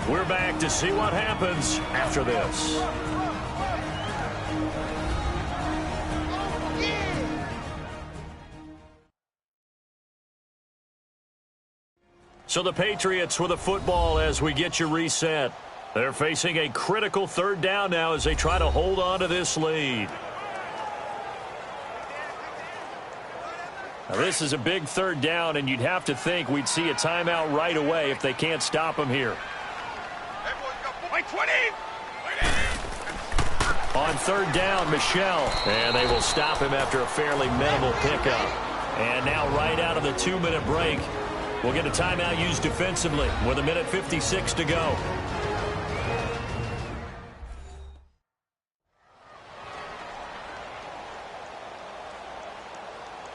We're back to see what happens after this. So the Patriots with a football as we get you reset. They're facing a critical 3rd down now as they try to hold on to this lead. Now this is a big 3rd down, and you'd have to think we'd see a timeout right away if they can't stop them here. On third down, Michel. And they will stop him after a fairly minimal pickup. And now right out of the 2-minute break, we'll get a timeout used defensively with 1:56 to go.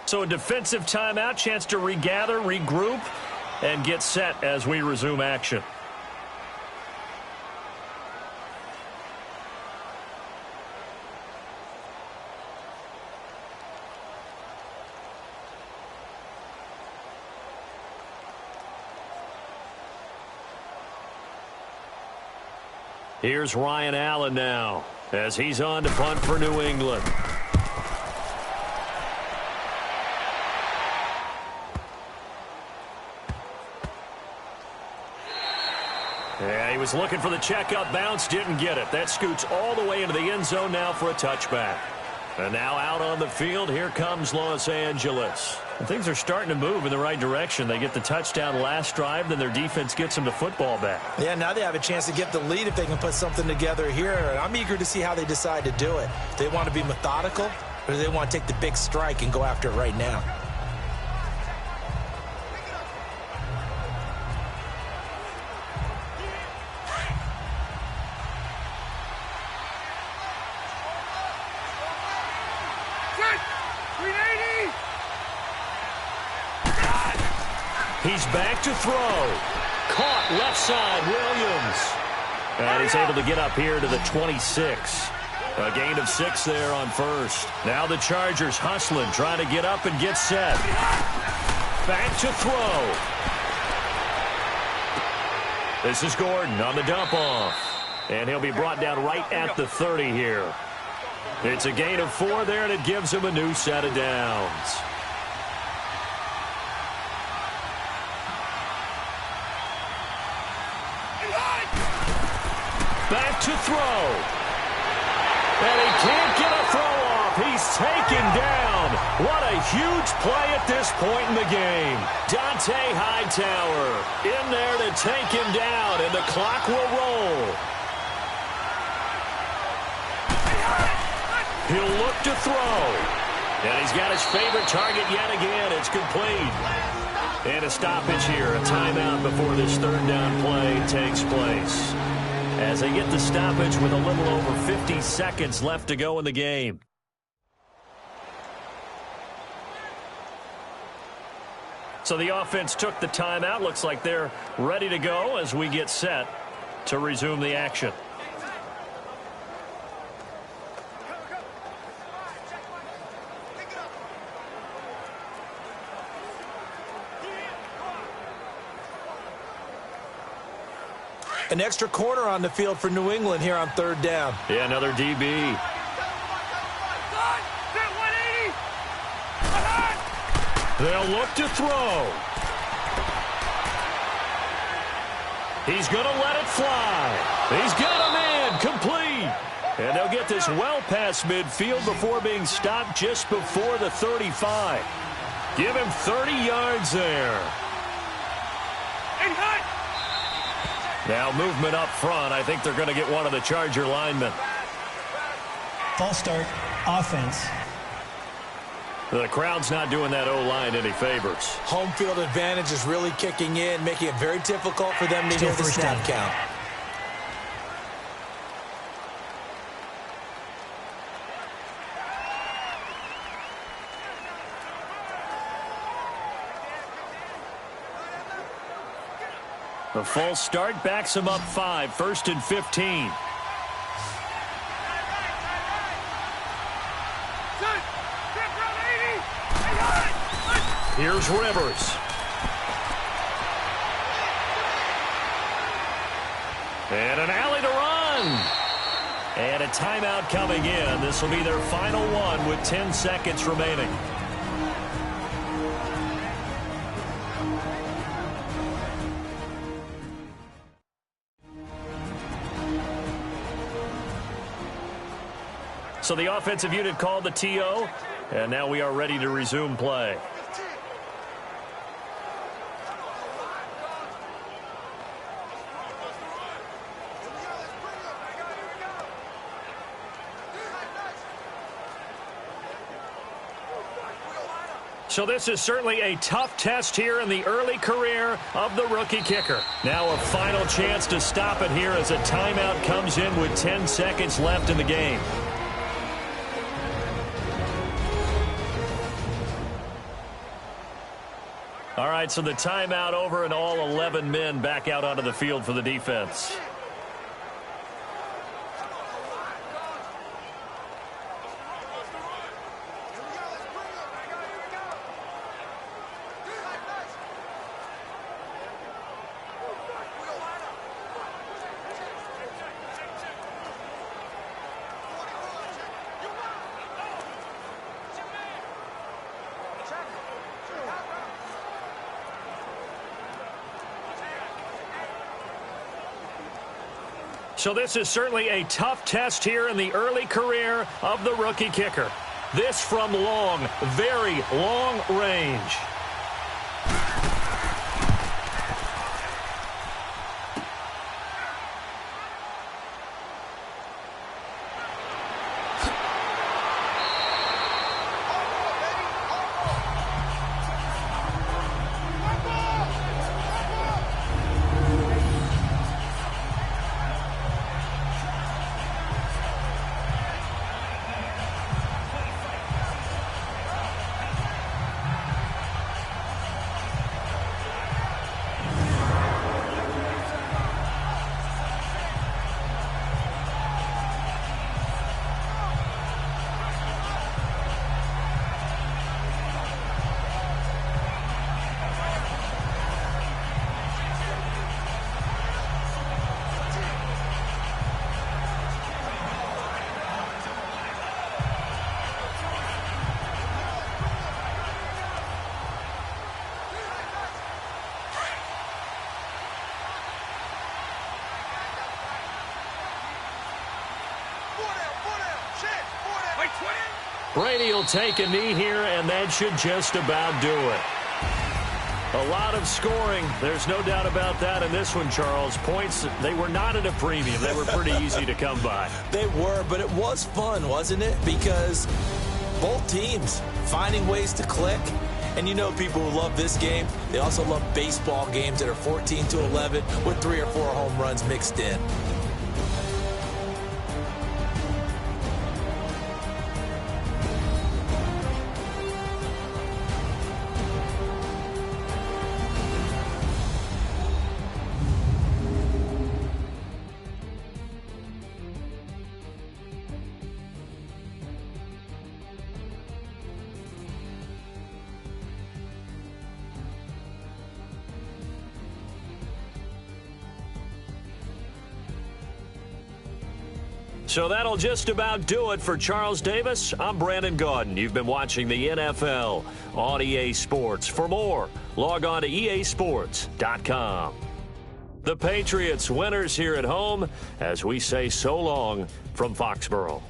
So a defensive timeout, chance to regather, regroup, and get set as we resume action. Here's Ryan Allen now as he's on to punt for New England. Yeah, he was looking for the checkup bounce, didn't get it. That scoots all the way into the end zone now for a touchback. And now out on the field, here comes Los Angeles. And things are starting to move in the right direction. They get the touchdown last drive, then their defense gets them the football back. Yeah, now they have a chance to get the lead if they can put something together here. And I'm eager to see how they decide to do it. Do they want to be methodical, or do they want to take the big strike and go after it right now? He's back to throw. Caught left side, Williams. And he's able to get up here to the 26. A gain of 6 there on first. Now the Chargers hustling, trying to get up and get set. Back to throw. This is Gordon on the dump off. And he'll be brought down right at the 30 here. It's a gain of 4 there, and it gives him a new set of downs. Back to throw. And he can't get a throw off. He's taken down. What a huge play at this point in the game. Dante Hightower in there to take him down, and the clock will roll. He'll look to throw. And he's got his favorite target yet again. It's complete. And a stoppage here, a timeout before this third down play takes place. As they get the stoppage with a little over 50 seconds left to go in the game. So the offense took the timeout. Looks like they're ready to go as we get set to resume the action. An extra corner on the field for New England here on third down. Yeah, another DB. They'll look to throw. He's going to let it fly. He's got him in, complete. And they'll get this well past midfield before being stopped just before the 35. Give him 30 yards there. Now movement up front. I think they're going to get one of the Charger linemen. False start, offense. The crowd's not doing that O-line any favors. Home field advantage is really kicking in, making it very difficult for them to hear the snap count. The false start backs him up 5, 1st and 15. Here's Rivers. And an alley to run. And a timeout coming in. This will be their final one with 10 seconds remaining. So the offensive unit called the TO, and now we are ready to resume play. So this is certainly a tough test here in the early career of the rookie kicker. Now a final chance to stop it here as a timeout comes in with 10 seconds left in the game. All right, so the timeout over and all 11 men back out onto the field for the defense. So this is certainly a tough test here in the early career of the rookie kicker. This from long, very long range. Brady will take a knee here, and that should just about do it. A lot of scoring. There's no doubt about that in this one, Charles. Points, they were not at a premium. They were pretty easy to come by. They were, but it was fun, wasn't it? Because both teams finding ways to click. And you know people who love this game, they also love baseball games that are 14-11 with 3 or 4 home runs mixed in. So that'll just about do it for Charles Davis. I'm Brandon Gaudin. You've been watching the NFL on EA Sports. For more, log on to easports.com. The Patriots winners here at home as we say so long from Foxborough.